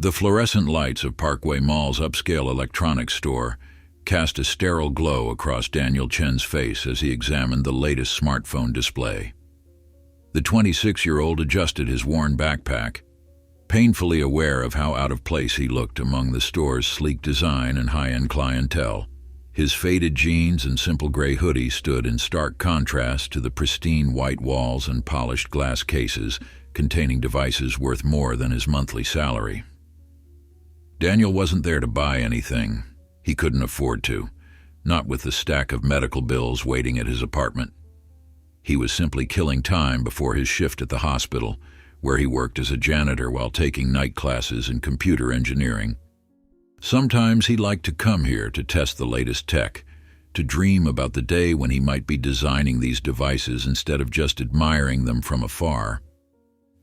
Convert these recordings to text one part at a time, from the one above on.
The fluorescent lights of Parkway Mall's upscale electronics store cast a sterile glow across Daniel Chen's face as he examined the latest smartphone display. The 26-year-old adjusted his worn backpack, painfully aware of how out of place he looked among the store's sleek design and high-end clientele. His faded jeans and simple gray hoodie stood in stark contrast to the pristine white walls and polished glass cases containing devices worth more than his monthly salary. Daniel wasn't there to buy anything. He couldn't afford to, not with the stack of medical bills waiting at his apartment. He was simply killing time before his shift at the hospital, where he worked as a janitor while taking night classes in computer engineering. Sometimes he liked to come here to test the latest tech, to dream about the day when he might be designing these devices instead of just admiring them from afar.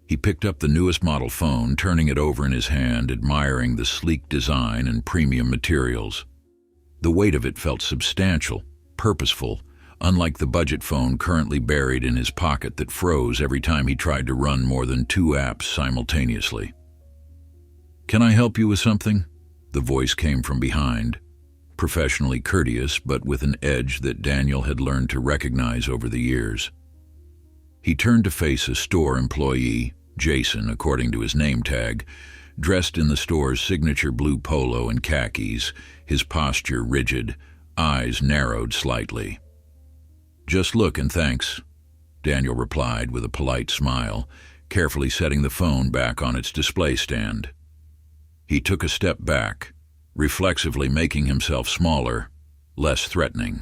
He picked up the newest model phone, turning it over in his hand, admiring the sleek design and premium materials. The weight of it felt substantial, purposeful, unlike the budget phone currently buried in his pocket that froze every time he tried to run more than 2 apps simultaneously. "Can I help you with something?" The voice came from behind, professionally courteous but with an edge that Daniel had learned to recognize over the years. He turned to face a store employee, Jason according to his name tag, dressed in the store's signature blue polo and khakis, his posture rigid, eyes narrowed slightly. "Just look and thanks," Daniel replied with a polite smile, carefully setting the phone back on its display stand. He took a step back, reflexively making himself smaller, less threatening.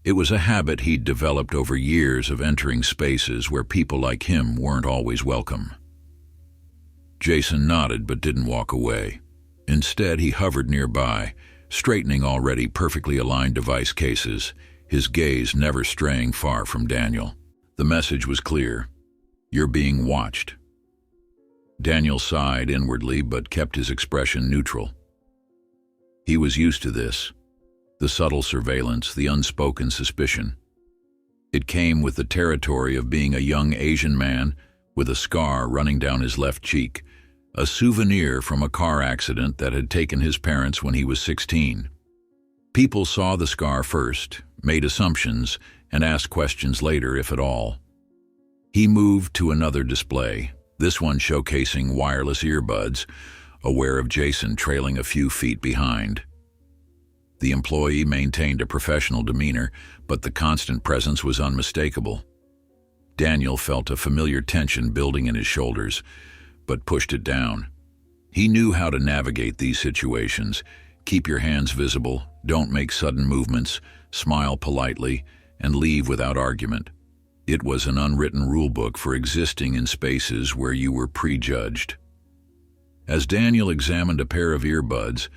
It was a habit he'd developed over years of entering spaces where people like him weren't always welcome. Jason nodded but didn't walk away. Instead, he hovered nearby, straightening already perfectly aligned device cases, his gaze never straying far from Daniel. The message was clear: "You're being watched." Daniel sighed inwardly but kept his expression neutral. He was used to this, the subtle surveillance, the unspoken suspicion. It came with the territory of being a young Asian man with a scar running down his left cheek, a souvenir from a car accident that had taken his parents when he was 16. People saw the scar first, made assumptions, and asked questions later, if at all. He moved to another display, this one showcasing wireless earbuds, aware of Jason trailing a few feet behind. The employee maintained a professional demeanor, but the constant presence was unmistakable. Daniel felt a familiar tension building in his shoulders, but pushed it down. He knew how to navigate these situations. Keep your hands visible, don't make sudden movements, smile politely, and leave without argument. It was an unwritten rulebook for existing in spaces where you were prejudged. As Daniel examined a pair of earbuds,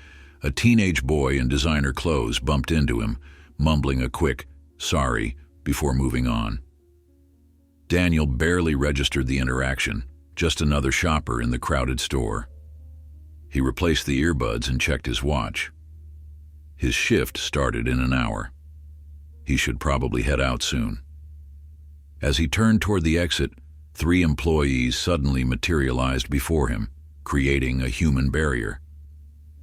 a teenage boy in designer clothes bumped into him, mumbling a quick, "sorry," before moving on. Daniel barely registered the interaction, just another shopper in the crowded store. He replaced the earbuds and checked his watch. His shift started in an hour. He should probably head out soon. As he turned toward the exit, 3 employees suddenly materialized before him, creating a human barrier.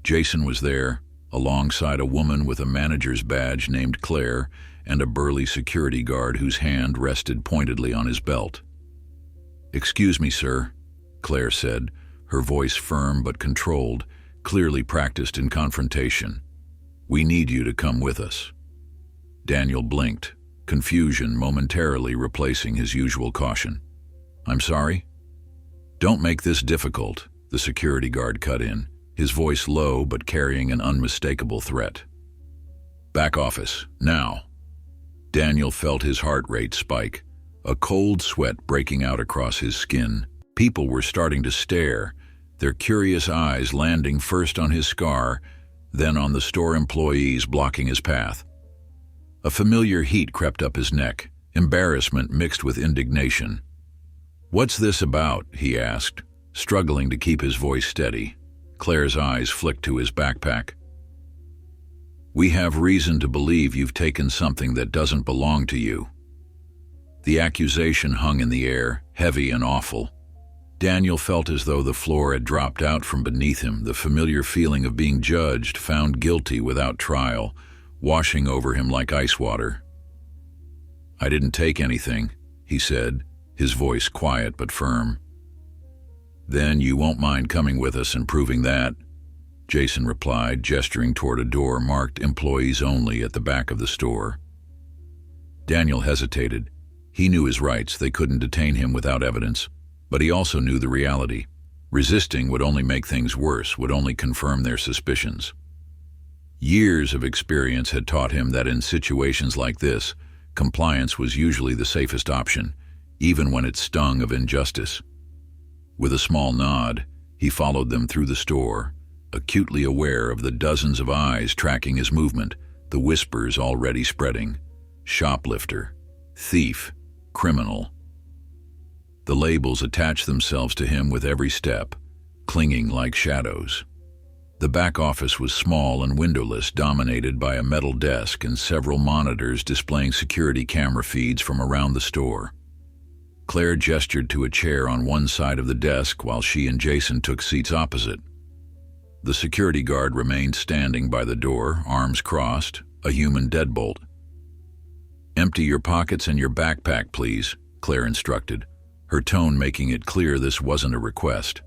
Jason was there, alongside a woman with a manager's badge named Claire and a burly security guard whose hand rested pointedly on his belt. "Excuse me, sir," Claire said, her voice firm but controlled, clearly practiced in confrontation. "We need you to come with us." Daniel blinked, confusion momentarily replacing his usual caution. "I'm sorry?" "Don't make this difficult," the security guard cut in, his voice low but carrying an unmistakable threat. "Back office, now." Daniel felt his heart rate spike, a cold sweat breaking out across his skin. People were starting to stare, their curious eyes landing first on his scar, then on the store employees blocking his path. A familiar heat crept up his neck, embarrassment mixed with indignation. "What's this about?" he asked, struggling to keep his voice steady. Claire's eyes flicked to his backpack. "We have reason to believe you've taken something that doesn't belong to you." The accusation hung in the air, heavy and awful. Daniel felt as though the floor had dropped out from beneath him, the familiar feeling of being judged, found guilty without trial, washing over him like ice water. "I didn't take anything," he said, his voice quiet but firm. "Then you won't mind coming with us and proving that," Jason replied, gesturing toward a door marked "Employees Only" at the back of the store. Daniel hesitated. He knew his rights. They couldn't detain him without evidence. But he also knew the reality. Resisting would only make things worse, would only confirm their suspicions. Years of experience had taught him that in situations like this, compliance was usually the safest option, even when it stung of injustice. With a small nod, he followed them through the store, acutely aware of the dozens of eyes tracking his movement, the whispers already spreading. Shoplifter, thief, criminal. The labels attached themselves to him with every step, clinging like shadows. The back office was small and windowless, dominated by a metal desk and several monitors displaying security camera feeds from around the store. Claire gestured to a chair on one side of the desk while she and Jason took seats opposite. The security guard remained standing by the door, arms crossed, a human deadbolt. "Empty your pockets and your backpack, please," Claire instructed, her tone making it clear this wasn't a request.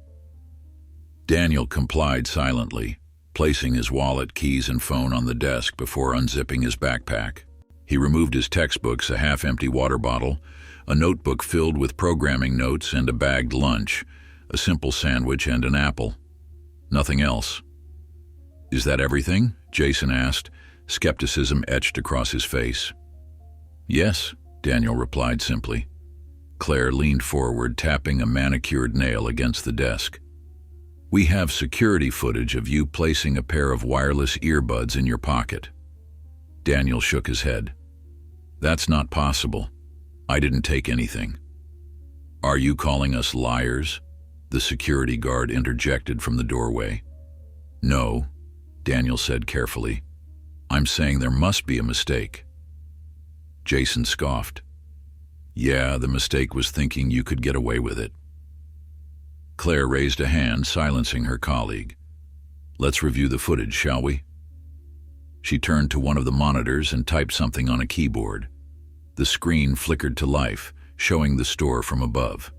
Daniel complied silently, placing his wallet, keys, and phone on the desk before unzipping his backpack. He removed his textbooks, a half-empty water bottle, a notebook filled with programming notes, and a bagged lunch, a simple sandwich and an apple. Nothing else. "Is that everything?" Jason asked, skepticism etched across his face. "Yes," Daniel replied simply. Claire leaned forward, tapping a manicured nail against the desk. "We have security footage of you placing a pair of wireless earbuds in your pocket." Daniel shook his head. "That's not possible. I didn't take anything." "Are you calling us liars?" the security guard interjected from the doorway. "No," Daniel said carefully. "I'm saying there must be a mistake." Jason scoffed. "Yeah, the mistake was thinking you could get away with it." Claire raised a hand, silencing her colleague. "Let's review the footage, shall we?" She turned to one of the monitors and typed something on a keyboard. The screen flickered to life, showing the store from above.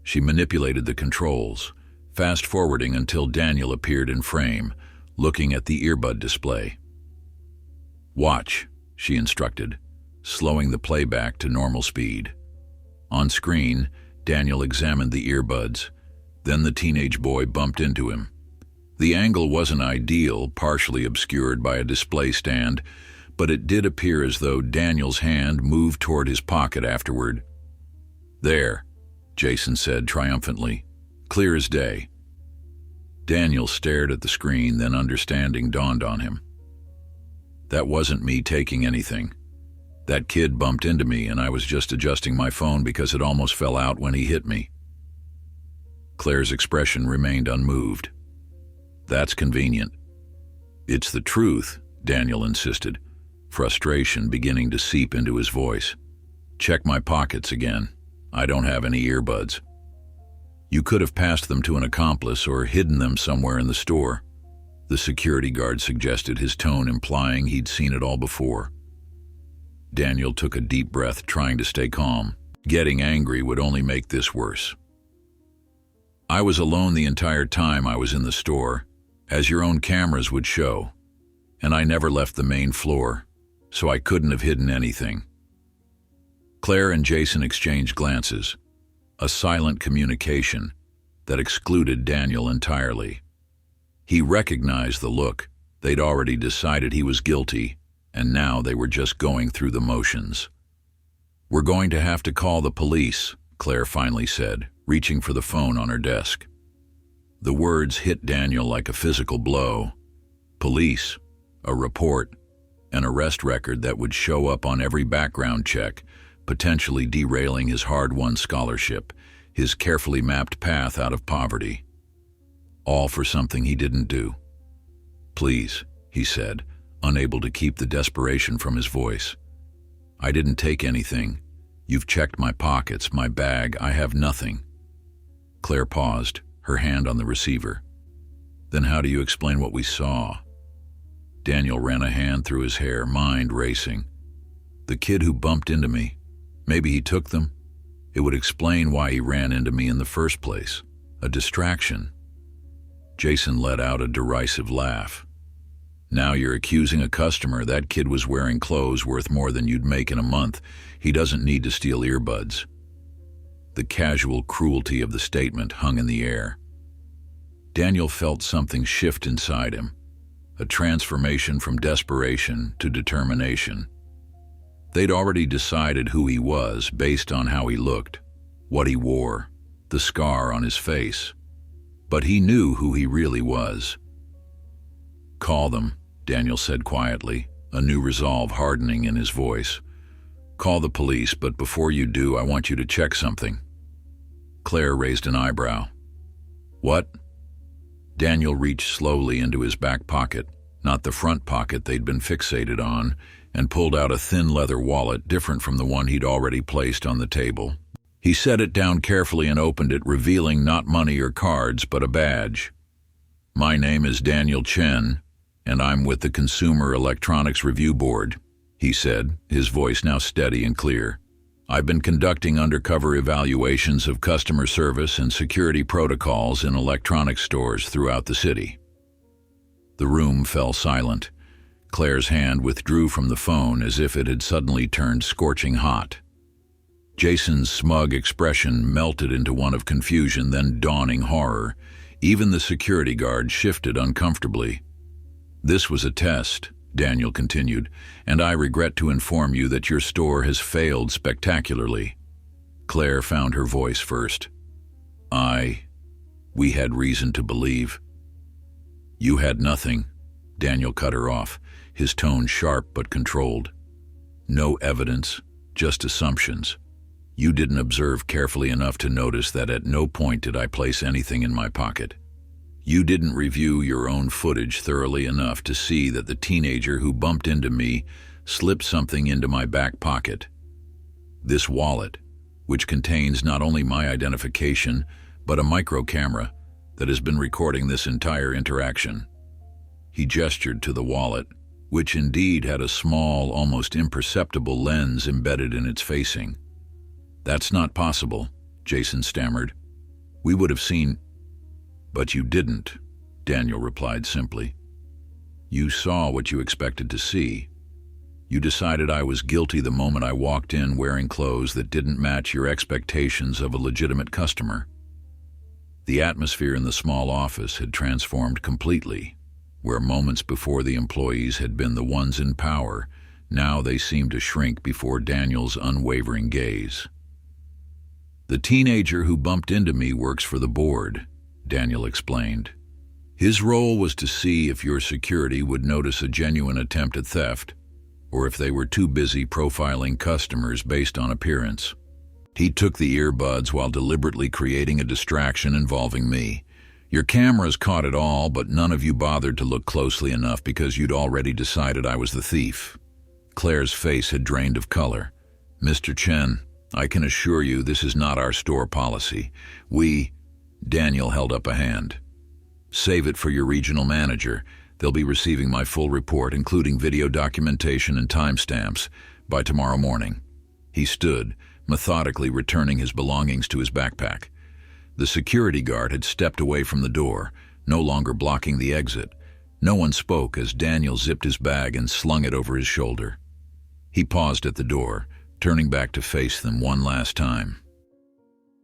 She manipulated the controls, fast-forwarding until Daniel appeared in frame, looking at the earbud display. "Watch," she instructed, slowing the playback to normal speed. On screen, Daniel examined the earbuds. Then the teenage boy bumped into him. The angle wasn't ideal, partially obscured by a display stand, but it did appear as though Daniel's hand moved toward his pocket afterward. "There," Jason said triumphantly. "Clear as day." Daniel stared at the screen, then understanding dawned on him. "That wasn't me taking anything. That kid bumped into me and I was just adjusting my phone because it almost fell out when he hit me." Claire's expression remained unmoved. "That's convenient." "It's the truth," Daniel insisted, frustration beginning to seep into his voice. "Check my pockets again. I don't have any earbuds." "You could have passed them to an accomplice or hidden them somewhere in the store," the security guard suggested, his tone implying he'd seen it all before. Daniel took a deep breath, trying to stay calm. Getting angry would only make this worse. "I was alone the entire time I was in the store, as your own cameras would show, and I never left the main floor, so I couldn't have hidden anything." Claire and Jason exchanged glances, a silent communication that excluded Daniel entirely. He recognized the look. They'd already decided he was guilty, and now they were just going through the motions. "We're going to have to call the police," Claire finally said, reaching for the phone on her desk. The words hit Daniel like a physical blow. Police, a report, an arrest record that would show up on every background check, potentially derailing his hard-won scholarship, his carefully mapped path out of poverty. All for something he didn't do. "Please," he said, unable to keep the desperation from his voice. "I didn't take anything. You've checked my pockets, my bag. I have nothing." Claire paused, her hand on the receiver. Then how do you explain what we saw? Daniel ran a hand through his hair, mind racing. The kid who bumped into me. Maybe he took them? It would explain why he ran into me in the first place. A distraction. Jason let out a derisive laugh. Now you're accusing a customer. That kid was wearing clothes worth more than you'd make in a month. He doesn't need to steal earbuds. The casual cruelty of the statement hung in the air. Daniel felt something shift inside him, a transformation from desperation to determination. They'd already decided who he was based on how he looked, what he wore, the scar on his face. But he knew who he really was. Call them, Daniel said quietly, a new resolve hardening in his voice. Call the police, but before you do, I want you to check something. Claire raised an eyebrow. What? Daniel reached slowly into his back pocket, not the front pocket they'd been fixated on, and pulled out a thin leather wallet different from the one he'd already placed on the table. He set it down carefully and opened it, revealing not money or cards, but a badge. My name is Daniel Chen, and I'm with the Consumer Electronics Review Board, he said, his voice now steady and clear. I've been conducting undercover evaluations of customer service and security protocols in electronics stores throughout the city. The room fell silent. Claire's hand withdrew from the phone as if it had suddenly turned scorching hot. Jason's smug expression melted into one of confusion, then dawning horror. Even the security guard shifted uncomfortably. This was a test, Daniel continued, and I regret to inform you that your store has failed spectacularly. Claire found her voice first. We had reason to believe. You had nothing, Daniel cut her off, his tone sharp but controlled. No evidence, just assumptions. You didn't observe carefully enough to notice that at no point did I place anything in my pocket. You didn't review your own footage thoroughly enough to see that the teenager who bumped into me slipped something into my back pocket. This wallet, which contains not only my identification, but a micro camera that has been recording this entire interaction. He gestured to the wallet, which indeed had a small, almost imperceptible lens embedded in its facing. That's not possible, Jason stammered. We would have seen... But you didn't, Daniel replied simply. You saw what you expected to see. You decided I was guilty the moment I walked in wearing clothes that didn't match your expectations of a legitimate customer. The atmosphere in the small office had transformed completely. Where moments before the employees had been the ones in power, now they seemed to shrink before Daniel's unwavering gaze. The teenager who bumped into me works for the board, Daniel explained. His role was to see if your security would notice a genuine attempt at theft, or if they were too busy profiling customers based on appearance. He took the earbuds while deliberately creating a distraction involving me. Your cameras caught it all, but none of you bothered to look closely enough because you'd already decided I was the thief. Claire's face had drained of color. Mr. Chen, I can assure you this is not our store policy. Daniel held up a hand. Save it for your regional manager. They'll be receiving my full report, including video documentation and timestamps, by tomorrow morning. He stood, methodically returning his belongings to his backpack. The security guard had stepped away from the door, no longer blocking the exit. No one spoke as Daniel zipped his bag and slung it over his shoulder. He paused at the door, turning back to face them one last time.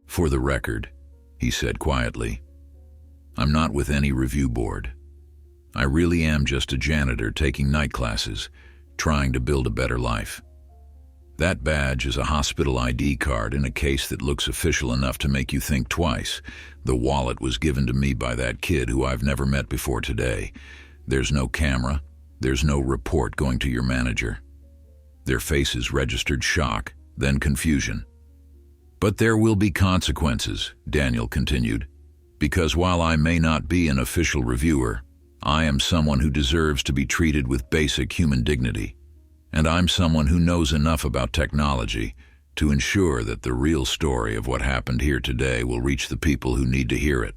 For the record, he said quietly, I'm not with any review board. I really am just a janitor taking night classes, trying to build a better life. That badge is a hospital ID card in a case that looks official enough to make you think twice. The wallet was given to me by that kid who I've never met before today. There's no camera. There's no report going to your manager. Their faces registered shock, then confusion. But there will be consequences, Daniel continued, because while I may not be an official reviewer, I am someone who deserves to be treated with basic human dignity. And I'm someone who knows enough about technology to ensure that the real story of what happened here today will reach the people who need to hear it.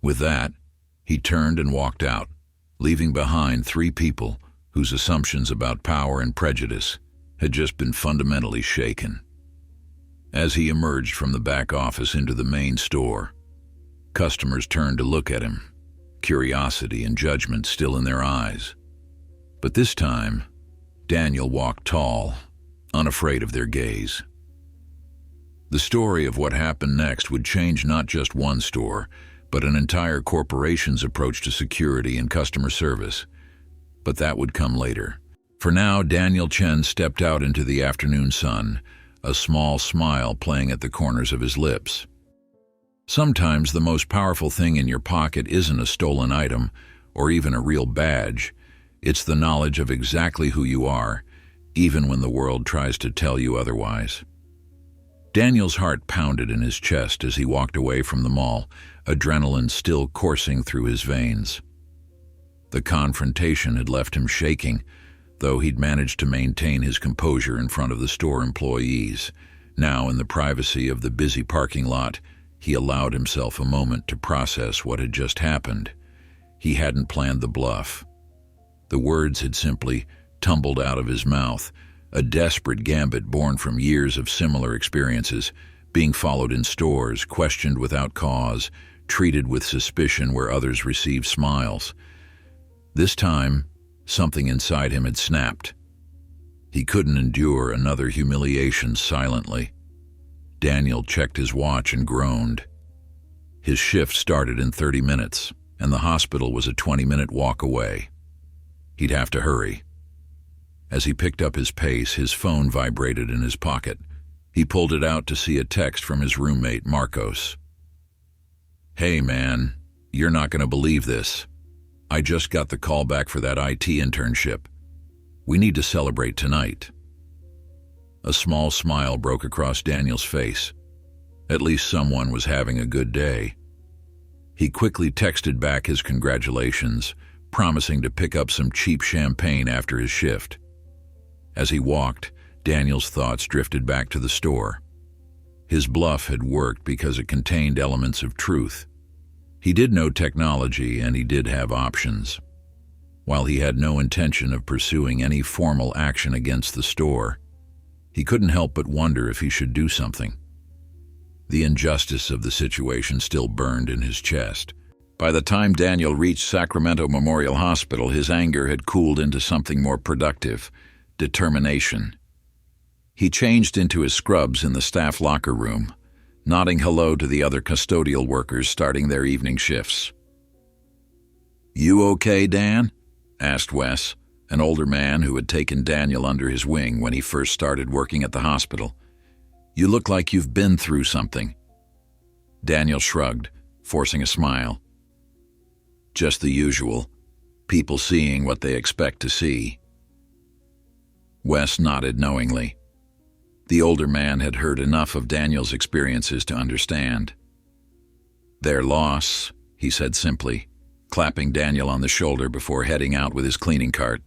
With that, he turned and walked out, leaving behind 3 people whose assumptions about power and prejudice had just been fundamentally shaken. As he emerged from the back office into the main store, customers turned to look at him, curiosity and judgment still in their eyes. But this time, Daniel walked tall, unafraid of their gaze. The story of what happened next would change not just one store, but an entire corporation's approach to security and customer service. But that would come later. For now, Daniel Chen stepped out into the afternoon sun, a small smile playing at the corners of his lips. Sometimes the most powerful thing in your pocket isn't a stolen item or even a real badge. It's the knowledge of exactly who you are, even when the world tries to tell you otherwise. Daniel's heart pounded in his chest as he walked away from the mall, adrenaline still coursing through his veins. The confrontation had left him shaking, though he'd managed to maintain his composure in front of the store employees. Now, in the privacy of the busy parking lot, he allowed himself a moment to process what had just happened. He hadn't planned the bluff. The words had simply tumbled out of his mouth, a desperate gambit born from years of similar experiences, being followed in stores, questioned without cause, treated with suspicion where others received smiles. This time, something inside him had snapped. He couldn't endure another humiliation silently. Daniel checked his watch and groaned. His shift started in 30 minutes, and the hospital was a 20-minute walk away. He'd have to hurry. As he picked up his pace, his phone vibrated in his pocket. He pulled it out to see a text from his roommate, Marcos. "Hey man, you're not going to believe this. I just got the call back for that IT internship. We need to celebrate tonight." A small smile broke across Daniel's face. At least someone was having a good day. He quickly texted back his congratulations, promising to pick up some cheap champagne after his shift. As he walked, Daniel's thoughts drifted back to the store. His bluff had worked because it contained elements of truth. He did know technology, and he did have options. While he had no intention of pursuing any formal action against the store, he couldn't help but wonder if he should do something. The injustice of the situation still burned in his chest. By the time Daniel reached Sacramento Memorial Hospital, his anger had cooled into something more productive: determination. He changed into his scrubs in the staff locker room, nodding hello to the other custodial workers starting their evening shifts. "You okay, Dan?" asked Wes, an older man who had taken Daniel under his wing when he first started working at the hospital. "You look like you've been through something." Daniel shrugged, forcing a smile. "Just the usual. People seeing what they expect to see." Wes nodded knowingly. The older man had heard enough of Daniel's experiences to understand. "Their loss," he said simply, clapping Daniel on the shoulder before heading out with his cleaning cart.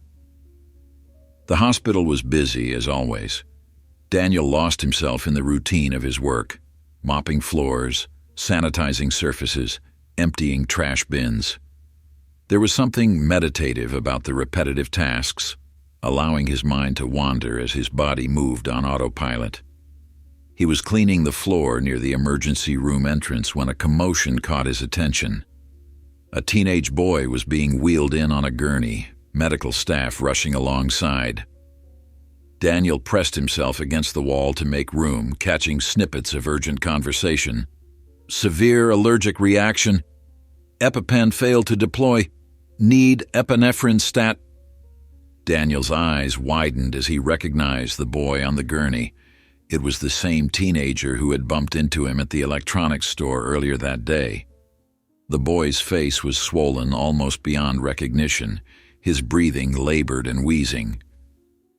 The hospital was busy, as always. Daniel lost himself in the routine of his work, mopping floors, sanitizing surfaces, emptying trash bins. There was something meditative about the repetitive tasks, allowing his mind to wander as his body moved on autopilot. He was cleaning the floor near the emergency room entrance when a commotion caught his attention. A teenage boy was being wheeled in on a gurney, medical staff rushing alongside. Daniel pressed himself against the wall to make room, catching snippets of urgent conversation. "Severe allergic reaction. EpiPen failed to deploy. Need epinephrine stat." Daniel's eyes widened as he recognized the boy on the gurney. It was the same teenager who had bumped into him at the electronics store earlier that day. The boy's face was swollen almost beyond recognition, his breathing labored and wheezing.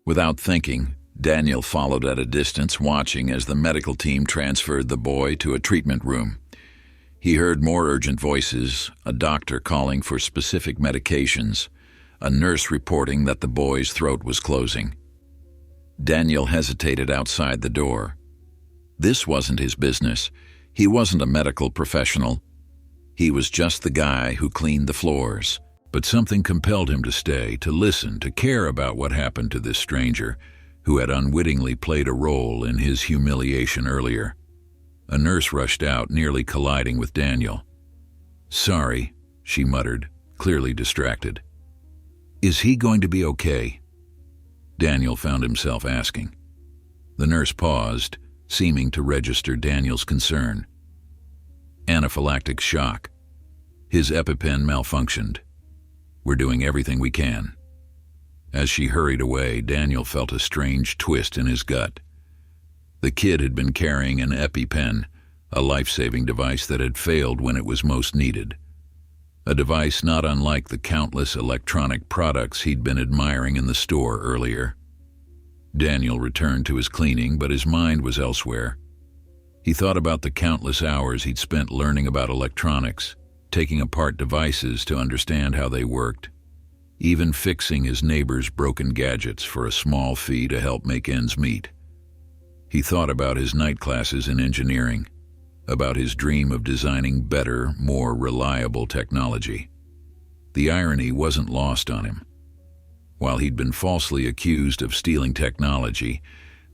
Without thinking, Daniel followed at a distance, watching as the medical team transferred the boy to a treatment room. He heard more urgent voices, a doctor calling for specific medications, a nurse reporting that the boy's throat was closing. Daniel hesitated outside the door. This wasn't his business. He wasn't a medical professional. He was just the guy who cleaned the floors. But something compelled him to stay, to listen, to care about what happened to this stranger who had unwittingly played a role in his humiliation earlier. A nurse rushed out, nearly colliding with Daniel. "Sorry," she muttered, clearly distracted. "Is he going to be okay?" Daniel found himself asking. The nurse paused, seeming to register Daniel's concern. "Anaphylactic shock. His EpiPen malfunctioned. We're doing everything we can." As she hurried away, Daniel felt a strange twist in his gut. The kid had been carrying an EpiPen, a life-saving device that had failed when it was most needed. A device not unlike the countless electronic products he'd been admiring in the store earlier. Daniel returned to his cleaning, but his mind was elsewhere. He thought about the countless hours he'd spent learning about electronics, taking apart devices to understand how they worked, even fixing his neighbor's broken gadgets for a small fee to help make ends meet. He thought about his night classes in engineering, about his dream of designing better, more reliable technology. The irony wasn't lost on him. While he'd been falsely accused of stealing technology,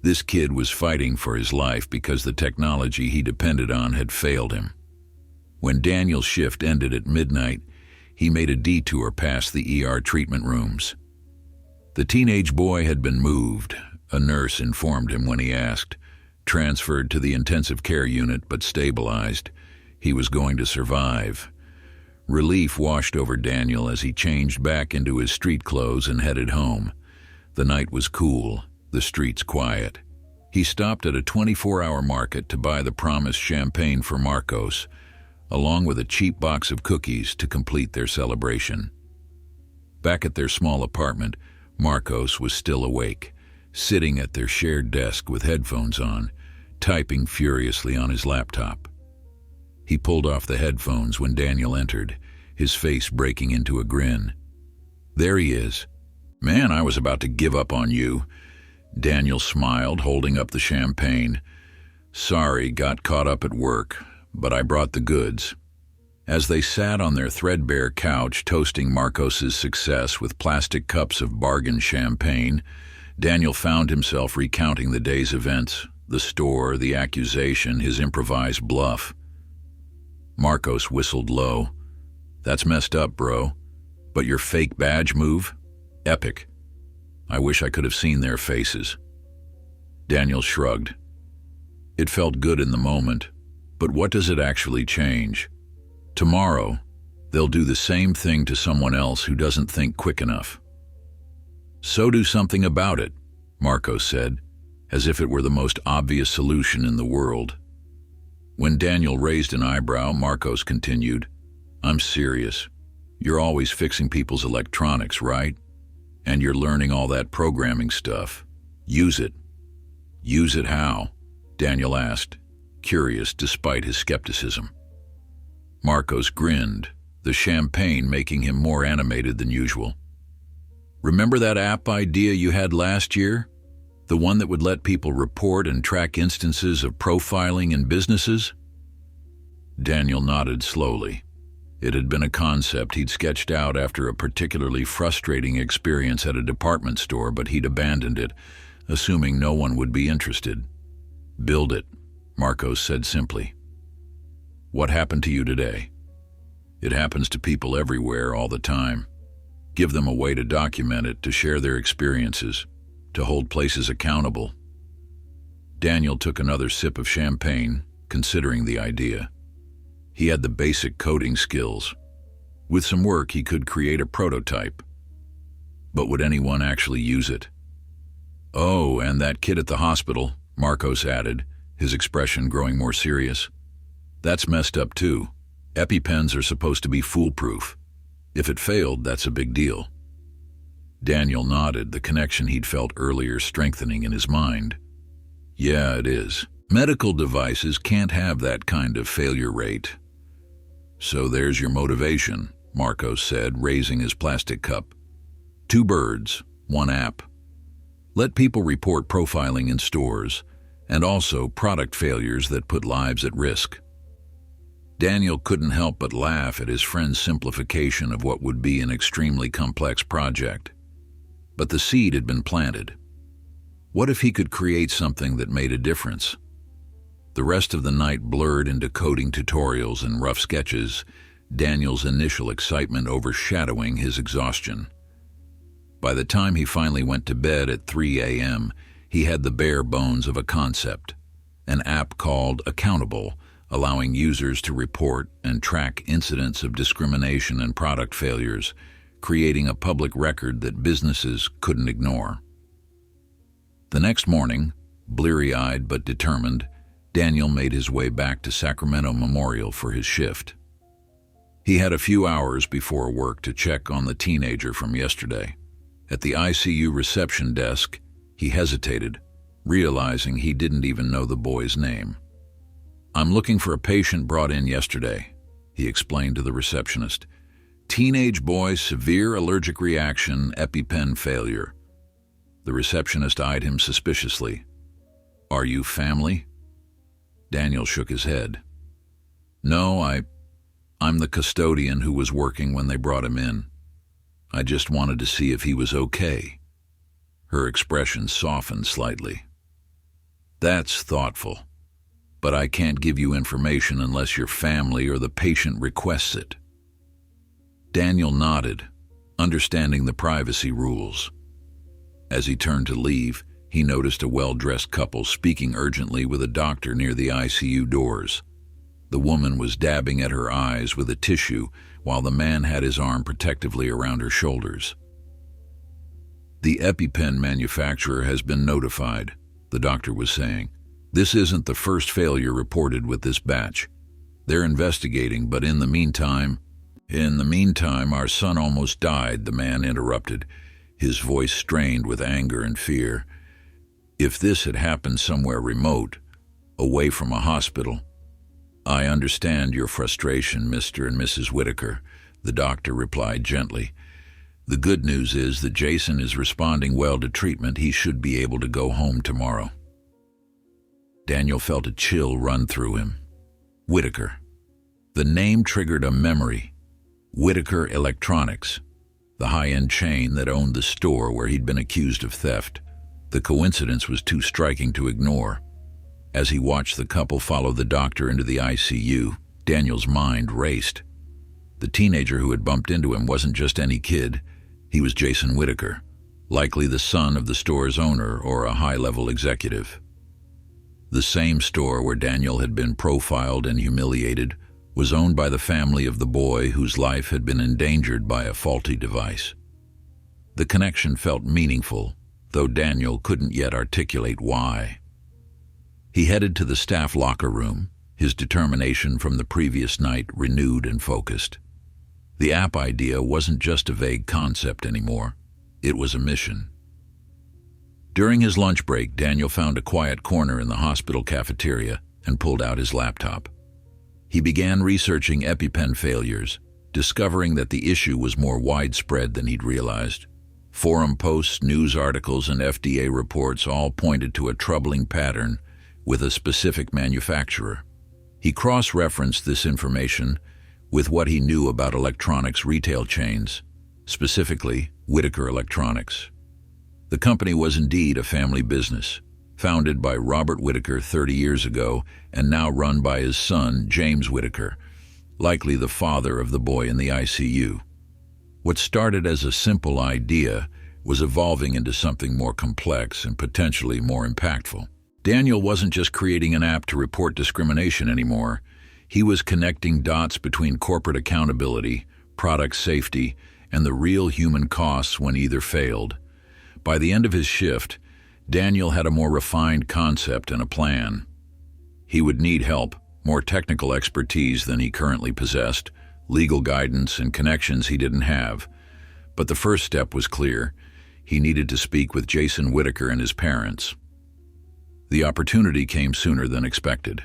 this kid was fighting for his life because the technology he depended on had failed him. When Daniel's shift ended at midnight, he made a detour past the ER treatment rooms. The teenage boy had been moved, a nurse informed him when he asked, transferred to the intensive care unit but stabilized. He was going to survive. Relief washed over Daniel as he changed back into his street clothes and headed home. The night was cool, the streets quiet. He stopped at a 24-hour market to buy the promised champagne for Marcos, along with a cheap box of cookies to complete their celebration. Back at their small apartment, Marcos was still awake, sitting at their shared desk with headphones on, typing furiously on his laptop. He pulled off the headphones when Daniel entered, his face breaking into a grin. "There he is. Man, I was about to give up on you." Daniel smiled, holding up the champagne. "Sorry, got caught up at work, but I brought the goods." As they sat on their threadbare couch toasting Marcos's success with plastic cups of bargain champagne, Daniel found himself recounting the day's events, the store, the accusation, his improvised bluff. Marcos whistled low. "That's messed up, bro. But your fake badge move? Epic. I wish I could have seen their faces." Daniel shrugged. It felt good in the moment, but what does it actually change? Tomorrow, they'll do the same thing to someone else who doesn't think quick enough. "So do something about it," Marcos said, as if it were the most obvious solution in the world. When Daniel raised an eyebrow, Marcos continued, "I'm serious. You're always fixing people's electronics, right? And you're learning all that programming stuff. Use it." "Use it how?" Daniel asked, curious despite his skepticism. Marcos grinned, the champagne making him more animated than usual. "Remember that app idea you had last year? The one that would let people report and track instances of profiling in businesses?" Daniel nodded slowly. It had been a concept he'd sketched out after a particularly frustrating experience at a department store, but he'd abandoned it, assuming no one would be interested. "Build it," Marcos said simply. "What happened to you today?" "It happens to people everywhere all the time. Give them a way to document it, to share their experiences, to hold places accountable." Daniel took another sip of champagne, considering the idea. He had the basic coding skills. With some work, he could create a prototype. But would anyone actually use it? "Oh, and that kid at the hospital," Marcos added, his expression growing more serious. "That's messed up too. EpiPens are supposed to be foolproof. If it failed, that's a big deal." Daniel nodded, the connection he'd felt earlier strengthening in his mind. "Yeah, it is. Medical devices can't have that kind of failure rate." "So there's your motivation," Marcos said, raising his plastic cup. "Two birds, one app." Let people report profiling in stores and also product failures that put lives at risk. Daniel couldn't help but laugh at his friend's simplification of what would be an extremely complex project. But the seed had been planted. What if he could create something that made a difference? The rest of the night blurred into coding tutorials and rough sketches, Daniel's initial excitement overshadowing his exhaustion. By the time he finally went to bed at 3 a.m., he had the bare bones of a concept, an app called Accountable, allowing users to report and track incidents of discrimination and product failures, creating a public record that businesses couldn't ignore. The next morning, bleary-eyed but determined, Daniel made his way back to Sacramento Memorial for his shift. He had a few hours before work to check on the teenager from yesterday. At the ICU reception desk, he hesitated, realizing he didn't even know the boy's name. "I'm looking for a patient brought in yesterday," he explained to the receptionist. "Teenage boy, severe allergic reaction, EpiPen failure." The receptionist eyed him suspiciously. "Are you family?" Daniel shook his head. "No, I'm the custodian who was working when they brought him in. I just wanted to see if he was okay." Her expression softened slightly. "That's thoughtful, but I can't give you information unless your family or the patient requests it." Daniel nodded, understanding the privacy rules. As he turned to leave, he noticed a well-dressed couple speaking urgently with a doctor near the ICU doors. The woman was dabbing at her eyes with a tissue while the man had his arm protectively around her shoulders. "The EpiPen manufacturer has been notified," the doctor was saying. "This isn't the first failure reported with this batch. They're investigating, but in the meantime, our son almost died," the man interrupted, his voice strained with anger and fear. "If this had happened somewhere remote, away from a hospital—" "I understand your frustration, Mr. and Mrs. Whitaker," the doctor replied gently. "The good news is that Jason is responding well to treatment. He should be able to go home tomorrow." Daniel felt a chill run through him. Whitaker. The name triggered a memory. Whitaker Electronics, the high-end chain that owned the store where he'd been accused of theft. The coincidence was too striking to ignore. As he watched the couple follow the doctor into the ICU, Daniel's mind raced. The teenager who had bumped into him wasn't just any kid. He was Jason Whitaker, likely the son of the store's owner or a high-level executive. The same store where Daniel had been profiled and humiliated was owned by the family of the boy whose life had been endangered by a faulty device. The connection felt meaningful, though Daniel couldn't yet articulate why. He headed to the staff locker room, his determination from the previous night renewed and focused. The app idea wasn't just a vague concept anymore. It was a mission. During his lunch break, Daniel found a quiet corner in the hospital cafeteria and pulled out his laptop. He began researching EpiPen failures, discovering that the issue was more widespread than he'd realized. Forum posts, news articles, and FDA reports all pointed to a troubling pattern with a specific manufacturer. He cross-referenced this information with what he knew about electronics retail chains, specifically Whitaker Electronics. The company was indeed a family business, founded by Robert Whitaker 30 years ago and now run by his son, James Whitaker, likely the father of the boy in the ICU. What started as a simple idea was evolving into something more complex and potentially more impactful. Daniel wasn't just creating an app to report discrimination anymore. He was connecting dots between corporate accountability, product safety, and the real human costs when either failed. By the end of his shift, Daniel had a more refined concept and a plan. He would need help, more technical expertise than he currently possessed, legal guidance and connections he didn't have. But the first step was clear. He needed to speak with Jason Whitaker and his parents. The opportunity came sooner than expected.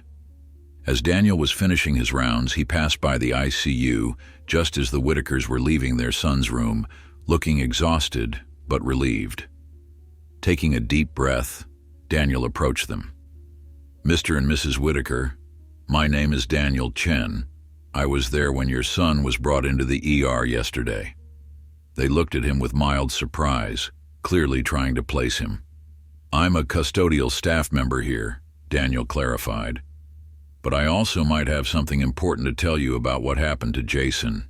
As Daniel was finishing his rounds, he passed by the ICU just as the Whitakers were leaving their son's room, looking exhausted but relieved. Taking a deep breath, Daniel approached them. "Mr. and Mrs. Whitaker, my name is Daniel Chen. I was there when your son was brought into the ER yesterday." They looked at him with mild surprise, clearly trying to place him. "I'm a custodial staff member here," Daniel clarified. "But I also might have something important to tell you about what happened to Jason."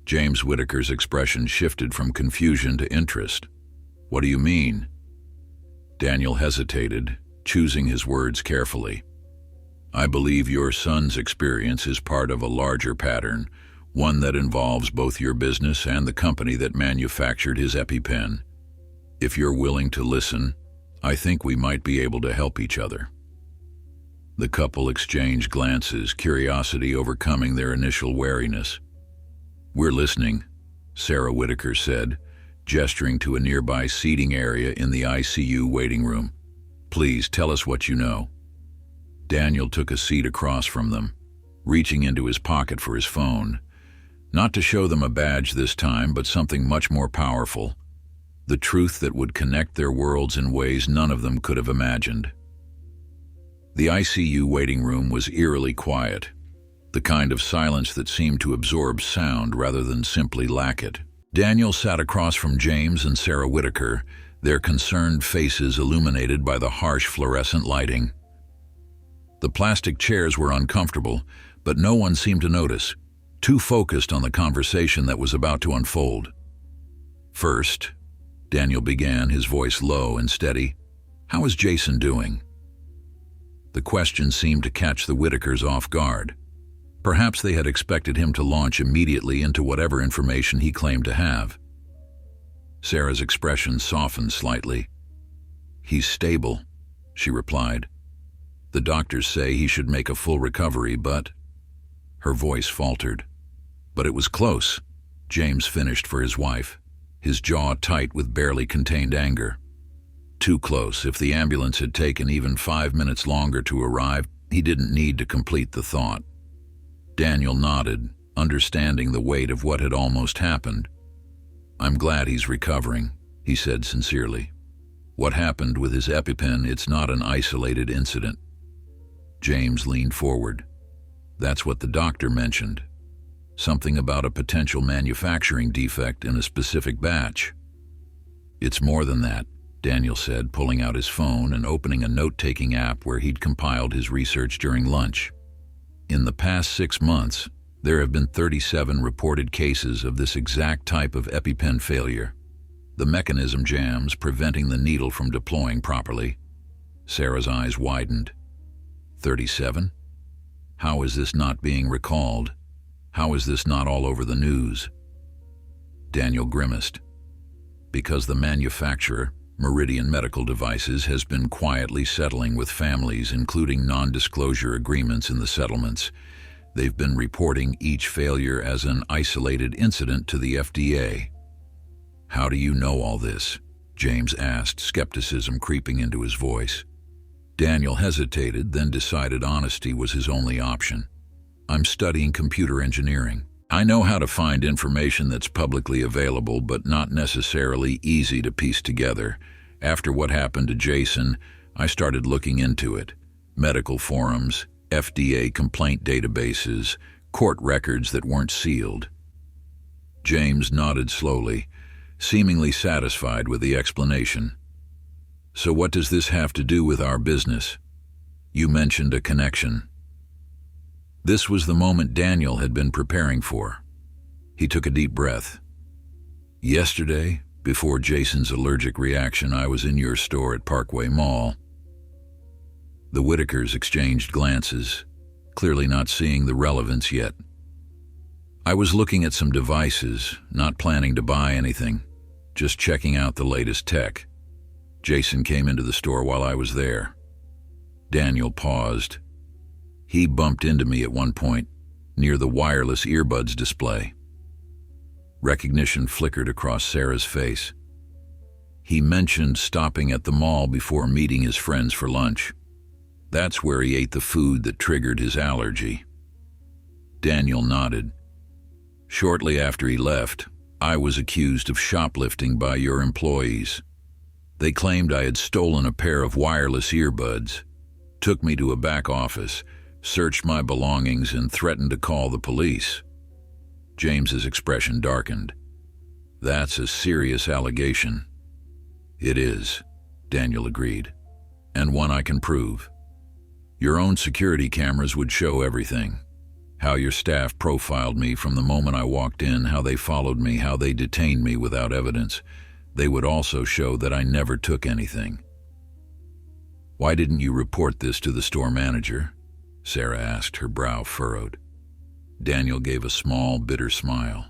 James Whitaker's expression shifted from confusion to interest. "What do you mean?" Daniel hesitated, choosing his words carefully. "I believe your son's experience is part of a larger pattern, one that involves both your business and the company that manufactured his EpiPen. If you're willing to listen, I think we might be able to help each other." The couple exchanged glances, curiosity overcoming their initial wariness. "We're listening," Sarah Whitaker said, gesturing to a nearby seating area in the ICU waiting room. "Please tell us what you know." Daniel took a seat across from them, reaching into his pocket for his phone. Not to show them a badge this time, but something much more powerful. The truth that would connect their worlds in ways none of them could have imagined. The ICU waiting room was eerily quiet, the kind of silence that seemed to absorb sound rather than simply lack it. Daniel sat across from James and Sarah Whitaker, their concerned faces illuminated by the harsh fluorescent lighting. The plastic chairs were uncomfortable, but no one seemed to notice, too focused on the conversation that was about to unfold. "First," Daniel began, his voice low and steady, "how is Jason doing?" The question seemed to catch the Whitakers off guard. Perhaps they had expected him to launch immediately into whatever information he claimed to have. Sarah's expression softened slightly. "He's stable," she replied. "The doctors say he should make a full recovery, but—" Her voice faltered. "But it was close," James finished for his wife, his jaw tight with barely contained anger. "Too close. If the ambulance had taken even 5 minutes longer to arrive, he didn't need to complete the thought." Daniel nodded, understanding the weight of what had almost happened. "I'm glad he's recovering," he said sincerely. "What happened with his EpiPen, it's not an isolated incident." James leaned forward. "That's what the doctor mentioned. Something about a potential manufacturing defect in a specific batch." "It's more than that," Daniel said, pulling out his phone and opening a note-taking app where he'd compiled his research during lunch. "In the past 6 months, there have been 37 reported cases of this exact type of EpiPen failure. The mechanism jams, preventing the needle from deploying properly." Sarah's eyes widened. 37? How is this not being recalled? How is this not all over the news? Daniel grimaced. "Because the manufacturer, Meridian Medical Devices, has been quietly settling with families, including non-disclosure agreements in the settlements. They've been reporting each failure as an isolated incident to the FDA." "How do you know all this?" James asked, skepticism creeping into his voice. Daniel hesitated, then decided honesty was his only option. "I'm studying computer engineering. I know how to find information that's publicly available, but not necessarily easy to piece together. After what happened to Jason, I started looking into it. Medical forums, FDA complaint databases, court records that weren't sealed." James nodded slowly, seemingly satisfied with the explanation. "So what does this have to do with our business? You mentioned a connection." This was the moment Daniel had been preparing for. He took a deep breath. "Yesterday, before Jason's allergic reaction, I was in your store at Parkway Mall." The Whitakers exchanged glances, clearly not seeing the relevance yet. "I was looking at some devices, not planning to buy anything, just checking out the latest tech. Jason came into the store while I was there." Daniel paused. "He bumped into me at one point, near the wireless earbuds display." Recognition flickered across Sarah's face. "He mentioned stopping at the mall before meeting his friends for lunch. That's where he ate the food that triggered his allergy." Daniel nodded. "Shortly after he left, I was accused of shoplifting by your employees." They claimed I had stolen a pair of wireless earbuds, took me to a back office, searched my belongings, and threatened to call the police. James's expression darkened. That's a serious allegation. It is, Daniel agreed, and one I can prove. Your own security cameras would show everything. How your staff profiled me from the moment I walked in, how they followed me, how they detained me without evidence. They would also show that I never took anything. Why didn't you report this to the store manager? Sarah asked, her brow furrowed. Daniel gave a small, bitter smile.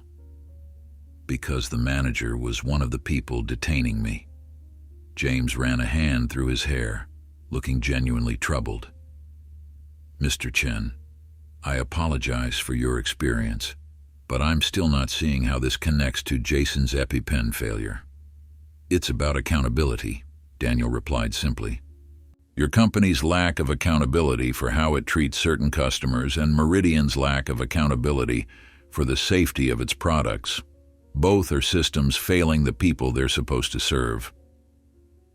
Because the manager was one of the people detaining me. James ran a hand through his hair, looking genuinely troubled. Mr. Chen, I apologize for your experience, but I'm still not seeing how this connects to Jason's EpiPen failure. It's about accountability, Daniel replied simply. Your company's lack of accountability for how it treats certain customers and Meridian's lack of accountability for the safety of its products. Both are systems failing the people they're supposed to serve.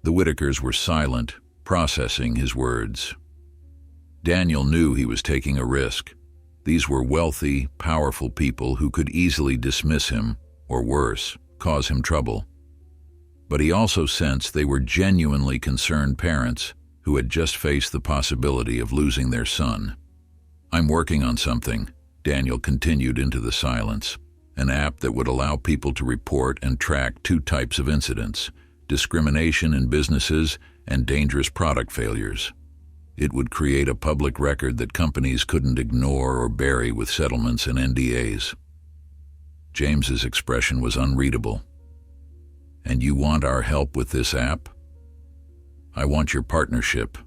The Whitakers were silent, processing his words. Daniel knew he was taking a risk. These were wealthy, powerful people who could easily dismiss him, or worse, cause him trouble. But he also sensed they were genuinely concerned parents who had just faced the possibility of losing their son. I'm working on something, Daniel continued into the silence, an app that would allow people to report and track two types of incidents, discrimination in businesses and dangerous product failures. It would create a public record that companies couldn't ignore or bury with settlements and NDAs. James's expression was unreadable. And you want our help with this app? I want your partnership,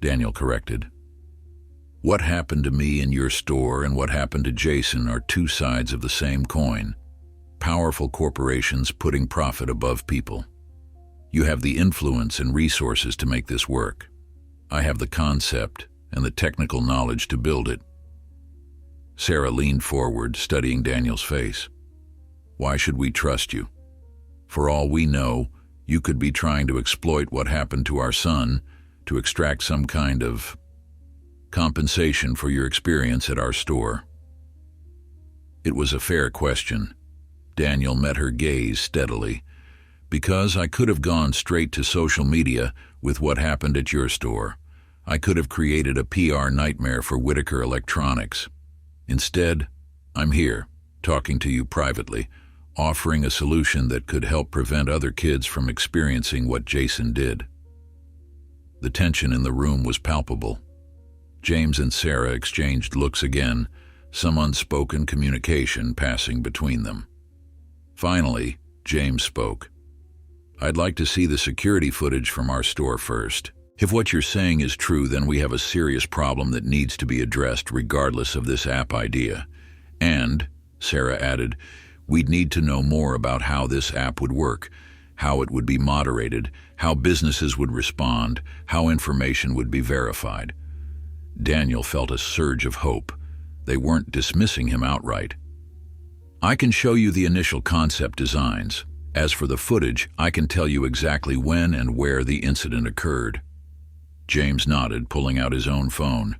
Daniel corrected. What happened to me in your store and what happened to Jason are two sides of the same coin. Powerful corporations putting profit above people. You have the influence and resources to make this work. I have the concept and the technical knowledge to build it. Sarah leaned forward, studying Daniel's face. Why should we trust you? For all we know, you could be trying to exploit what happened to our son to extract some kind of compensation for your experience at our store. It was a fair question. Daniel met her gaze steadily. Because I could have gone straight to social media with what happened at your store. I could have created a PR nightmare for Whitaker Electronics. Instead, I'm here, talking to you privately, offering a solution that could help prevent other kids from experiencing what Jason did. The tension in the room was palpable. James and Sarah exchanged looks again, some unspoken communication passing between them. Finally, James spoke. I'd like to see the security footage from our store first. If what you're saying is true, then we have a serious problem that needs to be addressed regardless of this app idea. And, Sarah added, we'd need to know more about how this app would work, how it would be moderated, how businesses would respond, how information would be verified. Daniel felt a surge of hope. They weren't dismissing him outright. I can show you the initial concept designs. As for the footage, I can tell you exactly when and where the incident occurred. James nodded, pulling out his own phone.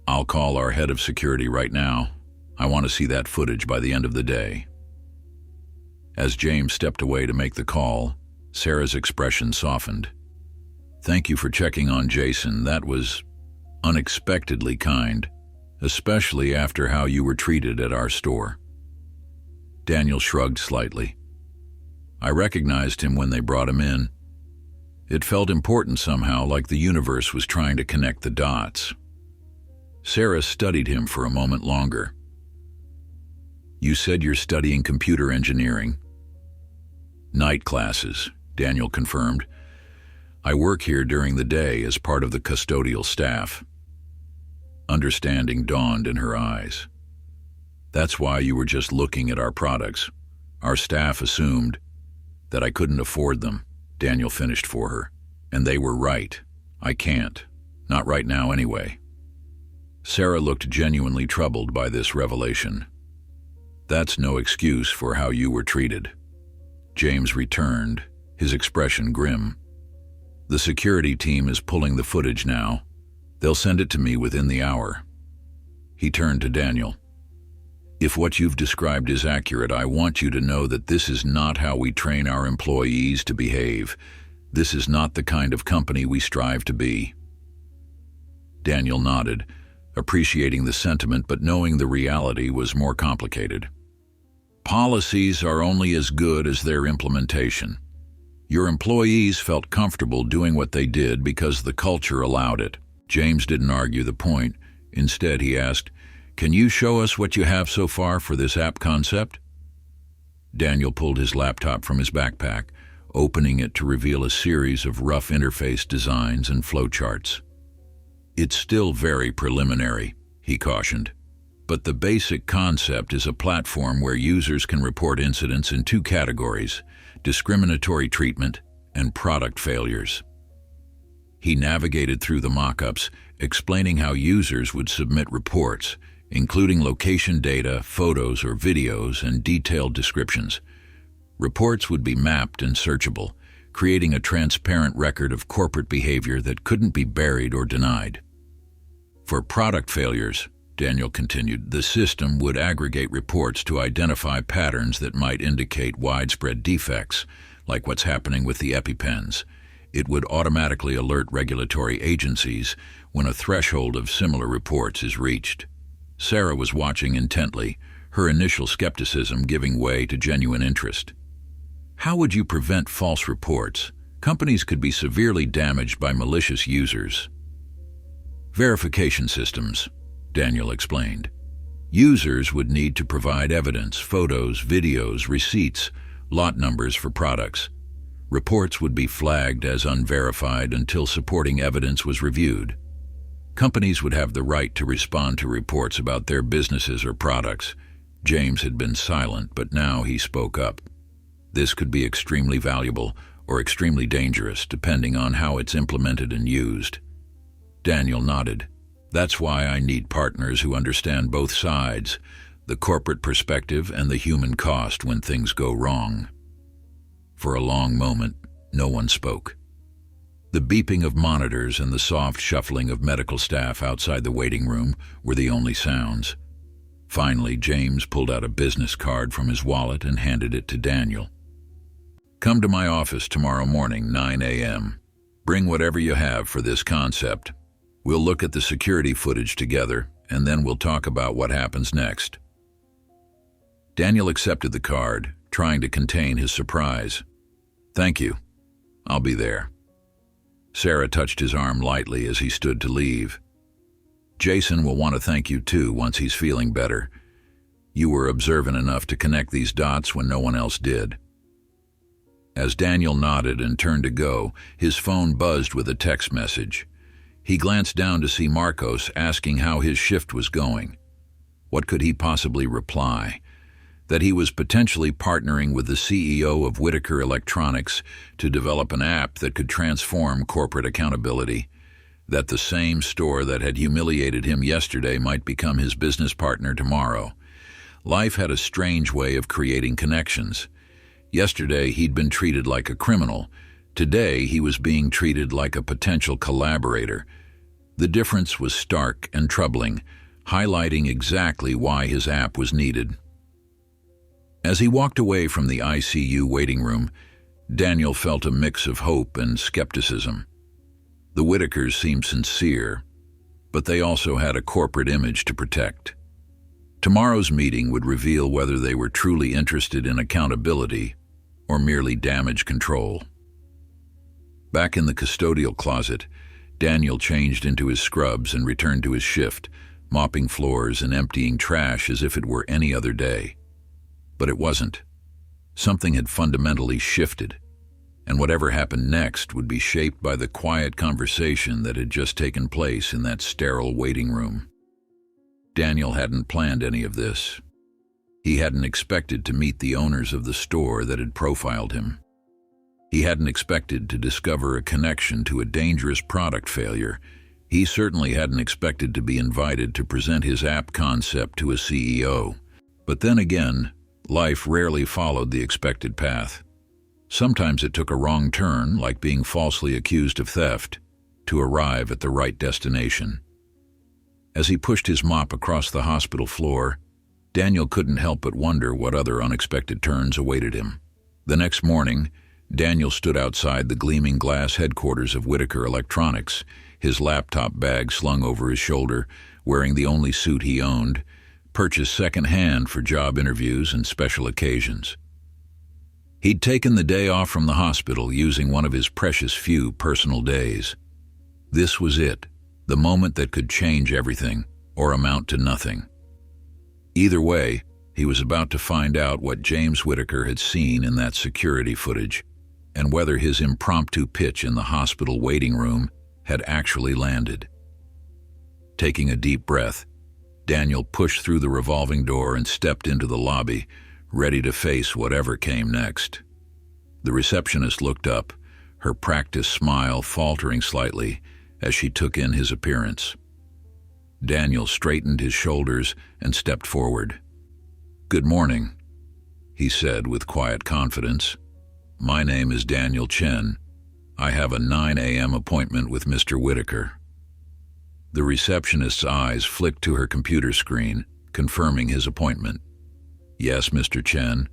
I'll call our head of security right now. I want to see that footage by the end of the day. As James stepped away to make the call, Sarah's expression softened. Thank you for checking on Jason. That was unexpectedly kind, especially after how you were treated at our store. Daniel shrugged slightly. I recognized him when they brought him in. It felt important somehow, like the universe was trying to connect the dots. Sarah studied him for a moment longer. You said you're studying computer engineering. Night classes, Daniel confirmed. I work here during the day as part of the custodial staff. Understanding dawned in her eyes. That's why you were just looking at our products. Our staff assumed that I couldn't afford them, Daniel finished for her. And they were right. I can't. Not right now anyway. Sarah looked genuinely troubled by this revelation. That's no excuse for how you were treated. James returned, his expression grim. The security team is pulling the footage now. They'll send it to me within the hour. He turned to Daniel. If what you've described is accurate, I want you to know that this is not how we train our employees to behave. This is not the kind of company we strive to be. Daniel nodded, appreciating the sentiment, but knowing the reality was more complicated. Policies are only as good as their implementation. Your employees felt comfortable doing what they did because the culture allowed it. James didn't argue the point. Instead, he asked, "Can you show us what you have so far for this app concept?" Daniel pulled his laptop from his backpack, opening it to reveal a series of rough interface designs and flowcharts. "It's still very preliminary," he cautioned. "But the basic concept is a platform where users can report incidents in two categories: discriminatory treatment and product failures." He navigated through the mock-ups, explaining how users would submit reports, including location data, photos or videos, and detailed descriptions. Reports would be mapped and searchable, creating a transparent record of corporate behavior that couldn't be buried or denied. For product failures, Daniel continued, the system would aggregate reports to identify patterns that might indicate widespread defects, like what's happening with the EpiPens. It would automatically alert regulatory agencies when a threshold of similar reports is reached. Sarah was watching intently, her initial skepticism giving way to genuine interest. How would you prevent false reports? Companies could be severely damaged by malicious users. Verification systems, Daniel explained. Users would need to provide evidence, photos, videos, receipts, lot numbers for products. Reports would be flagged as unverified until supporting evidence was reviewed. Companies would have the right to respond to reports about their businesses or products. James had been silent, but now he spoke up. This could be extremely valuable or extremely dangerous, depending on how it's implemented and used. Daniel nodded. That's why I need partners who understand both sides, the corporate perspective and the human cost when things go wrong. For a long moment, no one spoke. The beeping of monitors and the soft shuffling of medical staff outside the waiting room were the only sounds. Finally, James pulled out a business card from his wallet and handed it to Daniel. "Come to my office tomorrow morning, 9 a.m. Bring whatever you have for this concept. We'll look at the security footage together, and then we'll talk about what happens next." Daniel accepted the card, trying to contain his surprise. "Thank you. I'll be there." Sarah touched his arm lightly as he stood to leave. "Jason will want to thank you too once he's feeling better. You were observant enough to connect these dots when no one else did." As Daniel nodded and turned to go, his phone buzzed with a text message. He glanced down to see Marcos asking how his shift was going. What could he possibly reply? That he was potentially partnering with the CEO of Whitaker Electronics to develop an app that could transform corporate accountability. That the same store that had humiliated him yesterday might become his business partner tomorrow. Life had a strange way of creating connections. Yesterday he'd been treated like a criminal. Today he was being treated like a potential collaborator. The difference was stark and troubling, highlighting exactly why his app was needed. As he walked away from the ICU waiting room, Daniel felt a mix of hope and skepticism. The Whitakers seemed sincere, but they also had a corporate image to protect. Tomorrow's meeting would reveal whether they were truly interested in accountability or merely damage control. Back in the custodial closet, Daniel changed into his scrubs and returned to his shift, mopping floors and emptying trash as if it were any other day. But it wasn't. Something had fundamentally shifted, and whatever happened next would be shaped by the quiet conversation that had just taken place in that sterile waiting room. Daniel hadn't planned any of this. He hadn't expected to meet the owners of the store that had profiled him. He hadn't expected to discover a connection to a dangerous product failure. He certainly hadn't expected to be invited to present his app concept to a CEO. But then again, life rarely followed the expected path. Sometimes it took a wrong turn, like being falsely accused of theft, to arrive at the right destination. As he pushed his mop across the hospital floor, Daniel couldn't help but wonder what other unexpected turns awaited him. The next morning, Daniel stood outside the gleaming glass headquarters of Whitaker Electronics, his laptop bag slung over his shoulder, wearing the only suit he owned, purchased second-hand for job interviews and special occasions. He'd taken the day off from the hospital using one of his precious few personal days. This was it, the moment that could change everything or amount to nothing. Either way, he was about to find out what James Whitaker had seen in that security footage and whether his impromptu pitch in the hospital waiting room had actually landed. Taking a deep breath, Daniel pushed through the revolving door and stepped into the lobby, ready to face whatever came next. The receptionist looked up, her practiced smile faltering slightly as she took in his appearance. Daniel straightened his shoulders and stepped forward. "Good morning," he said with quiet confidence. "My name is Daniel Chen. I have a 9 a.m. appointment with Mr. Whitaker." The receptionist's eyes flicked to her computer screen, confirming his appointment. "Yes, Mr. Chen.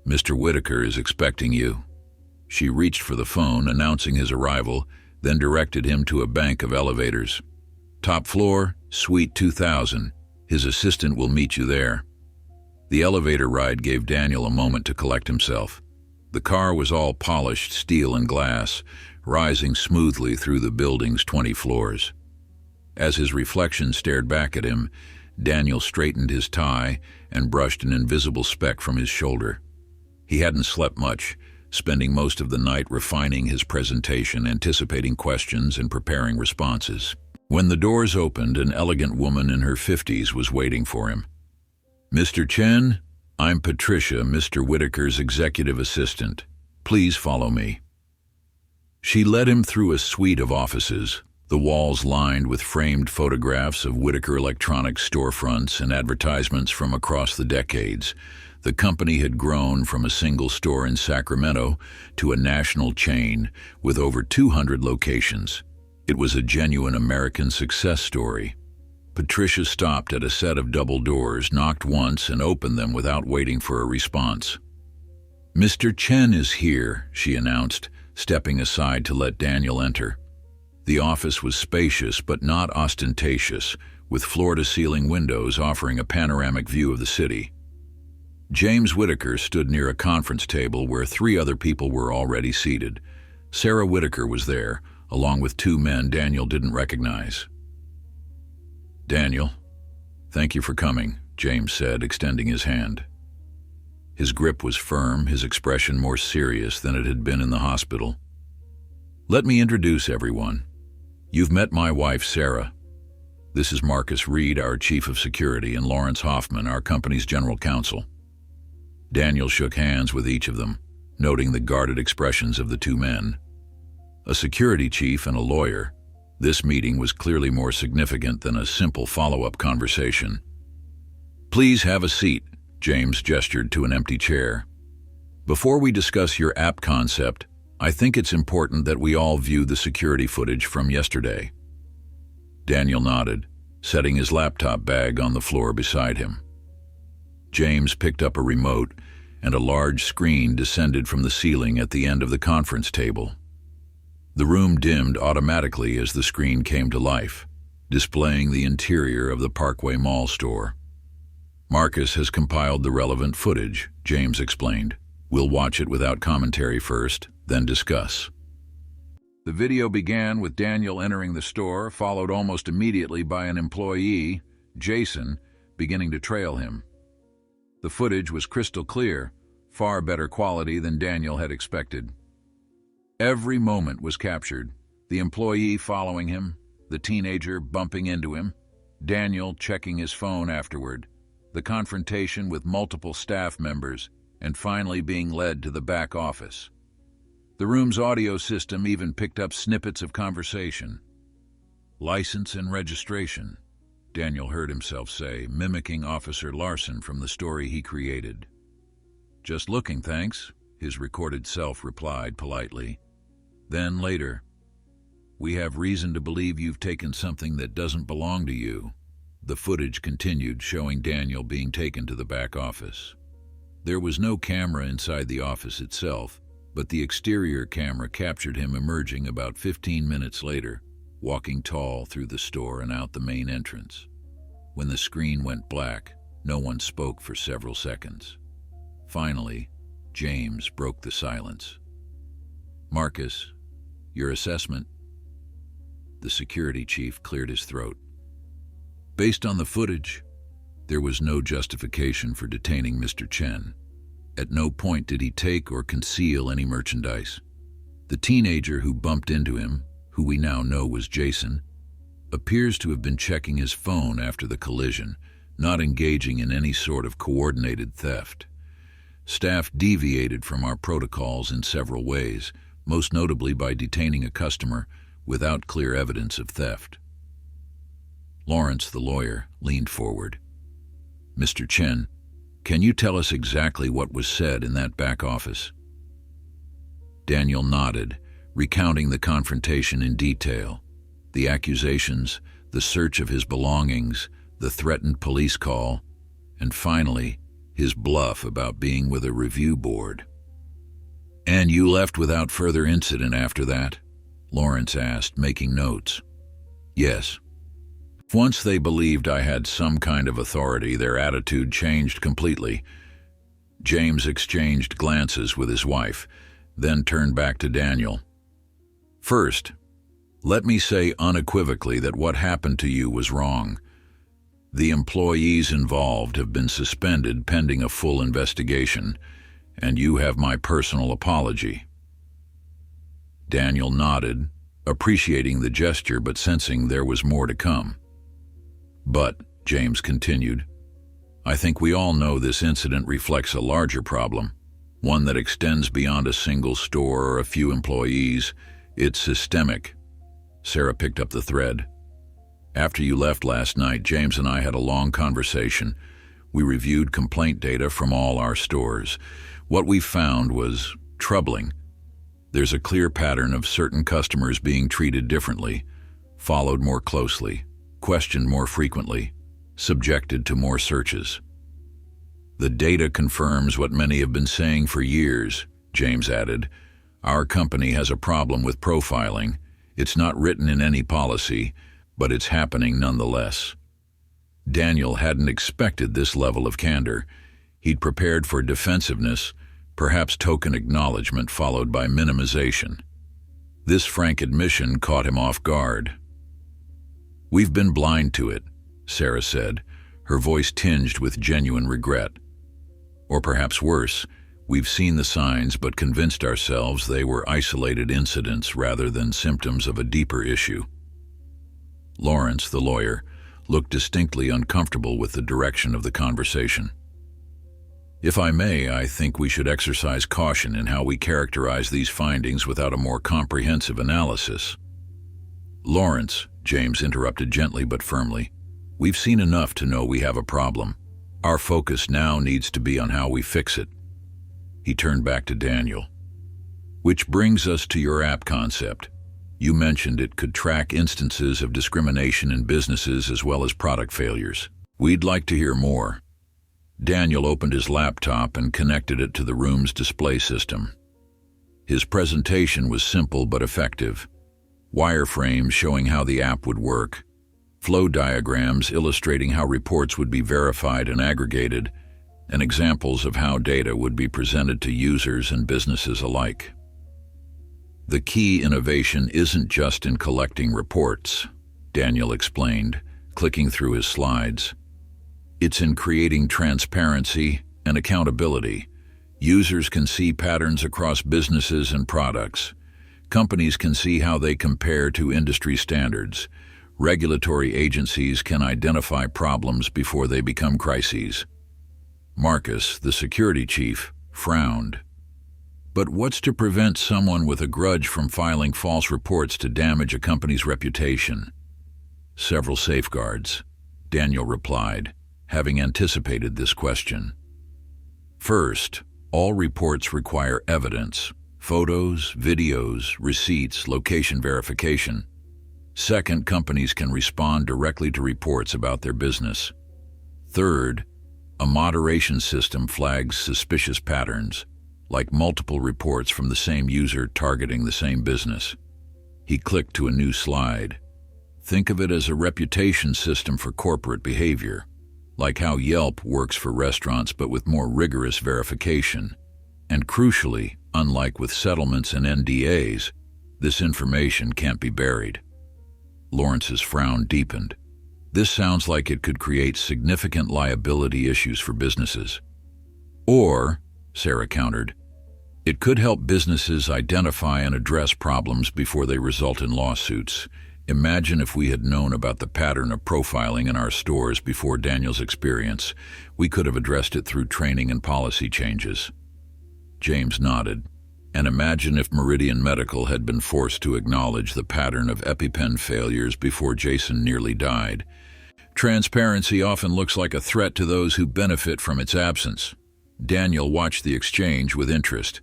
Mr. Whitaker is expecting you." She reached for the phone, announcing his arrival, then directed him to a bank of elevators. "Top floor, Suite 2000. His assistant will meet you there." The elevator ride gave Daniel a moment to collect himself. The car was all polished steel and glass, rising smoothly through the building's 20 floors. As his reflection stared back at him, Daniel straightened his tie and brushed an invisible speck from his shoulder. He hadn't slept much, spending most of the night refining his presentation, anticipating questions, and preparing responses. When the doors opened, an elegant woman in her 50s was waiting for him. "Mr. Chen, I'm Patricia, Mr. Whitaker's executive assistant. Please follow me." She led him through a suite of offices, the walls lined with framed photographs of Whitaker Electronics storefronts and advertisements from across the decades. The company had grown from a single store in Sacramento to a national chain with over 200 locations. It was a genuine American success story. Patricia stopped at a set of double doors, knocked once, and opened them without waiting for a response. "Mr. Chen is here," she announced, stepping aside to let Daniel enter. The office was spacious but not ostentatious, with floor-to-ceiling windows offering a panoramic view of the city. James Whitaker stood near a conference table where 3 other people were already seated. Sarah Whitaker was there, along with 2 men Daniel didn't recognize. "Daniel, thank you for coming," James said, extending his hand. His grip was firm, his expression more serious than it had been in the hospital. "Let me introduce everyone. You've met my wife, Sarah. This is Marcus Reed, our chief of security, and Lawrence Hoffman, our company's general counsel." Daniel shook hands with each of them, noting the guarded expressions of the 2 men. A security chief and a lawyer, this meeting was clearly more significant than a simple follow-up conversation. "Please have a seat," James gestured to an empty chair. "Before we discuss your app concept, I think it's important that we all view the security footage from yesterday." Daniel nodded, setting his laptop bag on the floor beside him. James picked up a remote, and a large screen descended from the ceiling at the end of the conference table. The room dimmed automatically as the screen came to life, displaying the interior of the Parkway Mall store. "Marcus has compiled the relevant footage," James explained. "We'll watch it without commentary first, then discuss." The video began with Daniel entering the store, followed almost immediately by an employee, Jason, beginning to trail him. The footage was crystal clear, far better quality than Daniel had expected. Every moment was captured, the employee following him, the teenager bumping into him, Daniel checking his phone afterward, the confrontation with multiple staff members, and finally being led to the back office. The room's audio system even picked up snippets of conversation. "License and registration," Daniel heard himself say, mimicking Officer Larson from the story he created. "Just looking, thanks," his recorded self replied politely. Then later, "We have reason to believe you've taken something that doesn't belong to you." The footage continued, showing Daniel being taken to the back office. There was no camera inside the office itself, but the exterior camera captured him emerging about 15 minutes later, walking tall through the store and out the main entrance. When the screen went black, no one spoke for several seconds. Finally, James broke the silence. "Marcus, your assessment?" The security chief cleared his throat. "Based on the footage, there was no justification for detaining Mr. Chen. At no point did he take or conceal any merchandise. The teenager who bumped into him, who we now know was Jason, appears to have been checking his phone after the collision, not engaging in any sort of coordinated theft. Staff deviated from our protocols in several ways, most notably by detaining a customer without clear evidence of theft." Lawrence, the lawyer, leaned forward. "Mr. Chen, can you tell us exactly what was said in that back office?" Daniel nodded, recounting the confrontation in detail. The accusations, the search of his belongings, the threatened police call, and finally, his bluff about being with a review board. "And you left without further incident after that?" Lawrence asked, making notes. "Yes. Once they believed I had some kind of authority, their attitude changed completely." James exchanged glances with his wife, then turned back to Daniel. "First, let me say unequivocally that what happened to you was wrong. The employees involved have been suspended pending a full investigation, and you have my personal apology." Daniel nodded, appreciating the gesture but sensing there was more to come. "But," James continued, "I think we all know this incident reflects a larger problem, one that extends beyond a single store or a few employees. It's systemic." Sarah picked up the thread. "After you left last night, James and I had a long conversation. We reviewed complaint data from all our stores. What we found was troubling. There's a clear pattern of certain customers being treated differently, followed more closely, questioned more frequently, subjected to more searches. The data confirms what many have been saying for years," James added. "Our company has a problem with profiling. It's not written in any policy, but it's happening nonetheless." Daniel hadn't expected this level of candor. He'd prepared for defensiveness, perhaps token acknowledgement followed by minimization. This frank admission caught him off guard. "We've been blind to it," Sarah said, her voice tinged with genuine regret. "Or perhaps worse, we've seen the signs but convinced ourselves they were isolated incidents rather than symptoms of a deeper issue." Lawrence, the lawyer, looked distinctly uncomfortable with the direction of the conversation. "If I may, I think we should exercise caution in how we characterize these findings without a more comprehensive analysis." "Lawrence," James interrupted gently but firmly, "we've seen enough to know we have a problem. Our focus now needs to be on how we fix it." He turned back to Daniel. "Which brings us to your app concept. You mentioned it could track instances of discrimination in businesses as well as product failures. We'd like to hear more." Daniel opened his laptop and connected it to the room's display system. His presentation was simple but effective. Wireframes showing how the app would work, flow diagrams illustrating how reports would be verified and aggregated, and examples of how data would be presented to users and businesses alike. "The key innovation isn't just in collecting reports," Daniel explained, clicking through his slides. "It's in creating transparency and accountability. Users can see patterns across businesses and products. Companies can see how they compare to industry standards. Regulatory agencies can identify problems before they become crises." Marcus, the security chief, frowned. "But what's to prevent someone with a grudge from filing false reports to damage a company's reputation?" "Several safeguards," Daniel replied, having anticipated this question. "First, All reports require evidence: photos, videos, receipts, location verification. Second, companies can respond directly to reports about their business. Third, a moderation system flags suspicious patterns, like multiple reports from the same user targeting the same business. He clicked to a new slide. Think of it as a reputation system for corporate behavior, like how Yelp works for restaurants but with more rigorous verification. And crucially, unlike with settlements and NDAs, this information can't be buried. Lawrence's frown deepened. This sounds like it could create significant liability issues for businesses. Or, Sarah countered, it could help businesses identify and address problems before they result in lawsuits. Imagine if we had known about the pattern of profiling in our stores before Daniel's experience. We could have addressed it through training and policy changes. James nodded. And imagine if Meridian Medical had been forced to acknowledge the pattern of EpiPen failures before Jason nearly died. Transparency often looks like a threat to those who benefit from its absence. Daniel watched the exchange with interest.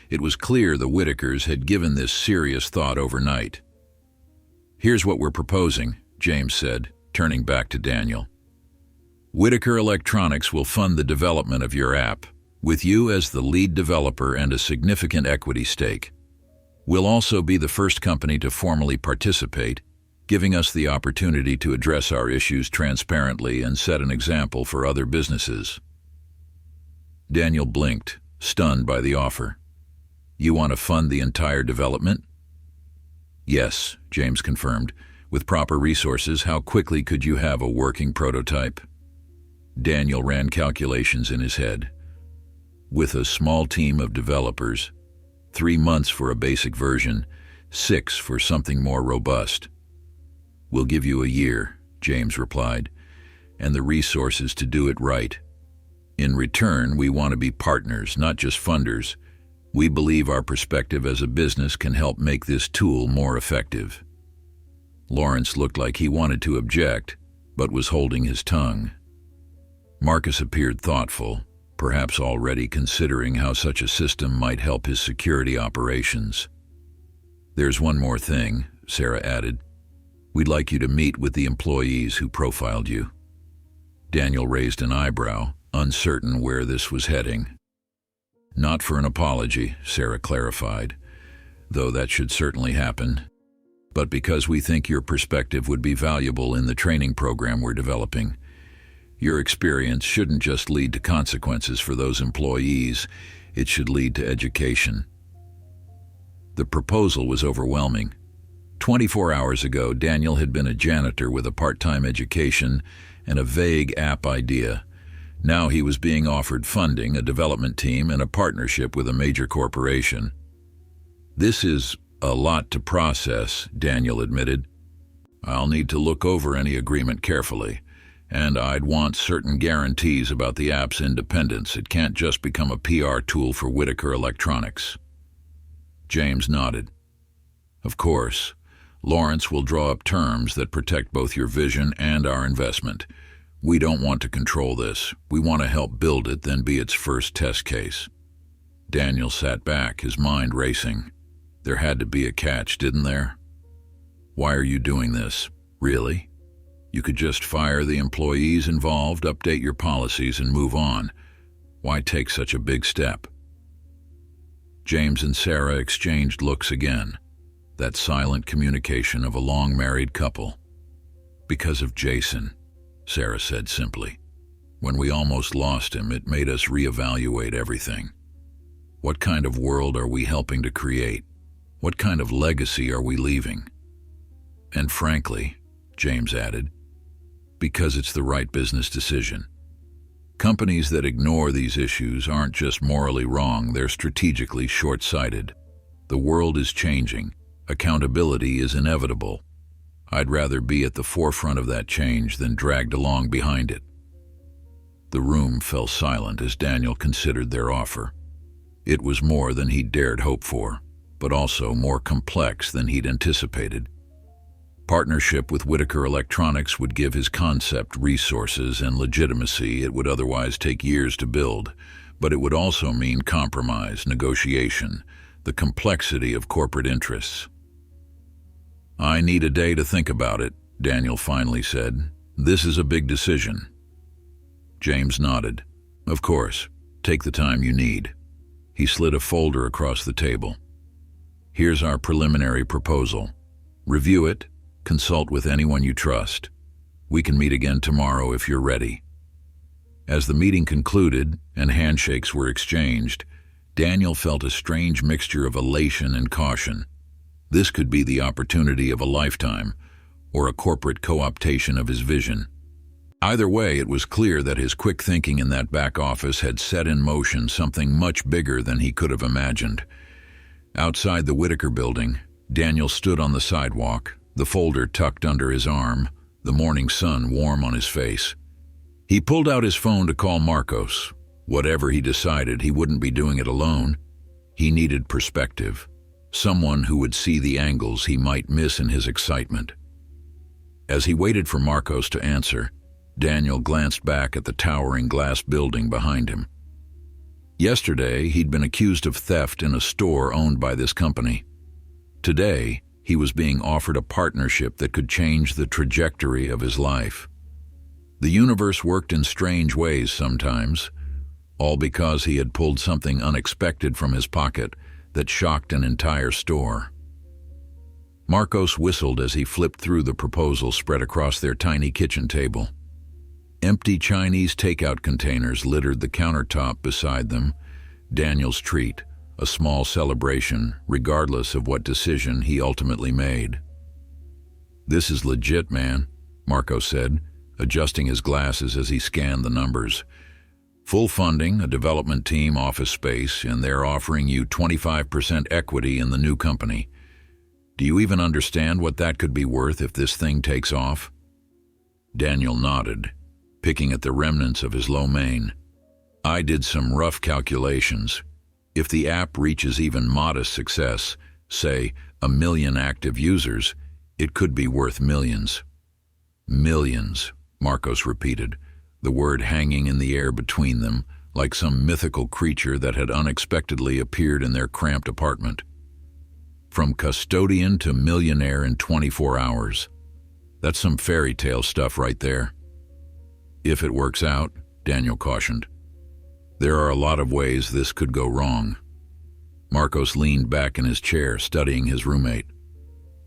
It was clear the Whitakers had given this serious thought overnight. "Here's what we're proposing," James said, turning back to Daniel. "Whitaker Electronics will fund the development of your app, with you as the lead developer and a significant equity stake. We'll also be the first company to formally participate, giving us the opportunity to address our issues transparently and set an example for other businesses." Daniel blinked, stunned by the offer. "You want to fund the entire development?" "Yes," James confirmed. "With proper resources, how quickly could you have a working prototype?" Daniel ran calculations in his head. "With a small team of developers, 3 months for a basic version, 6 for something more robust." "We'll give you a year," James replied, "and the resources to do it right. In return, we want to be partners, not just funders. We believe our perspective as a business can help make this tool more effective." Lawrence looked like he wanted to object, but was holding his tongue. Marcus appeared thoughtful, perhaps already considering how such a system might help his security operations. "There's one more thing," Sarah added. "We'd like you to meet with the employees who profiled you." Daniel raised an eyebrow, uncertain where this was heading. "Not for an apology," Sarah clarified, "though that should certainly happen, but because we think your perspective would be valuable in the training program we're developing. Your experience shouldn't just lead to consequences for those employees, it should lead to education." The proposal was overwhelming. 24 hours ago, Daniel had been a janitor with a part-time education and a vague app idea. Now he was being offered funding, a development team, and a partnership with a major corporation. "This is a lot to process," Daniel admitted. "I'll need to look over any agreement carefully, and I'd want certain guarantees about the app's independence. It can't just become a PR tool for Whitaker Electronics." James nodded. "Of course, Lawrence will draw up terms that protect both your vision and our investment. We don't want to control this. We want to help build it, then be its first test case." Daniel sat back, his mind racing. There had to be a catch, didn't there? "Why are you doing this? Really? You could just fire the employees involved, update your policies, and move on. Why take such a big step?" James and Sarah exchanged looks again, that silent communication of a long-married couple. "Because of Jason," Sarah said simply. "When we almost lost him, it made us reevaluate everything. What kind of world are we helping to create? What kind of legacy are we leaving? And frankly," James added, "because it's the right business decision. Companies that ignore these issues aren't just morally wrong, they're strategically short-sighted. The world is changing. Accountability is inevitable. I'd rather be at the forefront of that change than dragged along behind it." The room fell silent as Daniel considered their offer. It was more than he'd dared hope for, but also more complex than he'd anticipated. Partnership with Whitaker Electronics would give his concept resources and legitimacy it would otherwise take years to build, but it would also mean compromise, negotiation, the complexity of corporate interests. "I need a day to think about it," Daniel finally said. "This is a big decision." James nodded. "Of course. Take the time you need." He slid a folder across the table. "Here's our preliminary proposal. Review it, consult with anyone you trust. We can meet again tomorrow if you're ready." As the meeting concluded and handshakes were exchanged, Daniel felt a strange mixture of elation and caution. This could be the opportunity of a lifetime, or a corporate co-optation of his vision. Either way, it was clear that his quick thinking in that back office had set in motion something much bigger than he could have imagined. Outside the Whitaker building, Daniel stood on the sidewalk, the folder tucked under his arm, the morning sun warm on his face. He pulled out his phone to call Marcos. Whatever he decided, he wouldn't be doing it alone. He needed perspective, someone who would see the angles he might miss in his excitement. As he waited for Marcos to answer, Daniel glanced back at the towering glass building behind him. Yesterday, he'd been accused of theft in a store owned by this company. Today, he was being offered a partnership that could change the trajectory of his life. The universe worked in strange ways sometimes, all because he had pulled something unexpected from his pocket that shocked an entire store. Marcos whistled as he flipped through the proposal spread across their tiny kitchen table. Empty Chinese takeout containers littered the countertop beside them. Daniel's treat, a small celebration, regardless of what decision he ultimately made. "This is legit, man," Marcos said, adjusting his glasses as he scanned the numbers. "Full funding, a development team, office space, and they're offering you 25% equity in the new company. Do you even understand what that could be worth if this thing takes off?" Daniel nodded, picking at the remnants of his lo mein. "I did some rough calculations. If the app reaches even modest success, say 1 million active users, it could be worth millions." "Millions," Marcos repeated, the word hanging in the air between them, like some mythical creature that had unexpectedly appeared in their cramped apartment. From custodian to millionaire in 24 hours. That's some fairy tale stuff right there. "If it works out," Daniel cautioned. "There are a lot of ways this could go wrong." Marcos leaned back in his chair, studying his roommate.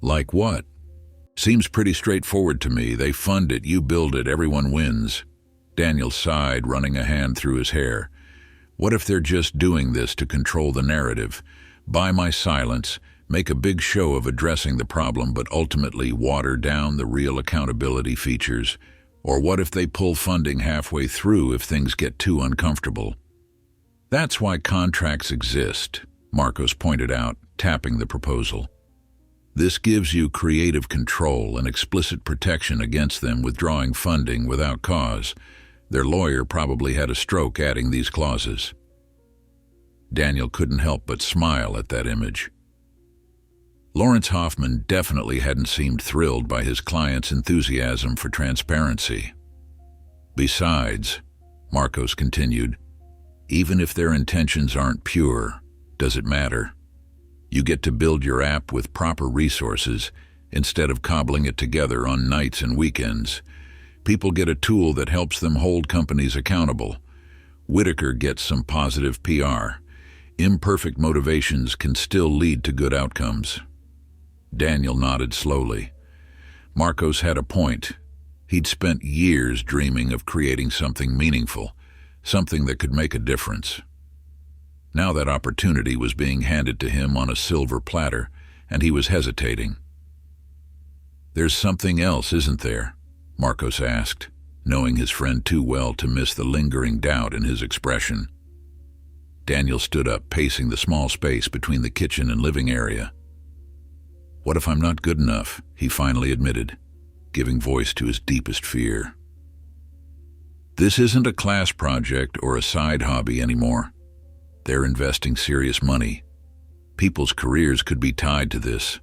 "Like what?" "Seems pretty straightforward to me. They fund it, you build it, everyone wins." Daniel sighed, running a hand through his hair. "What if they're just doing this to control the narrative? Buy my silence, make a big show of addressing the problem, but ultimately water down the real accountability features? Or what if they pull funding halfway through if things get too uncomfortable?" "That's why contracts exist," Marcos pointed out, tapping the proposal. "This gives you creative control and explicit protection against them withdrawing funding without cause. Their lawyer probably had a stroke adding these clauses." Daniel couldn't help but smile at that image. Lawrence Hoffman definitely hadn't seemed thrilled by his client's enthusiasm for transparency. "Besides," Marcos continued, "even if their intentions aren't pure, does it matter? You get to build your app with proper resources instead of cobbling it together on nights and weekends. People get a tool that helps them hold companies accountable. Whitaker gets some positive PR. Imperfect motivations can still lead to good outcomes." Daniel nodded slowly. Marcos had a point. He'd spent years dreaming of creating something meaningful, something that could make a difference. Now that opportunity was being handed to him on a silver platter, and he was hesitating. "There's something else, isn't there?" Marcos asked, knowing his friend too well to miss the lingering doubt in his expression. Daniel stood up, pacing the small space between the kitchen and living area. "What if I'm not good enough?" he finally admitted, giving voice to his deepest fear. "This isn't a class project or a side hobby anymore. They're investing serious money. People's careers could be tied to this.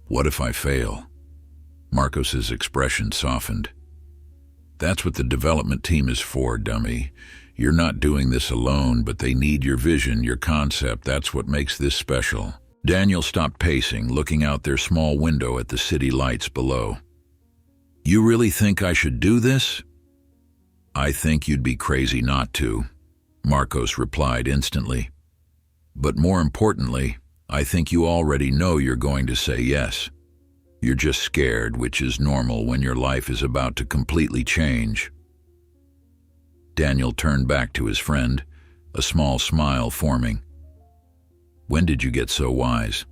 What if I fail?" Marcos's expression softened. "That's what the development team is for, dummy. You're not doing this alone, but they need your vision, your concept. That's what makes this special. Daniel stopped pacing, looking out their small window at the city lights below. You really think I should do this? I think you'd be crazy not to, Marcos replied instantly. But more importantly, I think you already know you're going to say yes. You're just scared, which is normal when your life is about to completely change. Daniel turned back to his friend, a small smile forming. When did you get so wise?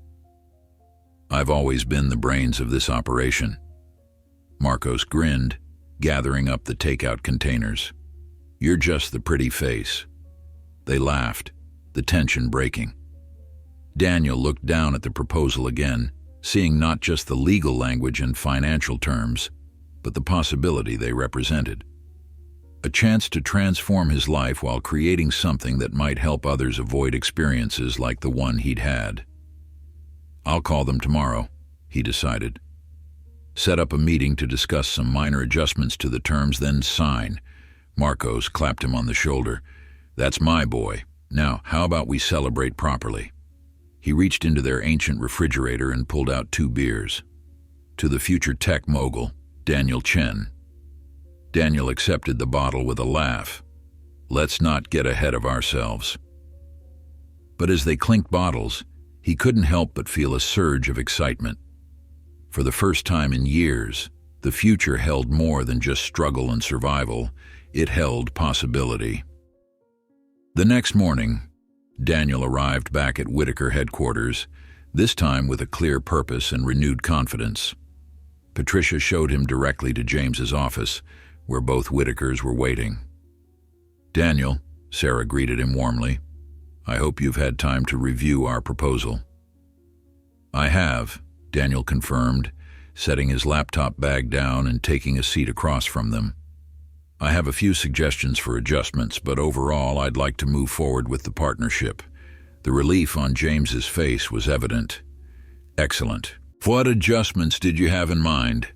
I've always been the brains of this operation. Marcos grinned, gathering up the takeout containers. You're just the pretty face. They laughed, the tension breaking. Daniel looked down at the proposal again, seeing not just the legal language and financial terms, but the possibility they represented. A chance to transform his life while creating something that might help others avoid experiences like the one he'd had. I'll call them tomorrow, he decided. Set up a meeting to discuss some minor adjustments to the terms, then sign. Marcos clapped him on the shoulder. That's my boy. Now, how about we celebrate properly? He reached into their ancient refrigerator and pulled out 2 beers. To the future tech mogul, Daniel Chen. Daniel accepted the bottle with a laugh. Let's not get ahead of ourselves. But as they clinked bottles, he couldn't help but feel a surge of excitement. For the first time in years, the future held more than just struggle and survival. It held possibility. The next morning, Daniel arrived back at Whitaker headquarters, this time with a clear purpose and renewed confidence. Patricia showed him directly to James's office, where both Whitakers were waiting. Daniel, Sarah greeted him warmly. I hope you've had time to review our proposal. I have, Daniel confirmed, setting his laptop bag down and taking a seat across from them. I have a few suggestions for adjustments, but overall I'd like to move forward with the partnership. The relief on James's face was evident. Excellent. What adjustments did you have in mind?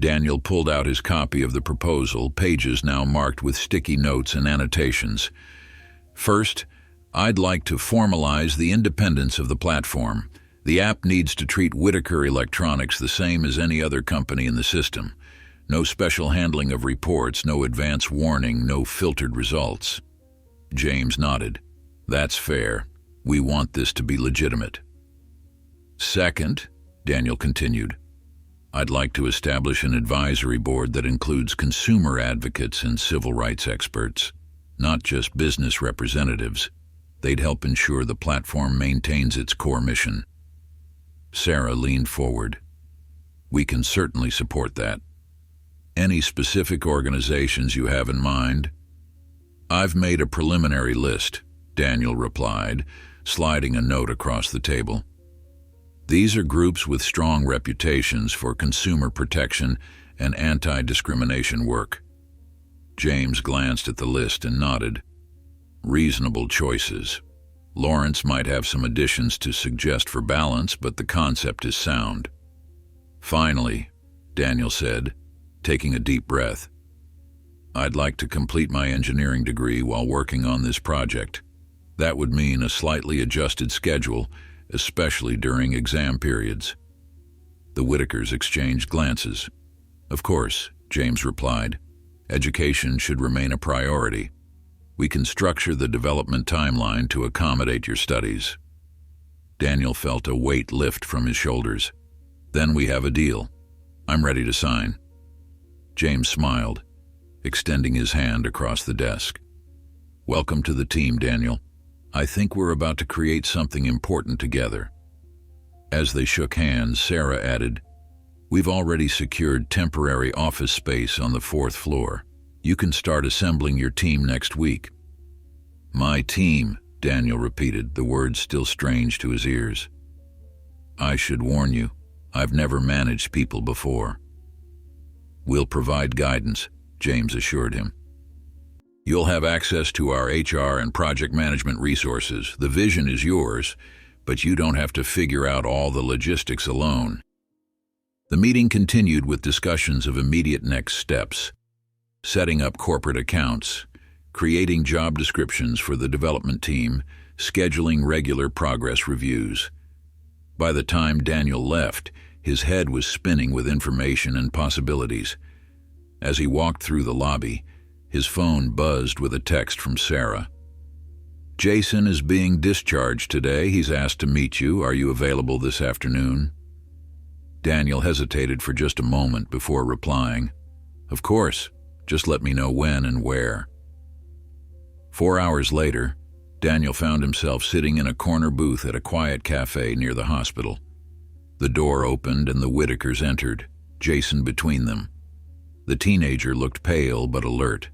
Daniel pulled out his copy of the proposal, pages now marked with sticky notes and annotations. First, I'd like to formalize the independence of the platform. The app needs to treat Whitaker Electronics the same as any other company in the system. No special handling of reports, no advance warning, no filtered results. James nodded. That's fair. We want this to be legitimate. Second, Daniel continued, I'd like to establish an advisory board that includes consumer advocates and civil rights experts, not just business representatives. They'd help ensure the platform maintains its core mission. Sarah leaned forward. We can certainly support that. Any specific organizations you have in mind? I've made a preliminary list, Daniel replied, sliding a note across the table. These are groups with strong reputations for consumer protection and anti-discrimination work. James glanced at the list and nodded. Reasonable choices. Lawrence might have some additions to suggest for balance, but the concept is sound. Finally, Daniel said, taking a deep breath, I'd like to complete my engineering degree while working on this project. That would mean a slightly adjusted schedule, especially during exam periods. The Whitakers exchanged glances. Of course, James replied. Education should remain a priority. We can structure the development timeline to accommodate your studies. Daniel felt a weight lift from his shoulders. Then we have a deal. I'm ready to sign. James smiled, extending his hand across the desk. Welcome to the team, Daniel. I think we're about to create something important together. As they shook hands, Sarah added, We've already secured temporary office space on the 4th floor. You can start assembling your team next week. My team, Daniel repeated, the words still strange to his ears. I should warn you, I've never managed people before. We'll provide guidance, James assured him. You'll have access to our HR and project management resources. The vision is yours, but you don't have to figure out all the logistics alone. The meeting continued with discussions of immediate next steps, setting up corporate accounts, creating job descriptions for the development team, scheduling regular progress reviews. By the time Daniel left, his head was spinning with information and possibilities. As he walked through the lobby, his phone buzzed with a text from Sarah. "Jason is being discharged today. He's asked to meet you. Are you available this afternoon?" Daniel hesitated for just a moment before replying, "Of course, just let me know when and where." 4 hours later, Daniel found himself sitting in a corner booth at a quiet cafe near the hospital. The door opened and the Whitakers entered, Jason between them. The teenager looked pale but alert,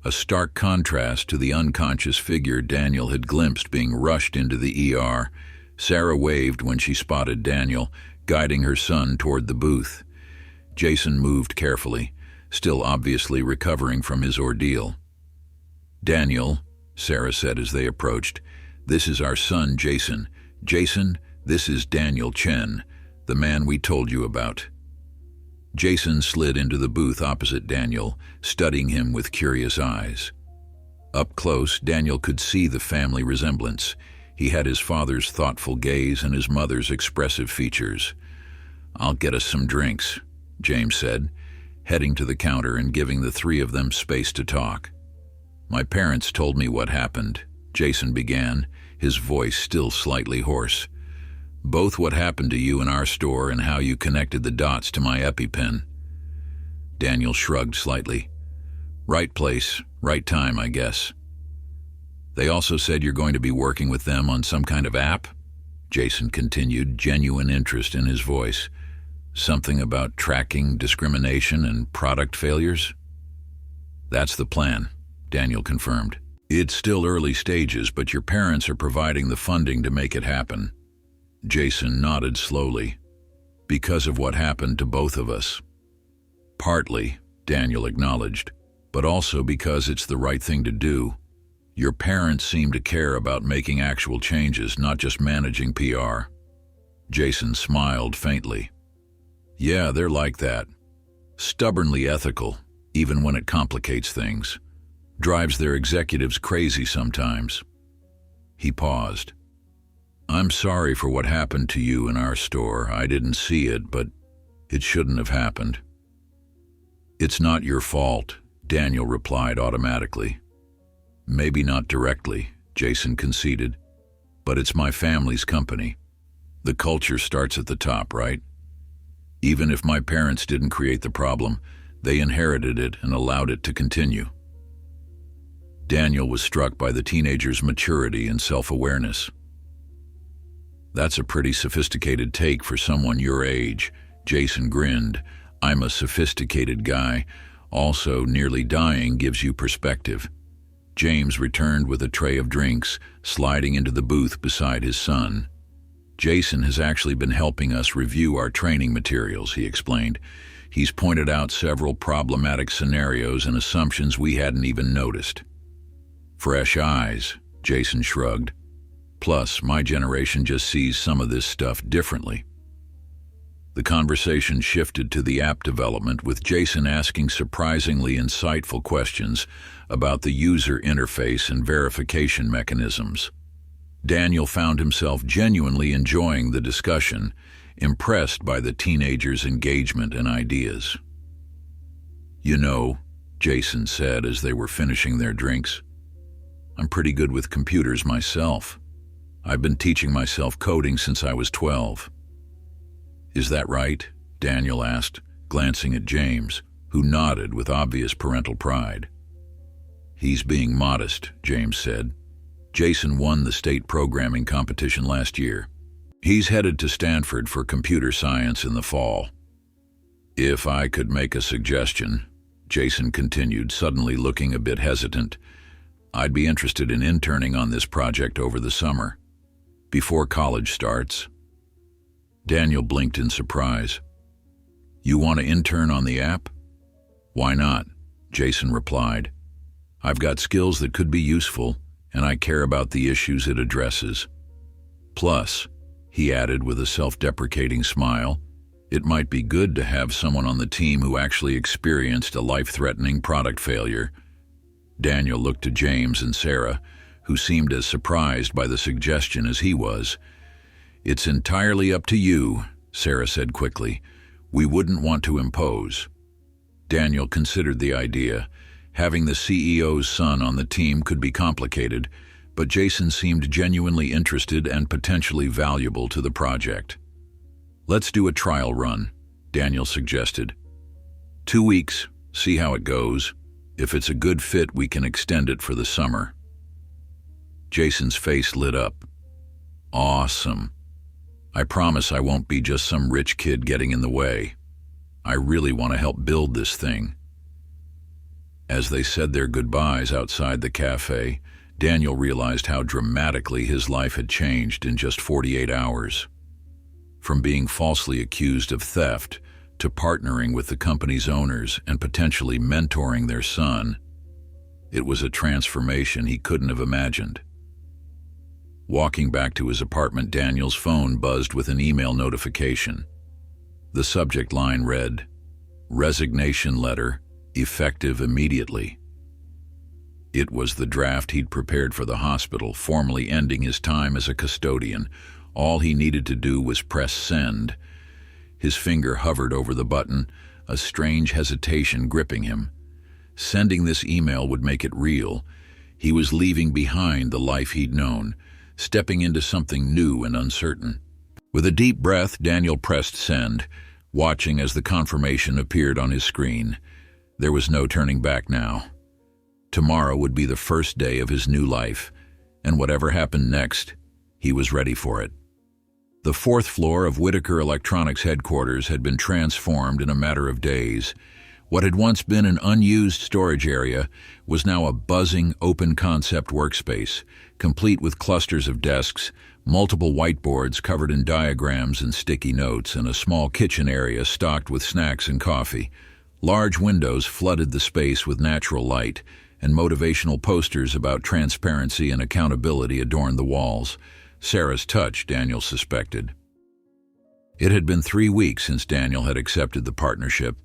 a stark contrast to the unconscious figure Daniel had glimpsed being rushed into the ER. Sarah waved when she spotted Daniel, guiding her son toward the booth. Jason moved carefully, still obviously recovering from his ordeal. "Daniel," Sarah said as they approached, "this is our son, Jason. Jason, this is Daniel Chen, the man we told you about." Jason slid into the booth opposite Daniel, studying him with curious eyes. Up close, Daniel could see the family resemblance. He had his father's thoughtful gaze and his mother's expressive features. "I'll get us some drinks," James said, heading to the counter and giving the three of them space to talk. "My parents told me what happened," Jason began, his voice still slightly hoarse. "Both what happened to you in our store and how you connected the dots to my EpiPen." Daniel shrugged slightly. "Right place, right time, I guess." "They also said you're going to be working with them on some kind of app?" Jason continued, genuine interest in his voice. "Something about tracking discrimination and product failures?" "That's the plan," Daniel confirmed. "It's still early stages, but your parents are providing the funding to make it happen." Jason nodded slowly. "Because of what happened to both of us." "Partly," Daniel acknowledged, "but also because it's the right thing to do. Your parents seem to care about making actual changes, not just managing PR." Jason smiled faintly. "Yeah, they're like that. Stubbornly ethical, even when it complicates things. Drives their executives crazy sometimes." He paused. "I'm sorry for what happened to you in our store. I didn't see it, but it shouldn't have happened." "It's not your fault," Daniel replied automatically. "Maybe not directly," Jason conceded, "but it's my family's company. The culture starts at the top, right? Even if my parents didn't create the problem, they inherited it and allowed it to continue." Daniel was struck by the teenager's maturity and self-awareness. "That's a pretty sophisticated take for someone your age," Jason grinned. "I'm a sophisticated guy. Also, nearly dying gives you perspective." James returned with a tray of drinks, sliding into the booth beside his son. "Jason has actually been helping us review our training materials," he explained. "He's pointed out several problematic scenarios and assumptions we hadn't even noticed." "Fresh eyes," Jason shrugged. "Plus, my generation just sees some of this stuff differently." The conversation shifted to the app development, with Jason asking surprisingly insightful questions about the user interface and verification mechanisms. Daniel found himself genuinely enjoying the discussion, impressed by the teenager's engagement and ideas. "You know," Jason said as they were finishing their drinks, "I'm pretty good with computers myself. I've been teaching myself coding since I was 12. "Is that right?" Daniel asked, glancing at James, who nodded with obvious parental pride. "He's being modest," James said. "Jason won the state programming competition last year. He's headed to Stanford for computer science in the fall." "If I could make a suggestion," Jason continued, suddenly looking a bit hesitant, "I'd be interested in interning on this project over the summer, before college starts." Daniel blinked in surprise. "You want to intern on the app?" "Why not?" Jason replied. "I've got skills that could be useful, and I care about the issues it addresses. Plus," he added with a self-deprecating smile, "it might be good to have someone on the team who actually experienced a life-threatening product failure." Daniel looked to James and Sarah, who seemed as surprised by the suggestion as he was. "It's entirely up to you," Sarah said quickly. "We wouldn't want to impose." Daniel considered the idea. Having the CEO's son on the team could be complicated, but Jason seemed genuinely interested and potentially valuable to the project. "Let's do a trial run," Daniel suggested. 2 weeks, see how it goes. If it's a good fit, we can extend it for the summer. Jason's face lit up. "Awesome. I promise I won't be just some rich kid getting in the way. I really want to help build this thing." As they said their goodbyes outside the cafe, Daniel realized how dramatically his life had changed in just 48 hours. From being falsely accused of theft to partnering with the company's owners and potentially mentoring their son, it was a transformation he couldn't have imagined. Walking back to his apartment, Daniel's phone buzzed with an email notification. The subject line read, "Resignation letter, effective immediately." It was the draft he'd prepared for the hospital, formally ending his time as a custodian. All he needed to do was press send. His finger hovered over the button, a strange hesitation gripping him. Sending this email would make it real. He was leaving behind the life he'd known, stepping into something new and uncertain. With a deep breath, Daniel pressed send, watching as the confirmation appeared on his screen. There was no turning back now. Tomorrow would be the first day of his new life, and whatever happened next, he was ready for it. The 4th floor of Whitaker Electronics headquarters had been transformed in a matter of days. What had once been an unused storage area was now a buzzing, open-concept workspace, complete with clusters of desks, multiple whiteboards covered in diagrams and sticky notes, and a small kitchen area stocked with snacks and coffee. Large windows flooded the space with natural light, and motivational posters about transparency and accountability adorned the walls. Sarah's touch, Daniel suspected. It had been 3 weeks since Daniel had accepted the partnership,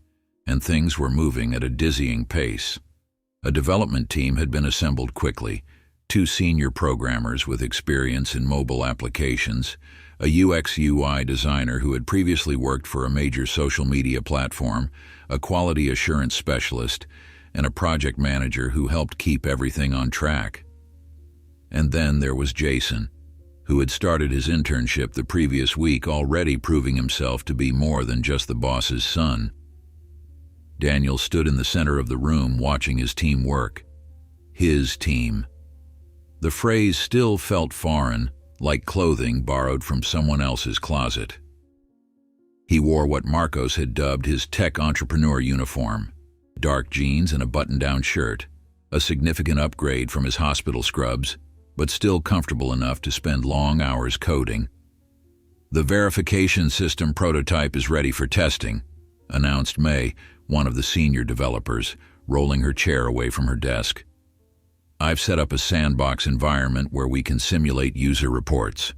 and things were moving at a dizzying pace. A development team had been assembled quickly, 2 senior programmers with experience in mobile applications, a UX/UI designer who had previously worked for a major social media platform, a quality assurance specialist, and a project manager who helped keep everything on track. And then there was Jason, who had started his internship the previous week, already proving himself to be more than just the boss's son. Daniel stood in the center of the room watching his team work. His team. The phrase still felt foreign, like clothing borrowed from someone else's closet. He wore what Marcos had dubbed his tech entrepreneur uniform, dark jeans and a button-down shirt, a significant upgrade from his hospital scrubs, but still comfortable enough to spend long hours coding. "The verification system prototype is ready for testing," announced May, one of the senior developers, rolling her chair away from her desk. "I've set up a sandbox environment where we can simulate user reports."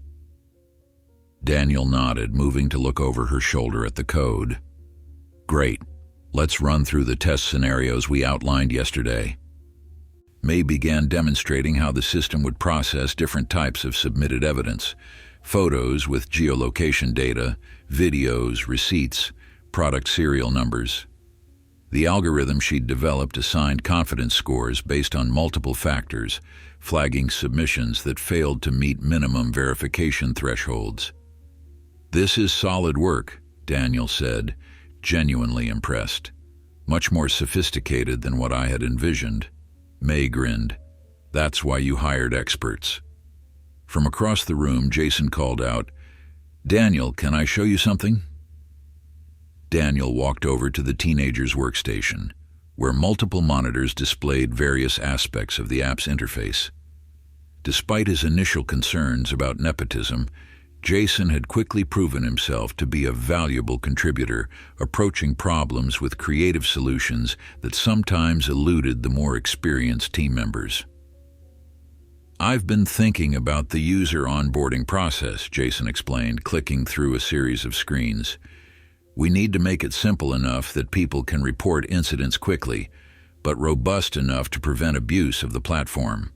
Daniel nodded, moving to look over her shoulder at the code. "Great. Let's run through the test scenarios we outlined yesterday." May began demonstrating how the system would process different types of submitted evidence: photos with geolocation data, videos, receipts, product serial numbers. The algorithm she'd developed assigned confidence scores based on multiple factors, flagging submissions that failed to meet minimum verification thresholds. "This is solid work," Daniel said, genuinely impressed. "Much more sophisticated than what I had envisioned." May grinned. "That's why you hired experts." From across the room, Jason called out, "Daniel, can I show you something?" Daniel walked over to the teenager's workstation, where multiple monitors displayed various aspects of the app's interface. Despite his initial concerns about nepotism, Jason had quickly proven himself to be a valuable contributor, approaching problems with creative solutions that sometimes eluded the more experienced team members. "I've been thinking about the user onboarding process," Jason explained, clicking through a series of screens. "We need to make it simple enough that people can report incidents quickly, but robust enough to prevent abuse of the platform.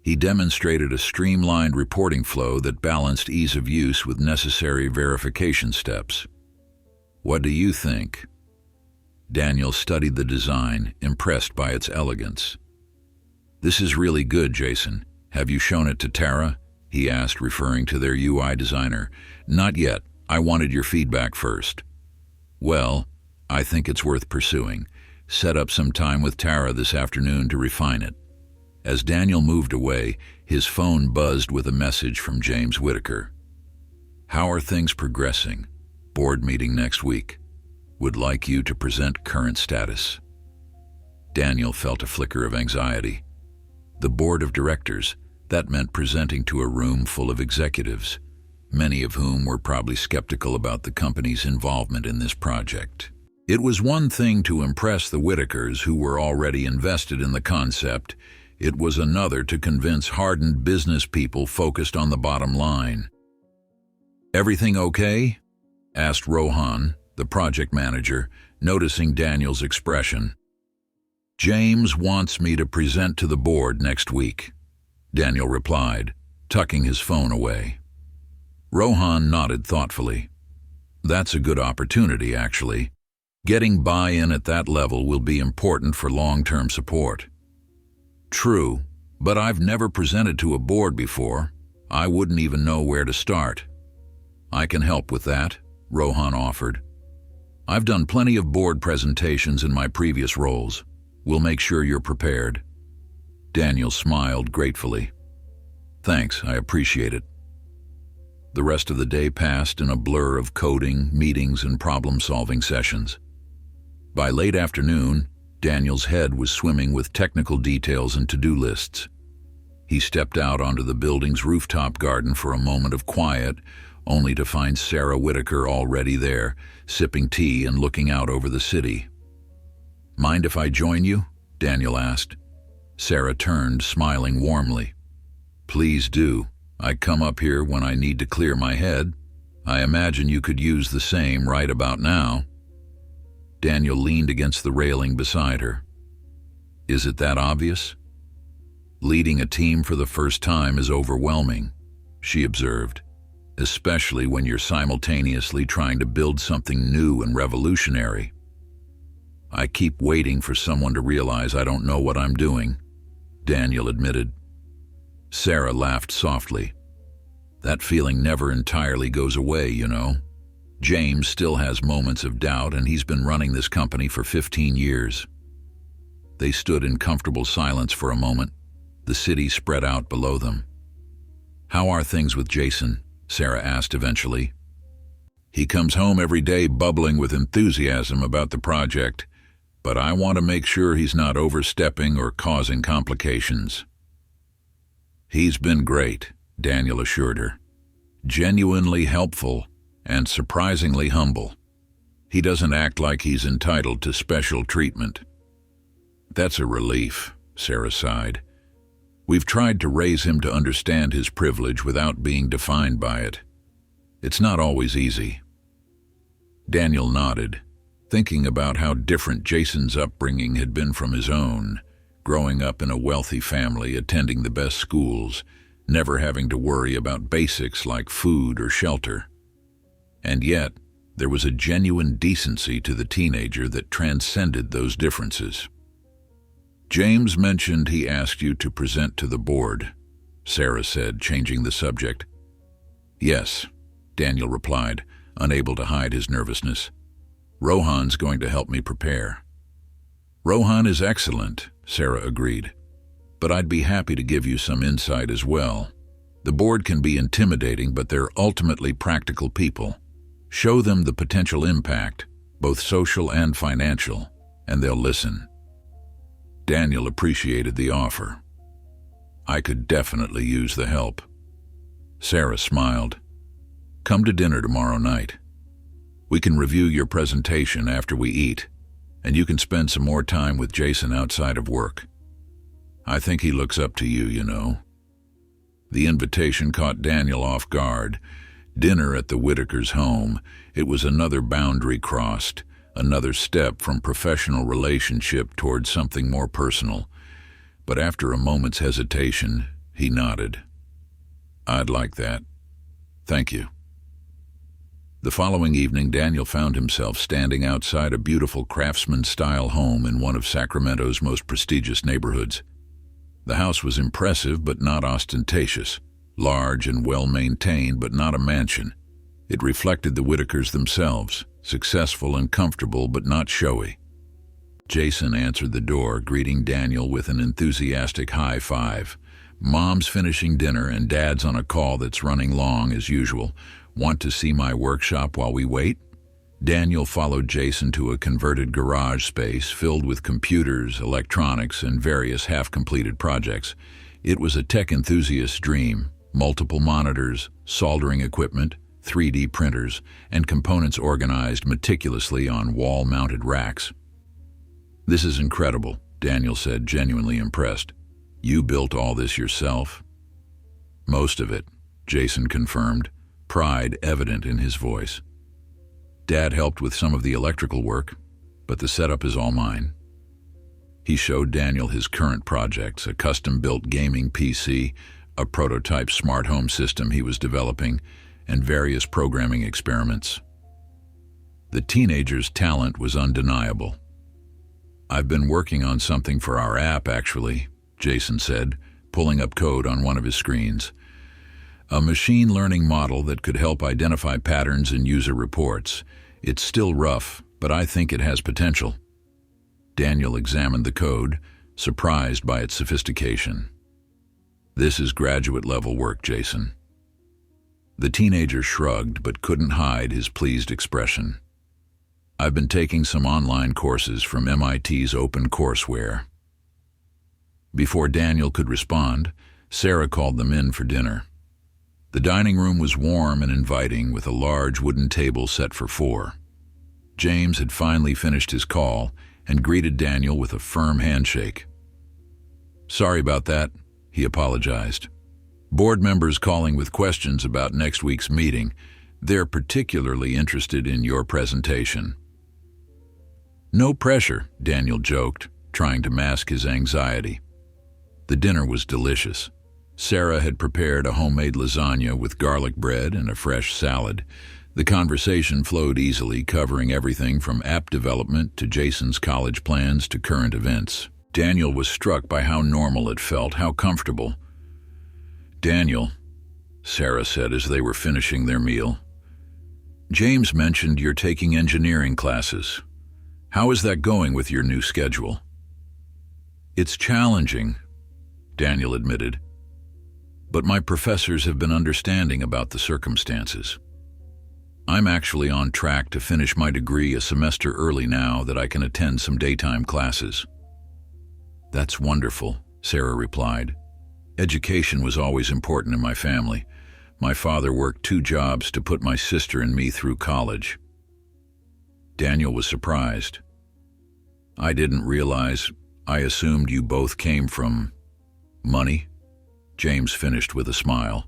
He demonstrated a streamlined reporting flow that balanced ease of use with necessary verification steps. What do you think? Daniel studied the design, impressed by its elegance. This is really good, Jason. Have you shown it to Tara? He asked, referring to their UI designer. Not yet. I wanted your feedback first. Well, I think it's worth pursuing. Set up some time with Tara this afternoon to refine it. As Daniel moved away, his phone buzzed with a message from James Whitaker. How are things progressing? Board meeting next week. Would like you to present current status. Daniel felt a flicker of anxiety. The board of directors, that meant presenting to a room full of executives, many of whom were probably skeptical about the company's involvement in this project. It was one thing to impress the Whitakers, who were already invested in the concept. It was another to convince hardened business people focused on the bottom line. Everything okay? Asked Rohan, the project manager, noticing Daniel's expression. James wants me to present to the board next week, Daniel replied, tucking his phone away. Rohan nodded thoughtfully. That's a good opportunity, actually. Getting buy-in at that level will be important for long-term support. True, but I've never presented to a board before. I wouldn't even know where to start. I can help with that, Rohan offered. I've done plenty of board presentations in my previous roles. We'll make sure you're prepared. Daniel smiled gratefully. Thanks, I appreciate it. The rest of the day passed in a blur of coding, meetings, and problem-solving sessions. By late afternoon, Daniel's head was swimming with technical details and to-do lists. He stepped out onto the building's rooftop garden for a moment of quiet, only to find Sarah Whitaker already there, sipping tea and looking out over the city. Mind if I join you? Daniel asked. Sarah turned, smiling warmly. Please do. I come up here when I need to clear my head. I imagine you could use the same right about now. Daniel leaned against the railing beside her. Is it that obvious? Leading a team for the first time is overwhelming, she observed, especially when you're simultaneously trying to build something new and revolutionary. I keep waiting for someone to realize I don't know what I'm doing, Daniel admitted. Sarah laughed softly. That feeling never entirely goes away, you know. James still has moments of doubt, and he's been running this company for 15 years. They stood in comfortable silence for a moment, the city spread out below them. How are things with Jason? Sarah asked eventually. He comes home every day bubbling with enthusiasm about the project, but I want to make sure he's not overstepping or causing complications. He's been great, Daniel assured her. Genuinely helpful and surprisingly humble. He doesn't act like he's entitled to special treatment. That's a relief, Sarah sighed. We've tried to raise him to understand his privilege without being defined by it. It's not always easy. Daniel nodded, thinking about how different Jason's upbringing had been from his own, growing up in a wealthy family, attending the best schools, never having to worry about basics like food or shelter. And yet, there was a genuine decency to the teenager that transcended those differences. James mentioned he asked you to present to the board, Sarah said, changing the subject. Yes, Daniel replied, unable to hide his nervousness. Rohan's going to help me prepare. Rohan is excellent, Sarah agreed, but I'd be happy to give you some insight as well. The board can be intimidating, but they're ultimately practical people. Show them the potential impact, both social and financial, and they'll listen. Daniel appreciated the offer. I could definitely use the help. Sarah smiled. Come to dinner tomorrow night. We can review your presentation after we eat, and you can spend some more time with Jason outside of work. I think he looks up to you, you know. The invitation caught Daniel off guard. Dinner at the Whitakers' home. It was another boundary crossed, another step from professional relationship towards something more personal. But after a moment's hesitation, he nodded. "I'd like that. Thank you." The following evening, Daniel found himself standing outside a beautiful craftsman-style home in one of Sacramento's most prestigious neighborhoods. The house was impressive but not ostentatious, large and well-maintained but not a mansion. It reflected the Whitakers themselves, successful and comfortable but not showy. Jason answered the door, greeting Daniel with an enthusiastic high five. "Mom's finishing dinner and Dad's on a call that's running long as usual. Want to see my workshop while we wait?" Daniel followed Jason to a converted garage space filled with computers, electronics, and various half-completed projects. It was a tech enthusiast's dream: multiple monitors, soldering equipment, 3D printers, and components organized meticulously on wall-mounted racks. "This is incredible," Daniel said, genuinely impressed. "You built all this yourself?" "Most of it," Jason confirmed, pride evident in his voice. "Dad helped with some of the electrical work, but the setup is all mine." He showed Daniel his current projects: a custom-built gaming PC, a prototype smart home system he was developing, and various programming experiments. The teenager's talent was undeniable. "I've been working on something for our app, actually," Jason said, pulling up code on one of his screens. "A machine learning model that could help identify patterns in user reports. It's still rough, but I think it has potential." Daniel examined the code, surprised by its sophistication. "This is graduate-level work, Jason." The teenager shrugged but couldn't hide his pleased expression. "I've been taking some online courses from MIT's OpenCourseWare." Before Daniel could respond, Sarah called them in for dinner. The dining room was warm and inviting, with a large wooden table set for 4. James had finally finished his call and greeted Daniel with a firm handshake. "Sorry about that," he apologized. "Board members calling with questions about next week's meeting. They're particularly interested in your presentation." "No pressure," Daniel joked, trying to mask his anxiety. The dinner was delicious. Sarah had prepared a homemade lasagna with garlic bread and a fresh salad. The conversation flowed easily, covering everything from app development to Jason's college plans to current events. Daniel was struck by how normal it felt, how comfortable. "Daniel," Sarah said as they were finishing their meal, "James mentioned you're taking engineering classes. How is that going with your new schedule?" "It's challenging," Daniel admitted, "but my professors have been understanding about the circumstances. I'm actually on track to finish my degree a semester early now that I can attend some daytime classes." "That's wonderful," Sarah replied. "Education was always important in my family. My father worked 2 jobs to put my sister and me through college." Daniel was surprised. "I didn't realize. I assumed you both came from money," James finished with a smile.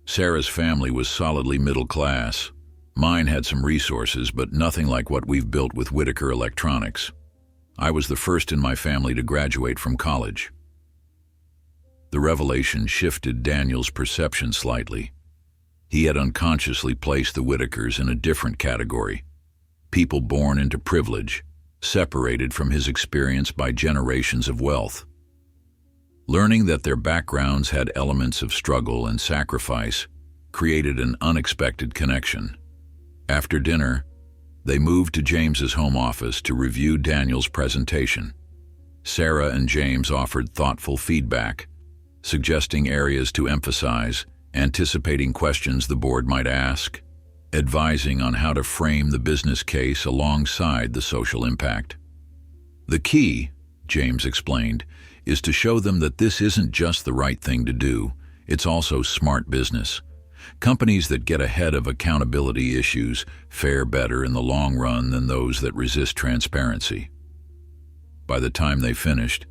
"Sarah's family was solidly middle class. Mine had some resources, but nothing like what we've built with Whitaker Electronics. I was the first in my family to graduate from college." The revelation shifted Daniel's perception slightly. He had unconsciously placed the Whitakers in a different category: people born into privilege, separated from his experience by generations of wealth. Learning that their backgrounds had elements of struggle and sacrifice created an unexpected connection. After dinner, they moved to James's home office to review Daniel's presentation. Sarah and James offered thoughtful feedback, suggesting areas to emphasize, anticipating questions the board might ask, advising on how to frame the business case alongside the social impact. "The key," James explained, "is to show them that this isn't just the right thing to do, it's also smart business. Companies that get ahead of accountability issues fare better in the long run than those that resist transparency." By the time they finished,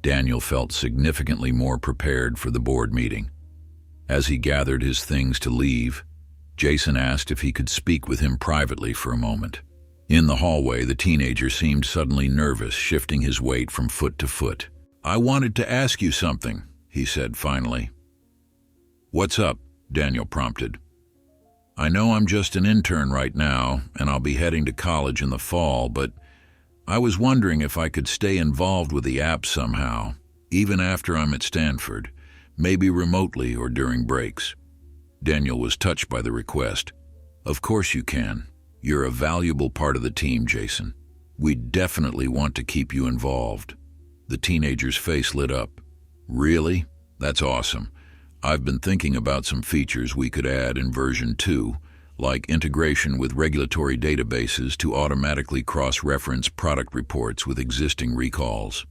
Daniel felt significantly more prepared for the board meeting. As he gathered his things to leave, Jason asked if he could speak with him privately for a moment. In the hallway, the teenager seemed suddenly nervous, shifting his weight from foot to foot. "I wanted to ask you something," he said finally. "What's up?" Daniel prompted. "I know I'm just an intern right now, and I'll be heading to college in the fall, but I was wondering if I could stay involved with the app somehow, even after I'm at Stanford, maybe remotely or during breaks." Daniel was touched by the request. "Of course you can. You're a valuable part of the team, Jason. We definitely want to keep you involved." The teenager's face lit up. "Really? That's awesome. I've been thinking about some features we could add in version 2, like integration with regulatory databases to automatically cross-reference product reports with existing recalls."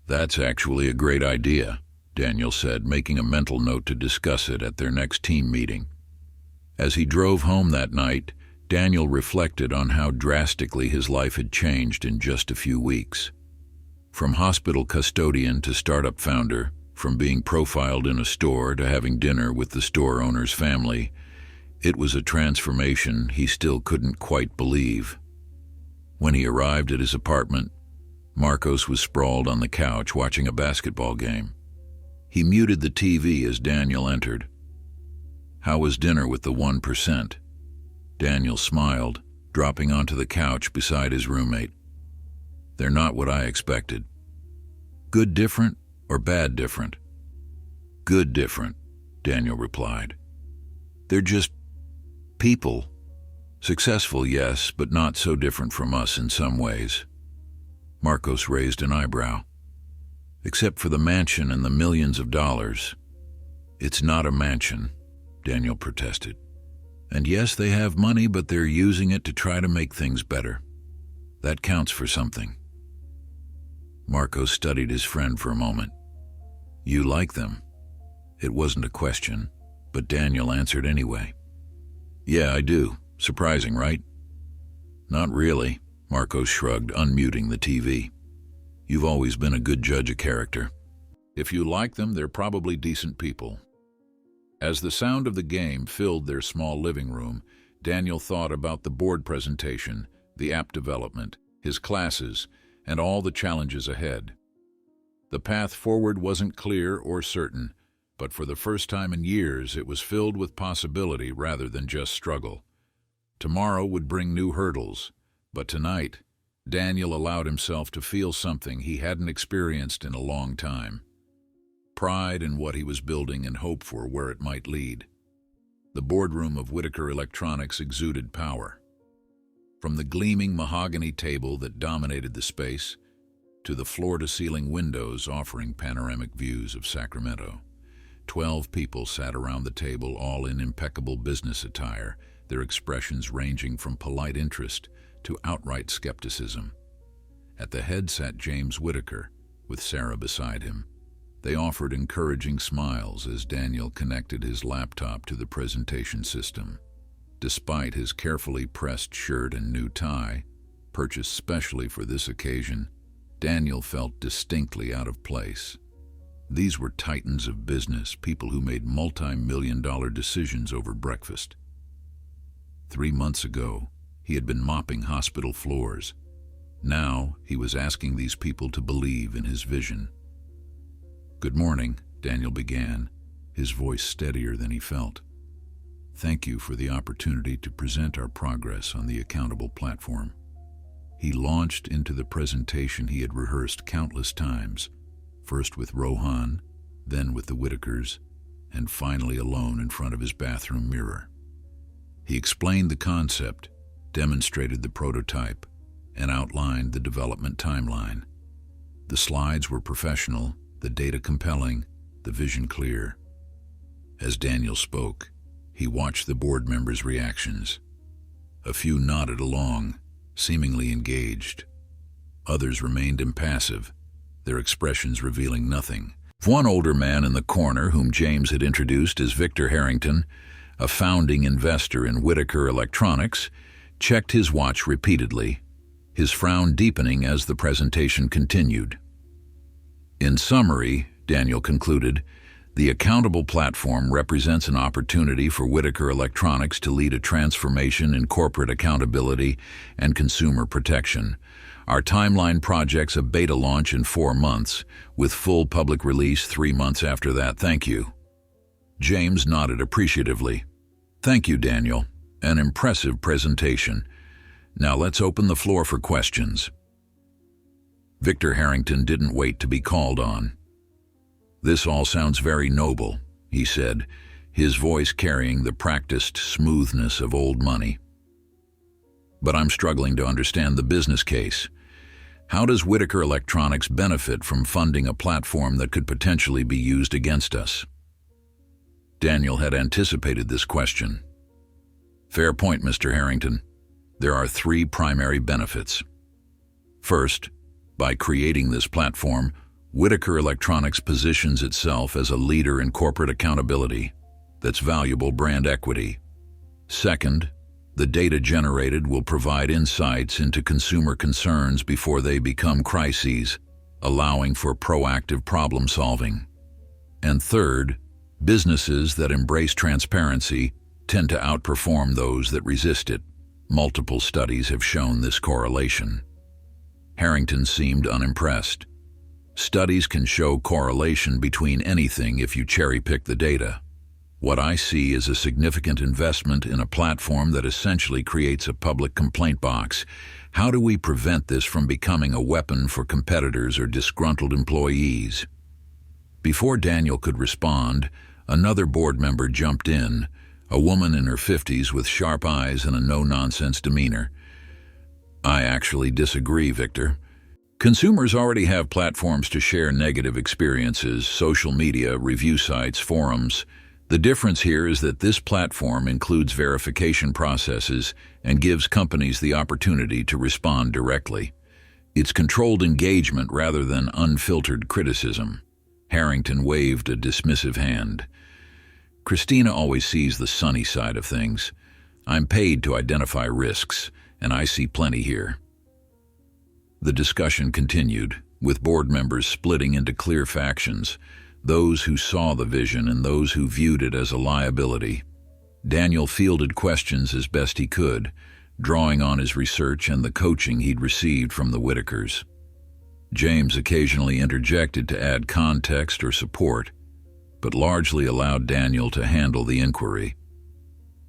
"That's actually a great idea," Daniel said, making a mental note to discuss it at their next team meeting. As he drove home that night, Daniel reflected on how drastically his life had changed in just a few weeks. From hospital custodian to startup founder, from being profiled in a store to having dinner with the store owner's family, it was a transformation he still couldn't quite believe. When he arrived at his apartment, Marcos was sprawled on the couch watching a basketball game. He muted the TV as Daniel entered. "How was dinner with the 1%? Daniel smiled, dropping onto the couch beside his roommate. "They're not what I expected." "Good different or bad different?" "Good different," Daniel replied. "They're just people. Successful, yes, but not so different from us in some ways." Marcos raised an eyebrow. "Except for the mansion and the millions of dollars." "It's not a mansion," Daniel protested. "And yes, they have money, but they're using it to try to make things better. That counts for something." Marcos studied his friend for a moment. "You like them?" It wasn't a question, but Daniel answered anyway. "Yeah, I do. Surprising, right?" "Not really," Marcos shrugged, unmuting the TV. "You've always been a good judge of character. If you like them, they're probably decent people." As the sound of the game filled their small living room, Daniel thought about the board presentation, the app development, his classes, and all the challenges ahead. The path forward wasn't clear or certain, but for the first time in years it was filled with possibility rather than just struggle. Tomorrow would bring new hurdles, but tonight, Daniel allowed himself to feel something he hadn't experienced in a long time. Pride in what he was building and hope for where it might lead. The boardroom of Whitaker Electronics exuded power. From the gleaming mahogany table that dominated the space, to the floor-to-ceiling windows offering panoramic views of Sacramento, 12 people sat around the table, all in impeccable business attire, their expressions ranging from polite interest to outright skepticism. At the head sat James Whitaker, with Sarah beside him. They offered encouraging smiles as Daniel connected his laptop to the presentation system. Despite his carefully pressed shirt and new tie, purchased specially for this occasion, Daniel felt distinctly out of place. These were titans of business, people who made multi-million-dollar decisions over breakfast. 3 months ago, he had been mopping hospital floors. Now, he was asking these people to believe in his vision. "Good morning," Daniel began, his voice steadier than he felt. "Thank you for the opportunity to present our progress on the Accountable platform." He launched into the presentation he had rehearsed countless times, first with Rohan, then with the Whitakers, and finally alone in front of his bathroom mirror. He explained the concept, demonstrated the prototype, and outlined the development timeline. The slides were professional, the data compelling, the vision clear. As Daniel spoke, he watched the board members' reactions. A few nodded along, seemingly engaged. Others remained impassive, their expressions revealing nothing. One older man in the corner, whom James had introduced as Victor Harrington, a founding investor in Whitaker Electronics, checked his watch repeatedly, his frown deepening as the presentation continued. In summary, Daniel concluded, The accountable platform represents an opportunity for Whitaker Electronics to lead a transformation in corporate accountability and consumer protection. Our timeline projects a beta launch in 4 months, with full public release 3 months after that. Thank you. James nodded appreciatively. Thank you, Daniel. An impressive presentation. Now let's open the floor for questions. Victor Harrington didn't wait to be called on. This all sounds very noble, he said, his voice carrying the practiced smoothness of old money. But I'm struggling to understand the business case. How does Whitaker Electronics benefit from funding a platform that could potentially be used against us? Daniel had anticipated this question. Fair point, Mr. Harrington. There are 3 primary benefits. First, by creating this platform, Whitaker Electronics positions itself as a leader in corporate accountability. That's valuable brand equity. Second, the data generated will provide insights into consumer concerns before they become crises, allowing for proactive problem solving. And third, businesses that embrace transparency tend to outperform those that resist it. Multiple studies have shown this correlation. Harrington seemed unimpressed. Studies can show correlation between anything if you cherry-pick the data. What I see is a significant investment in a platform that essentially creates a public complaint box. How do we prevent this from becoming a weapon for competitors or disgruntled employees? Before Daniel could respond, another board member jumped in, a woman in her 50s with sharp eyes and a no-nonsense demeanor. I actually disagree, Victor. Consumers already have platforms to share negative experiences, social media, review sites, forums. The difference here is that this platform includes verification processes and gives companies the opportunity to respond directly. It's controlled engagement rather than unfiltered criticism. Harrington waved a dismissive hand. Christina always sees the sunny side of things. I'm paid to identify risks, and I see plenty here. The discussion continued, with board members splitting into clear factions, those who saw the vision and those who viewed it as a liability. Daniel fielded questions as best he could, drawing on his research and the coaching he'd received from the Whitakers. James occasionally interjected to add context or support, but largely allowed Daniel to handle the inquiry.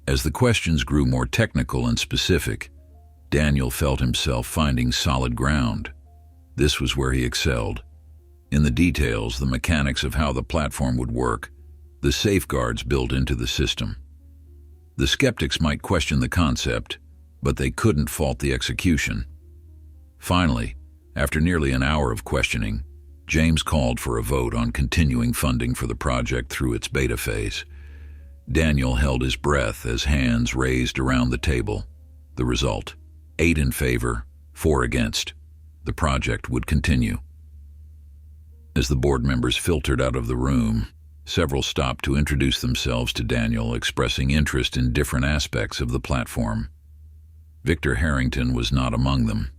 As the questions grew more technical and specific, Daniel felt himself finding solid ground. This was where he excelled. In the details, the mechanics of how the platform would work, the safeguards built into the system. The skeptics might question the concept, but they couldn't fault the execution. Finally, after nearly an hour of questioning, James called for a vote on continuing funding for the project through its beta phase. Daniel held his breath as hands raised around the table. The result: 8 in favor, 4 against. The project would continue. As the board members filtered out of the room, several stopped to introduce themselves to Daniel, expressing interest in different aspects of the platform. Victor Harrington was not among them.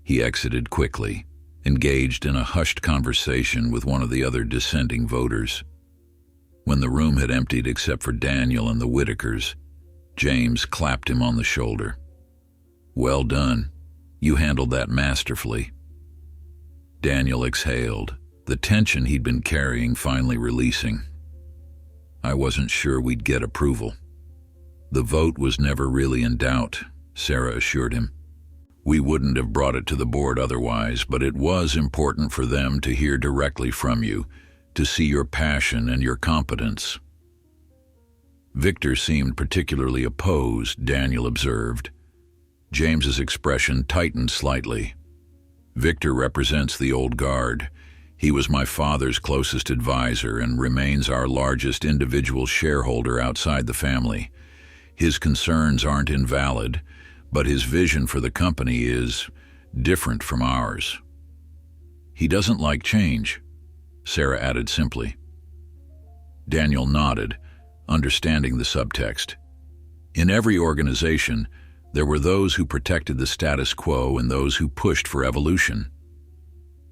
He exited quickly, engaged in a hushed conversation with one of the other dissenting voters. When the room had emptied except for Daniel and the Whitakers, James clapped him on the shoulder. Well done. You handled that masterfully. Daniel exhaled, the tension he'd been carrying finally releasing. I wasn't sure we'd get approval. The vote was never really in doubt, Sarah assured him. We wouldn't have brought it to the board otherwise, but it was important for them to hear directly from you, to see your passion and your competence. Victor seemed particularly opposed, Daniel observed. James's expression tightened slightly. Victor represents the old guard. He was my father's closest advisor and remains our largest individual shareholder outside the family. His concerns aren't invalid, but his vision for the company is different from ours. He doesn't like change, Sarah added simply. Daniel nodded, understanding the subtext. In every organization, there were those who protected the status quo and those who pushed for evolution.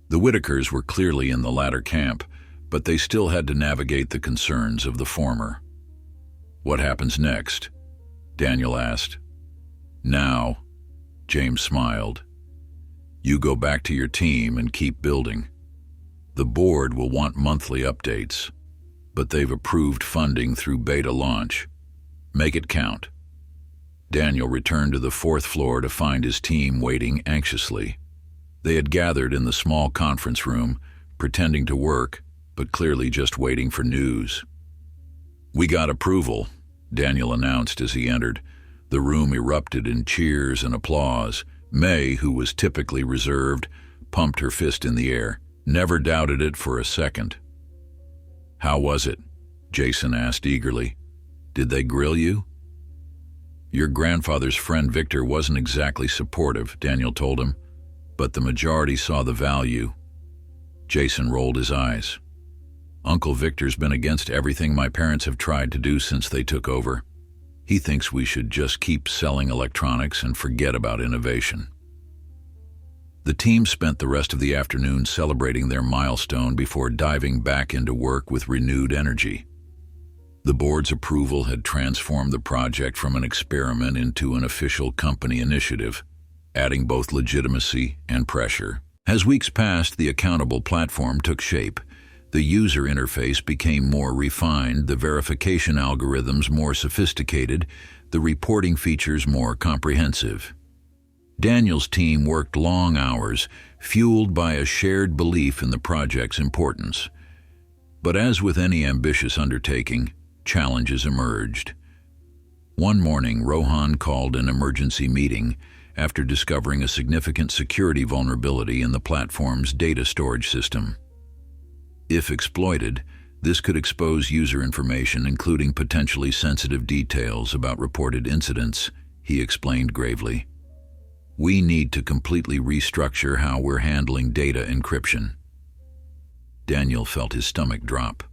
The Whitakers were clearly in the latter camp, but they still had to navigate the concerns of the former. "What happens next?" Daniel asked. "Now," James smiled, "you go back to your team and keep building. The board will want monthly updates, but they've approved funding through beta launch. Make it count." Daniel returned to the fourth floor to find his team waiting anxiously. They had gathered in the small conference room, pretending to work, but clearly just waiting for news. "We got approval," Daniel announced as he entered. The room erupted in cheers and applause. May, who was typically reserved, pumped her fist in the air. "Never doubted it for a second." "How was it?" Jason asked eagerly. "Did they grill you?" "Your grandfather's friend Victor wasn't exactly supportive," Daniel told him, "but the majority saw the value." Jason rolled his eyes. "Uncle Victor's been against everything my parents have tried to do since they took over. He thinks we should just keep selling electronics and forget about innovation." The team spent the rest of the afternoon celebrating their milestone before diving back into work with renewed energy. The board's approval had transformed the project from an experiment into an official company initiative, adding both legitimacy and pressure. As weeks passed, the accountable platform took shape. The user interface became more refined, the verification algorithms more sophisticated, the reporting features more comprehensive. Daniel's team worked long hours, fueled by a shared belief in the project's importance. But as with any ambitious undertaking, challenges emerged. One morning, Rohan called an emergency meeting after discovering a significant security vulnerability in the platform's data storage system. If exploited, this could expose user information, including potentially sensitive details about reported incidents, he explained gravely. "We need to completely restructure how we're handling data encryption." Daniel felt his stomach drop.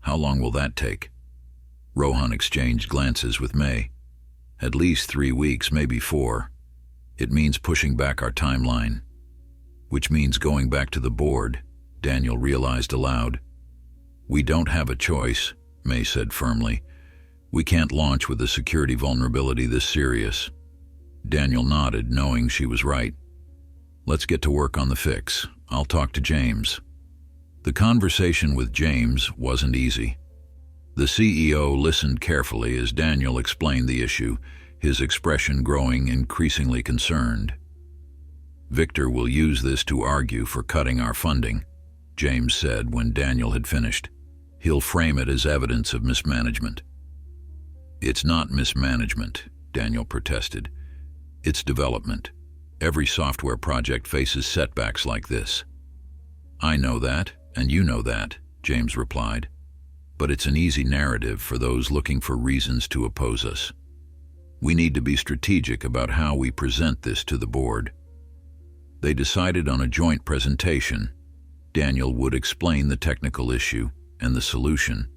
"How long will that take?" Rohan exchanged glances with May. "At least 3 weeks, maybe 4. It means pushing back our timeline." "Which means going back to the board," Daniel realized aloud. "We don't have a choice," May said firmly. "We can't launch with a security vulnerability this serious." Daniel nodded, knowing she was right. "Let's get to work on the fix. I'll talk to James." The conversation with James wasn't easy. The CEO listened carefully as Daniel explained the issue, his expression growing increasingly concerned. "Victor will use this to argue for cutting our funding," James said when Daniel had finished. "He'll frame it as evidence of mismanagement." "It's not mismanagement," Daniel protested. "It's development. Every software project faces setbacks like this." "I know that, and you know that," James replied. "But it's an easy narrative for those looking for reasons to oppose us. We need to be strategic about how we present this to the board." They decided on a joint presentation. Daniel would explain the technical issue and the solution,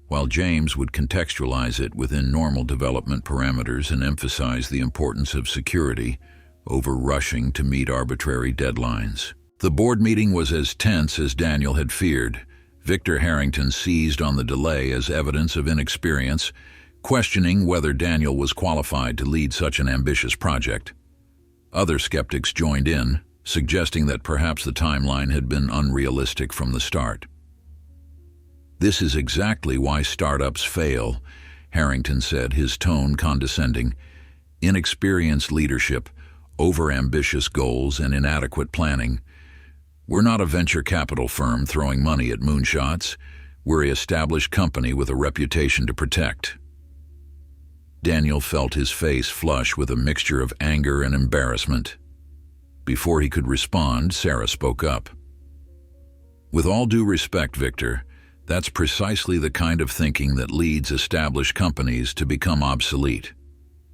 while James would contextualize it within normal development parameters and emphasize the importance of security over rushing to meet arbitrary deadlines. The board meeting was as tense as Daniel had feared. Victor Harrington seized on the delay as evidence of inexperience, questioning whether Daniel was qualified to lead such an ambitious project. Other skeptics joined in, suggesting that perhaps the timeline had been unrealistic from the start. "This is exactly why startups fail," Harrington said, his tone condescending. "Inexperienced leadership, overambitious goals, and inadequate planning. We're not a venture capital firm throwing money at moonshots. We're an established company with a reputation to protect." Daniel felt his face flush with a mixture of anger and embarrassment. Before he could respond, Sarah spoke up. "With all due respect, Victor, that's precisely the kind of thinking that leads established companies to become obsolete.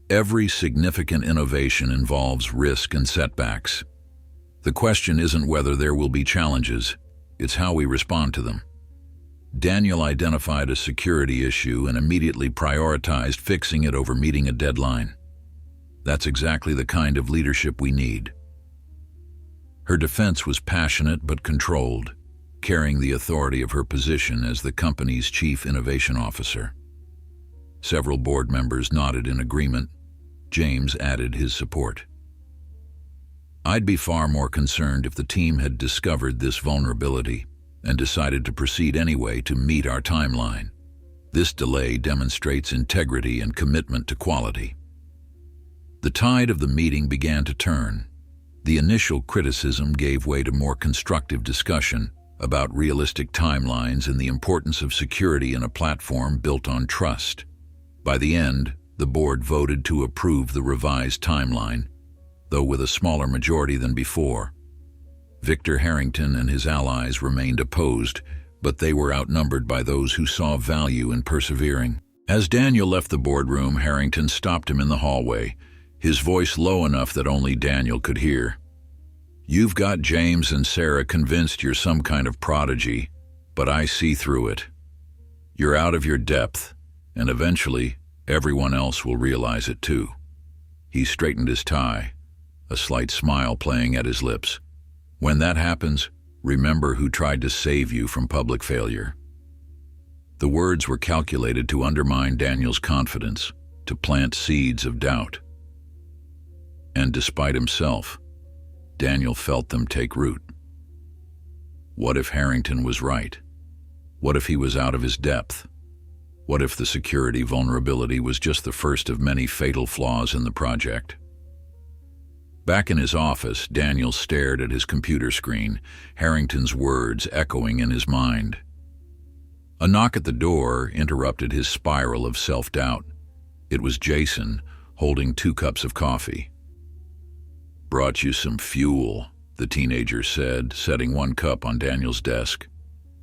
Every significant innovation involves risk and setbacks. The question isn't whether there will be challenges, it's how we respond to them." Daniel identified a security issue and immediately prioritized fixing it over meeting a deadline. "That's exactly the kind of leadership we need." Her defense was passionate but controlled, carrying the authority of her position as the company's chief innovation officer. Several board members nodded in agreement. James added his support. I'd be far more concerned if the team had discovered this vulnerability and decided to proceed anyway to meet our timeline. This delay demonstrates integrity and commitment to quality. The tide of the meeting began to turn. The initial criticism gave way to more constructive discussion about realistic timelines and the importance of security in a platform built on trust. By the end, the board voted to approve the revised timeline, though with a smaller majority than before. Victor Harrington and his allies remained opposed, but they were outnumbered by those who saw value in persevering. As Daniel left the boardroom, Harrington stopped him in the hallway, his voice low enough that only Daniel could hear. "You've got James and Sarah convinced you're some kind of prodigy, but I see through it. You're out of your depth, and eventually everyone else will realize it too." He straightened his tie, a slight smile playing at his lips. "When that happens, remember who tried to save you from public failure." The words were calculated to undermine Daniel's confidence, to plant seeds of doubt. And despite himself, Daniel felt them take root. What if Harrington was right? What if he was out of his depth? What if the security vulnerability was just the first of many fatal flaws in the project? Back in his office, Daniel stared at his computer screen, Harrington's words echoing in his mind. A knock at the door interrupted his spiral of self-doubt. It was Jason, holding 2 cups of coffee. "Brought you some fuel," the teenager said, setting 1 cup on Daniel's desk.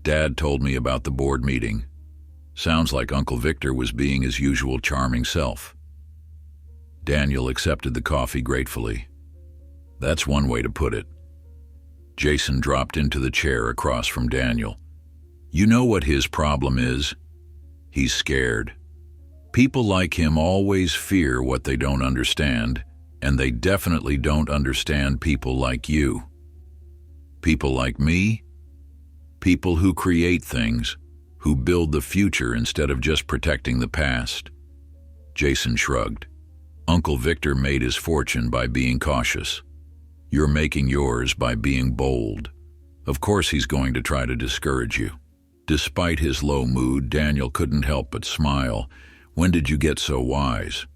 "Dad told me about the board meeting. Sounds like Uncle Victor was being his usual charming self." Daniel accepted the coffee gratefully. That's one way to put it. Jason dropped into the chair across from Daniel. "You know what his problem is? He's scared. People like him always fear what they don't understand, and they definitely don't understand people like you. People like me? People who create things, who build the future instead of just protecting the past." Jason shrugged. "Uncle Victor made his fortune by being cautious. You're making yours by being bold. Of course he's going to try to discourage you." Despite his low mood, Daniel couldn't help but smile. "When did you get so wise?"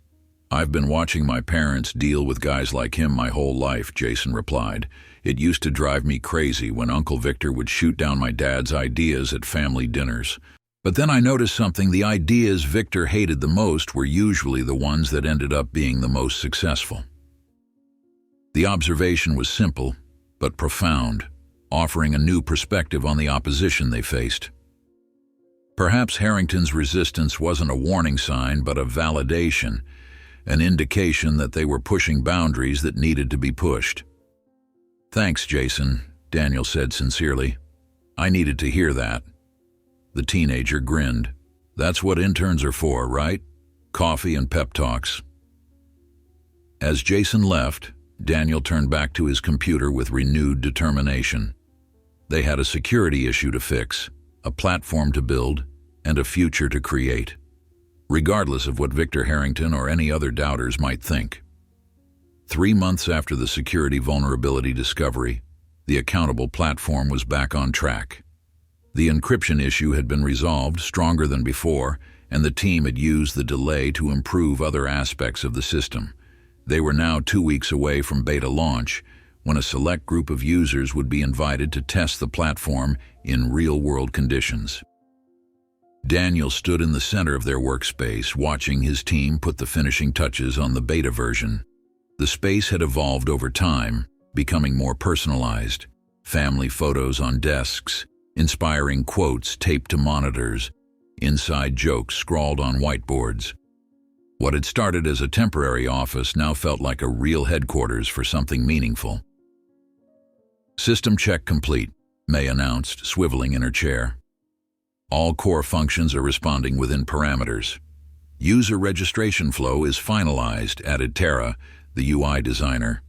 "I've been watching my parents deal with guys like him my whole life," Jason replied. "It used to drive me crazy when Uncle Victor would shoot down my dad's ideas at family dinners. But then I noticed something: the ideas Victor hated the most were usually the ones that ended up being the most successful." The observation was simple, but profound, offering a new perspective on the opposition they faced. Perhaps Harrington's resistance wasn't a warning sign, but a validation, an indication that they were pushing boundaries that needed to be pushed. "Thanks, Jason," Daniel said sincerely. "I needed to hear that." The teenager grinned. "That's what interns are for, right? Coffee and pep talks." As Jason left, Daniel turned back to his computer with renewed determination. They had a security issue to fix, a platform to build, and a future to create, regardless of what Victor Harrington or any other doubters might think. 3 months after the security vulnerability discovery, the accountable platform was back on track. The encryption issue had been resolved, stronger than before, and the team had used the delay to improve other aspects of the system. They were now 2 weeks away from beta launch, when a select group of users would be invited to test the platform in real-world conditions. Daniel stood in the center of their workspace, watching his team put the finishing touches on the beta version. The space had evolved over time, becoming more personalized. Family photos on desks, inspiring quotes taped to monitors, inside jokes scrawled on whiteboards. What had started as a temporary office now felt like a real headquarters for something meaningful. "System check complete," May announced, swiveling in her chair. "All core functions are responding within parameters. User registration flow is finalized," added Tara, the UI designer.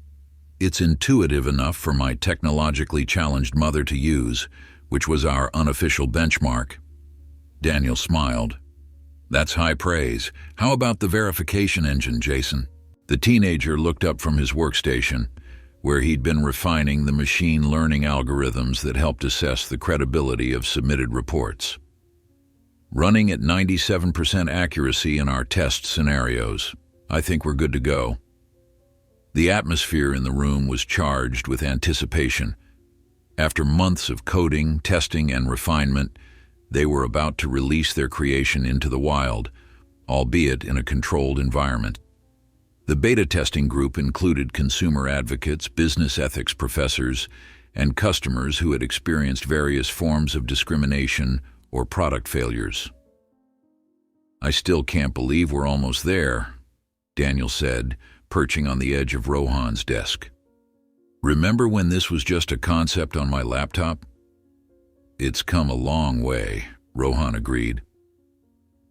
"It's intuitive enough for my technologically challenged mother to use, which was our unofficial benchmark. Daniel smiled. That's high praise. How about the verification engine, Jason? The teenager looked up from his workstation, where he'd been refining the machine learning algorithms that helped assess the credibility of submitted reports. Running at 97% accuracy in our test scenarios. I think we're good to go. The atmosphere in the room was charged with anticipation. After months of coding, testing, and refinement, they were about to release their creation into the wild, albeit in a controlled environment. The beta testing group included consumer advocates, business ethics professors, and customers who had experienced various forms of discrimination or product failures. I still can't believe we're almost there, Daniel said, perching on the edge of Rohan's desk. Remember when this was just a concept on my laptop? It's come a long way, Rohan agreed.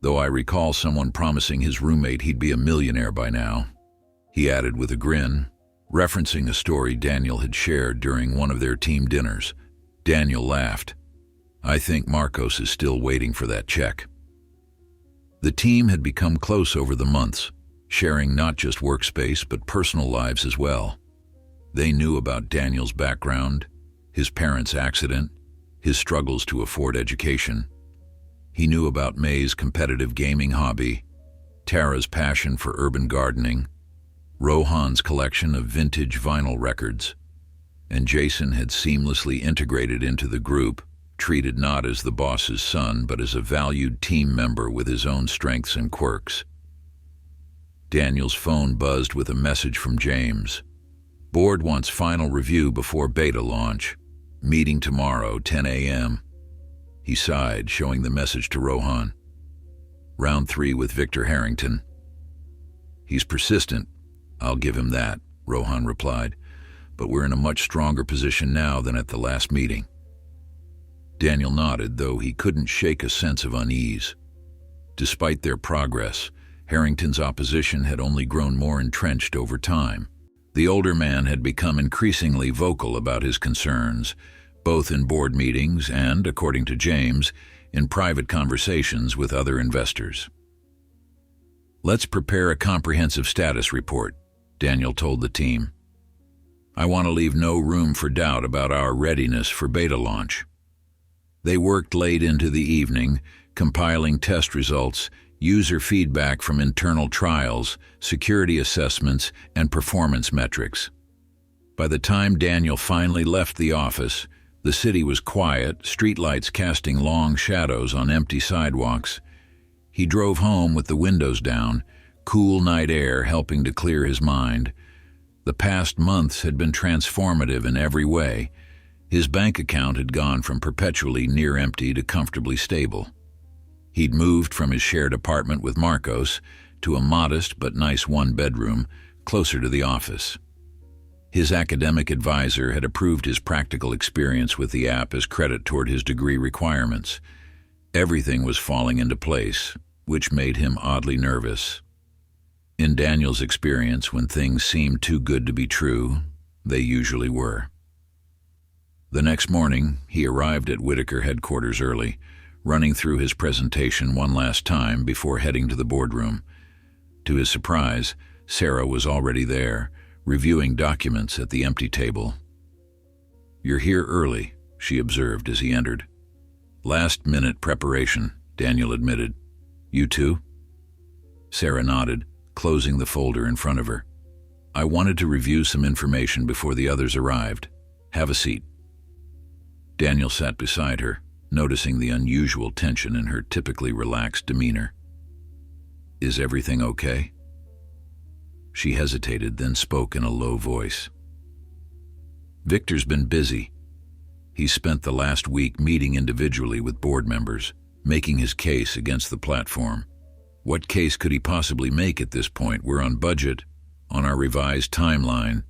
Though I recall someone promising his roommate he'd be a millionaire by now, he added with a grin, referencing a story Daniel had shared during one of their team dinners. Daniel laughed. I think Marcos is still waiting for that check. The team had become close over the months, sharing not just workspace but personal lives as well. They knew about Daniel's background, his parents' accident, his struggles to afford education. He knew about May's competitive gaming hobby, Tara's passion for urban gardening, Rohan's collection of vintage vinyl records, and Jason had seamlessly integrated into the group, treated not as the boss's son but as a valued team member with his own strengths and quirks. Daniel's phone buzzed with a message from James. Board wants final review before beta launch. Meeting tomorrow, 10 a.m. He sighed, showing the message to Rohan. Round 3 with Victor Harrington. He's persistent, I'll give him that, Rohan replied, but we're in a much stronger position now than at the last meeting. Daniel nodded, though he couldn't shake a sense of unease. Despite their progress, Harrington's opposition had only grown more entrenched over time. The older man had become increasingly vocal about his concerns, both in board meetings and, according to James, in private conversations with other investors. Let's prepare a comprehensive status report, Daniel told the team. I want to leave no room for doubt about our readiness for beta launch. They worked late into the evening, compiling test results, user feedback from internal trials, security assessments, and performance metrics. By the time Daniel finally left the office, the city was quiet, streetlights casting long shadows on empty sidewalks. He drove home with the windows down, cool night air helping to clear his mind. The past months had been transformative in every way. His bank account had gone from perpetually near empty to comfortably stable. He'd moved from his shared apartment with Marcos to a modest but nice one-bedroom closer to the office. His academic advisor had approved his practical experience with the app as credit toward his degree requirements. Everything was falling into place, which made him oddly nervous. In Daniel's experience, when things seemed too good to be true, they usually were. The next morning, he arrived at Whitaker headquarters early, running through his presentation one last time before heading to the boardroom. To his surprise, Sarah was already there, reviewing documents at the empty table. You're here early, she observed as he entered. Last-minute preparation, Daniel admitted. You too? Sarah nodded, closing the folder in front of her. I wanted to review some information before the others arrived. Have a seat. Daniel sat beside her, noticing the unusual tension in her typically relaxed demeanor. Is everything okay? She hesitated, then spoke in a low voice. Victor's been busy. He spent the last week meeting individually with board members, making his case against the platform. What case could he possibly make at this point? We're on budget, on our revised timeline,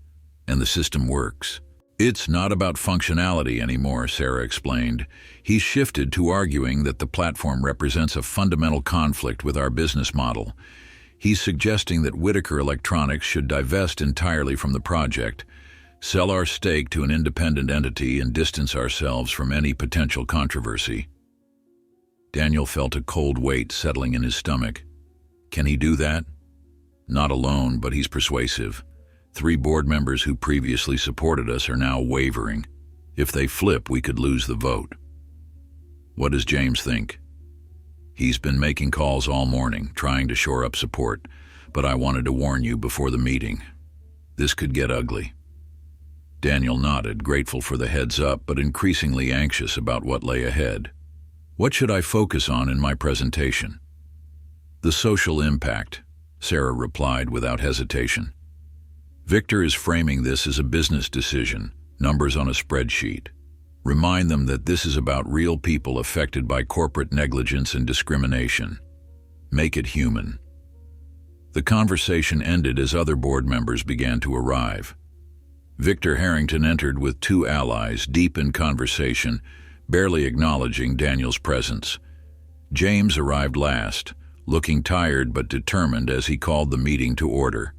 and the system works. It's not about functionality anymore, Sarah explained. He's shifted to arguing that the platform represents a fundamental conflict with our business model. He's suggesting that Whitaker Electronics should divest entirely from the project, sell our stake to an independent entity and distance ourselves from any potential controversy. Daniel felt a cold weight settling in his stomach. Can he do that? Not alone, but he's persuasive. 3 board members who previously supported us are now wavering. If they flip, we could lose the vote. What does James think? He's been making calls all morning, trying to shore up support, but I wanted to warn you before the meeting. This could get ugly. Daniel nodded, grateful for the heads up, but increasingly anxious about what lay ahead. What should I focus on in my presentation? The social impact, Sarah replied without hesitation. Victor is framing this as a business decision, numbers on a spreadsheet. Remind them that this is about real people affected by corporate negligence and discrimination. Make it human. The conversation ended as other board members began to arrive. Victor Harrington entered with 2 allies, deep in conversation, barely acknowledging Daniel's presence. James arrived last, looking tired but determined as he called the meeting to order.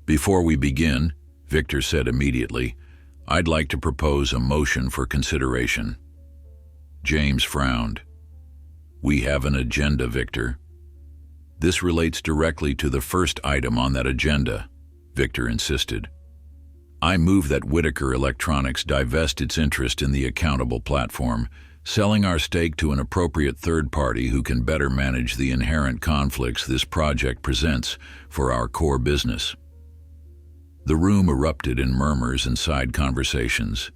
Before we begin, Victor said immediately, I'd like to propose a motion for consideration. James frowned. We have an agenda, Victor. This relates directly to the first item on that agenda, Victor insisted. I move that Whitaker Electronics divest its interest in the Accountable platform, selling our stake to an appropriate third party who can better manage the inherent conflicts this project presents for our core business. The room erupted in murmurs and side conversations.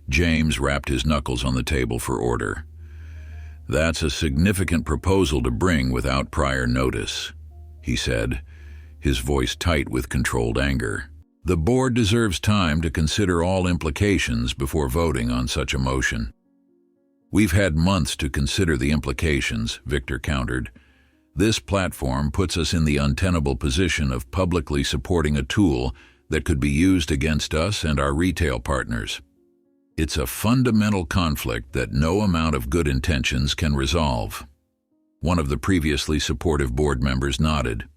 James rapped his knuckles on the table for order. That's a significant proposal to bring without prior notice, he said, his voice tight with controlled anger. The board deserves time to consider all implications before voting on such a motion. We've had months to consider the implications, Victor countered. This platform puts us in the untenable position of publicly supporting a tool that could be used against us and our retail partners. It's a fundamental conflict that no amount of good intentions can resolve. One of the previously supportive board members nodded.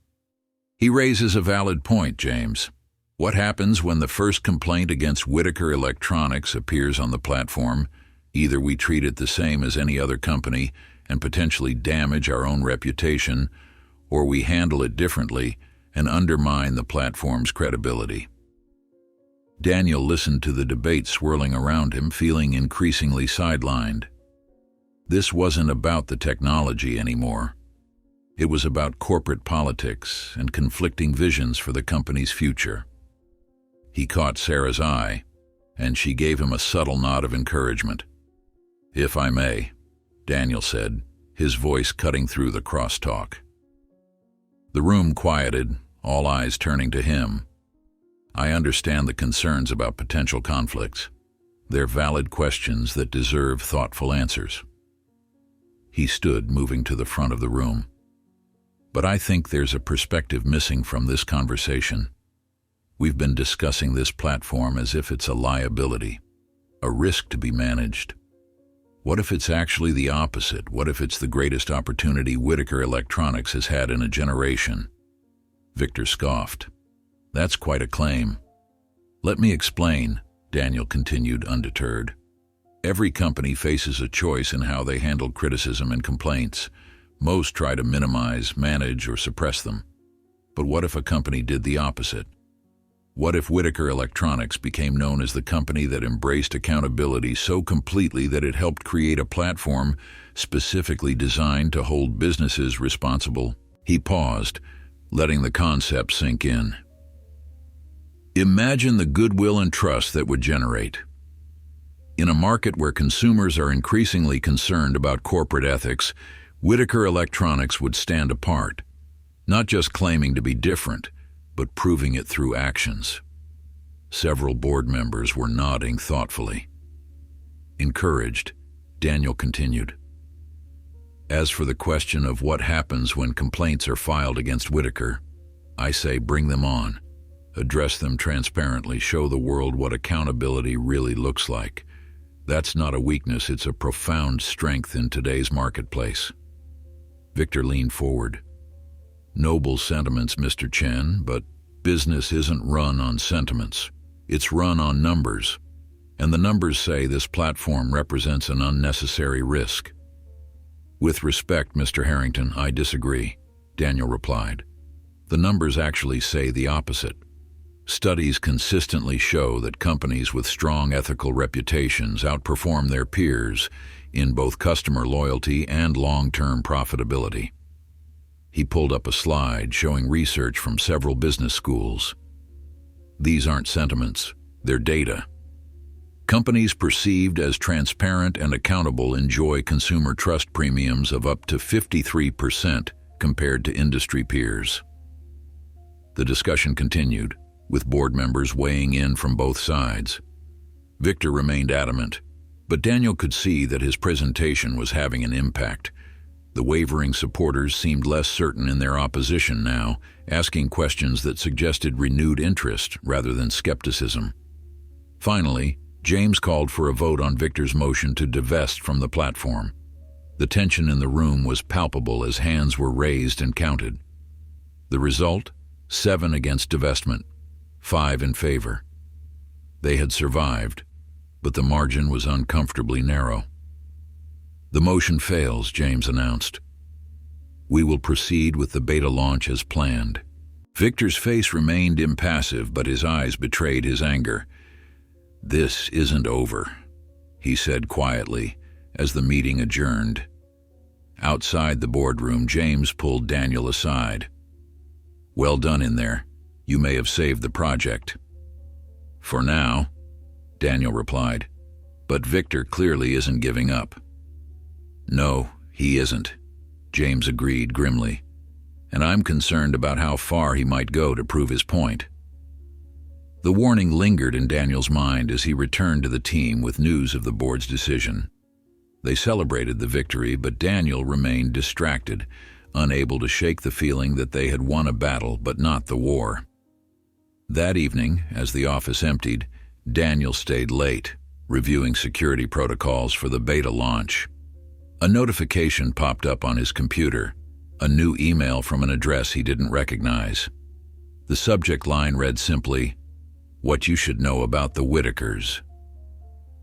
He raises a valid point, James. What happens when the first complaint against Whitaker Electronics appears on the platform? Either we treat it the same as any other company and potentially damage our own reputation, or we handle it differently and undermine the platform's credibility. Daniel listened to the debate swirling around him, feeling increasingly sidelined. This wasn't about the technology anymore. It was about corporate politics and conflicting visions for the company's future. He caught Sarah's eye, and she gave him a subtle nod of encouragement. If I may, Daniel said, his voice cutting through the crosstalk. The room quieted, all eyes turning to him. I understand the concerns about potential conflicts. They're valid questions that deserve thoughtful answers. He stood, moving to the front of the room. But I think there's a perspective missing from this conversation. We've been discussing this platform as if it's a liability, a risk to be managed. What if it's actually the opposite? What if it's the greatest opportunity Whitaker Electronics has had in a generation? Victor scoffed. That's quite a claim. Let me explain, Daniel continued undeterred. Every company faces a choice in how they handle criticism and complaints. Most try to minimize, manage, or suppress them. But what if a company did the opposite? What if Whitaker Electronics became known as the company that embraced accountability so completely that it helped create a platform specifically designed to hold businesses responsible? He paused, letting the concept sink in. Imagine the goodwill and trust that would generate. In a market where consumers are increasingly concerned about corporate ethics, Whitaker Electronics would stand apart, not just claiming to be different, but proving it through actions. Several board members were nodding thoughtfully. Encouraged, Daniel continued. As for the question of what happens when complaints are filed against Whitaker, I say bring them on. Address them transparently, show the world what accountability really looks like. That's not a weakness, it's a profound strength in today's marketplace. Victor leaned forward. Noble sentiments, Mr. Chen, but business isn't run on sentiments. It's run on numbers, and the numbers say this platform represents an unnecessary risk. With respect, Mr. Harrington, I disagree, Daniel replied. The numbers actually say the opposite. Studies consistently show that companies with strong ethical reputations outperform their peers in both customer loyalty and long-term profitability. He pulled up a slide showing research from several business schools. These aren't sentiments, they're data. Companies perceived as transparent and accountable enjoy consumer trust premiums of up to 53% compared to industry peers. The discussion continued, with board members weighing in from both sides. Victor remained adamant, but Daniel could see that his presentation was having an impact. The wavering supporters seemed less certain in their opposition now, asking questions that suggested renewed interest rather than skepticism. Finally, James called for a vote on Victor's motion to divest from the platform. The tension in the room was palpable as hands were raised and counted. The result? 7 against divestment, 5 in favor. They had survived, but the margin was uncomfortably narrow. The motion fails, James announced. We will proceed with the beta launch as planned. Victor's face remained impassive, but his eyes betrayed his anger. This isn't over, he said quietly as the meeting adjourned. Outside the boardroom, James pulled Daniel aside. Well done in there. You may have saved the project. For now, Daniel replied, but Victor clearly isn't giving up. No, he isn't, James agreed grimly, and I'm concerned about how far he might go to prove his point. The warning lingered in Daniel's mind as he returned to the team with news of the board's decision. They celebrated the victory, but Daniel remained distracted, unable to shake the feeling that they had won a battle but not the war. That evening, as the office emptied, Daniel stayed late, reviewing security protocols for the beta launch. A notification popped up on his computer, a new email from an address he didn't recognize. The subject line read simply, "What you should know about the Whitakers."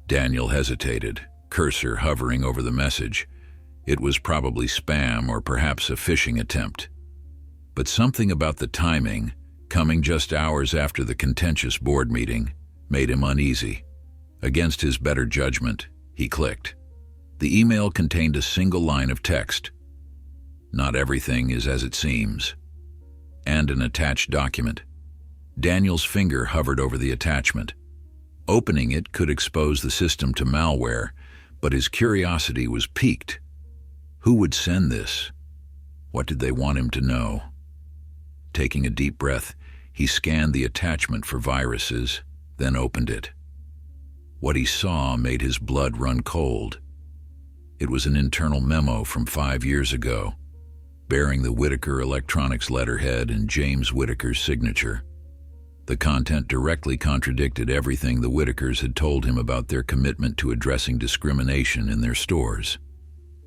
Daniel hesitated, cursor hovering over the message. It was probably spam or perhaps a phishing attempt. But something about the timing, coming just hours after the contentious board meeting, made him uneasy. Against his better judgment, he clicked. The email contained a single line of text. Not everything is as it seems. And an attached document. Daniel's finger hovered over the attachment. Opening it could expose the system to malware, but his curiosity was piqued. Who would send this? What did they want him to know? Taking a deep breath, he scanned the attachment for viruses, then opened it. What he saw made his blood run cold. It was an internal memo from 5 years ago, bearing the Whitaker Electronics letterhead and James Whitaker's signature. The content directly contradicted everything the Whitakers had told him about their commitment to addressing discrimination in their stores.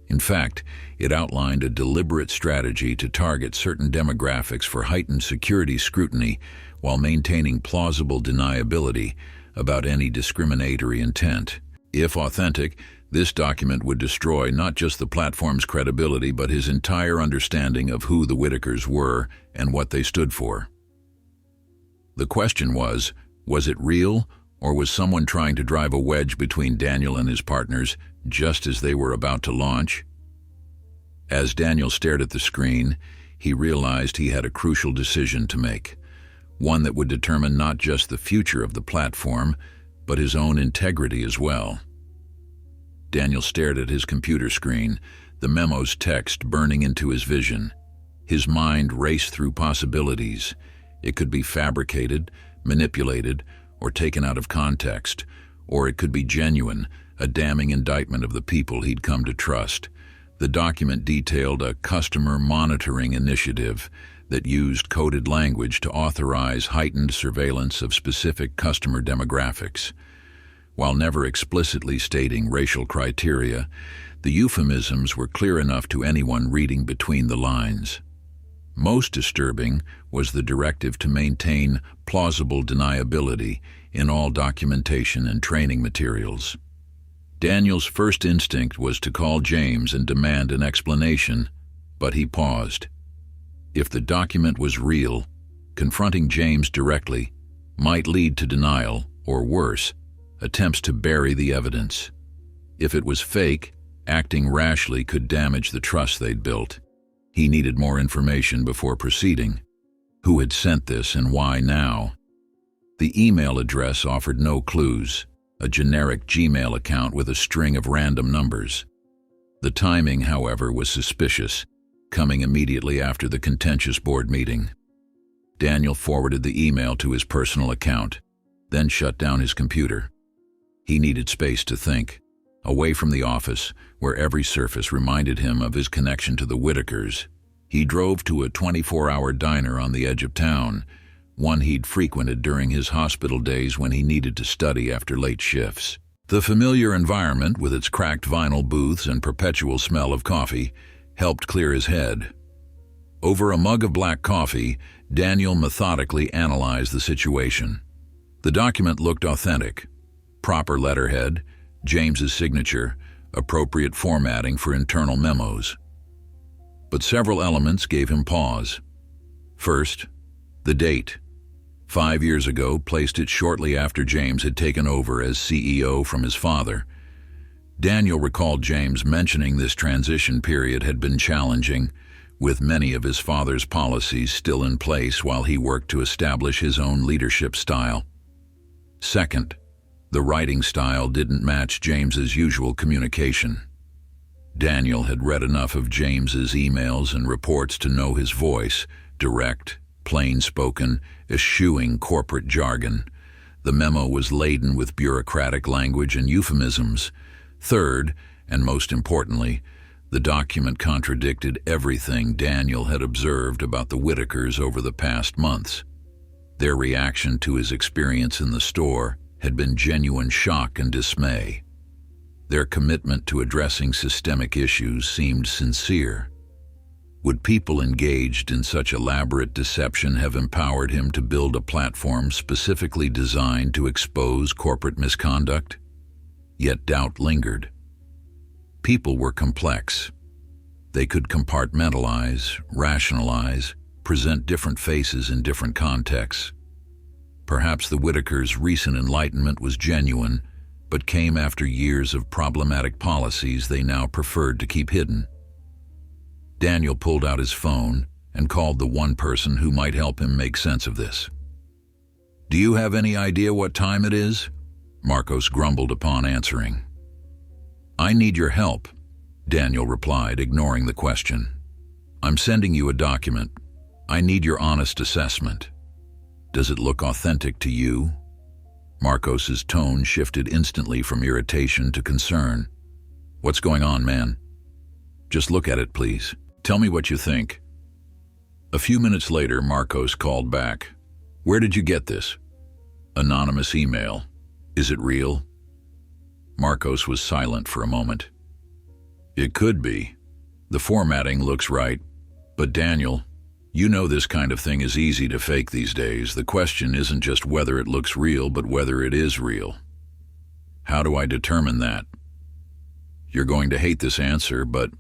In fact, it outlined a deliberate strategy to target certain demographics for heightened security scrutiny while maintaining plausible deniability about any discriminatory intent. If authentic, this document would destroy not just the platform's credibility but his entire understanding of who the Whitakers were and what they stood for. The question was it real, or was someone trying to drive a wedge between Daniel and his partners just as they were about to launch? As Daniel stared at the screen, he realized he had a crucial decision to make, one that would determine not just the future of the platform, but his own integrity as well. Daniel stared at his computer screen, the memo's text burning into his vision. His mind raced through possibilities. It could be fabricated, manipulated, or taken out of context, or it could be genuine, a damning indictment of the people he'd come to trust. The document detailed a customer monitoring initiative that used coded language to authorize heightened surveillance of specific customer demographics. While never explicitly stating racial criteria, the euphemisms were clear enough to anyone reading between the lines. Most disturbing was the directive to maintain plausible deniability in all documentation and training materials. Daniel's first instinct was to call James and demand an explanation, but he paused. If the document was real, confronting James directly might lead to denial, or worse, attempts to bury the evidence. If it was fake, acting rashly could damage the trust they'd built. He needed more information before proceeding. Who had sent this and why now? The email address offered no clues, a generic Gmail account with a string of random numbers. The timing, however, was suspicious, coming immediately after the contentious board meeting. Daniel forwarded the email to his personal account, then shut down his computer. He needed space to think, away from the office, where every surface reminded him of his connection to the Whitakers. He drove to a 24-hour diner on the edge of town, one he'd frequented during his hospital days when he needed to study after late shifts. The familiar environment, with its cracked vinyl booths and perpetual smell of coffee, helped clear his head. Over a mug of black coffee, Daniel methodically analyzed the situation. The document looked authentic. Proper letterhead, James's signature, appropriate formatting for internal memos. But several elements gave him pause. First, the date. 5 years ago, placed it shortly after James had taken over as CEO from his father. Daniel recalled James mentioning this transition period had been challenging, with many of his father's policies still in place while he worked to establish his own leadership style. Second, the writing style didn't match James's usual communication. Daniel had read enough of James's emails and reports to know his voice, direct, plain-spoken, eschewing corporate jargon. The memo was laden with bureaucratic language and euphemisms. Third, and most importantly, the document contradicted everything Daniel had observed about the Whitakers over the past months. Their reaction to his experience in the store had been genuine shock and dismay. Their commitment to addressing systemic issues seemed sincere. Would people engaged in such elaborate deception have empowered him to build a platform specifically designed to expose corporate misconduct? Yet doubt lingered. People were complex. They could compartmentalize, rationalize, present different faces in different contexts. Perhaps the Whitakers' recent enlightenment was genuine, but came after years of problematic policies they now preferred to keep hidden. Daniel pulled out his phone and called the one person who might help him make sense of this. "Do you have any idea what time it is?" Marcos grumbled upon answering. "I need your help," Daniel replied, ignoring the question. "I'm sending you a document. I need your honest assessment. Does it look authentic to you?" Marcos's tone shifted instantly from irritation to concern. "What's going on, man? Just look at it, please. Tell me what you think." A few minutes later, Marcos called back. "Where did you get this?" "Anonymous email. Is it real?" Marcos was silent for a moment. "It could be. The formatting looks right. But Daniel, you know this kind of thing is easy to fake these days. The question isn't just whether it looks real, but whether it is real. How do I determine that? You're going to hate this answer, but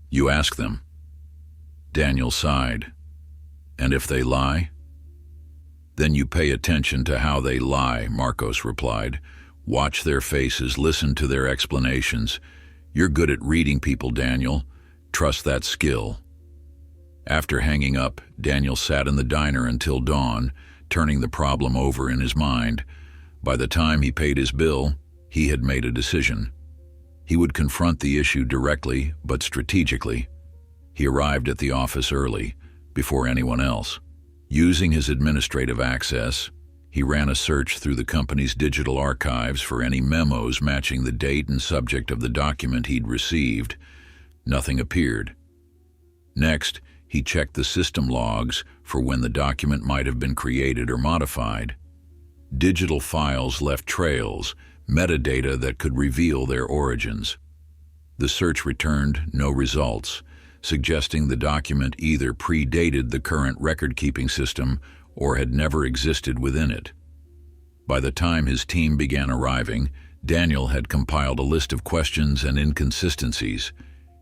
you ask them." Daniel sighed. "And if they lie?" "Then you pay attention to how they lie," Marcos replied. "Watch their faces, listen to their explanations. You're good at reading people, Daniel. Trust that skill." After hanging up, Daniel sat in the diner until dawn, turning the problem over in his mind. By the time he paid his bill, he had made a decision. He would confront the issue directly, but strategically. He arrived at the office early, before anyone else. Using his administrative access, he ran a search through the company's digital archives for any memos matching the date and subject of the document he'd received. Nothing appeared. Next, he checked the system logs for when the document might have been created or modified. Digital files left trails, metadata that could reveal their origins. The search returned no results. suggesting the document either predated the current record-keeping system or had never existed within it. By the time his team began arriving, Daniel had compiled a list of questions and inconsistencies.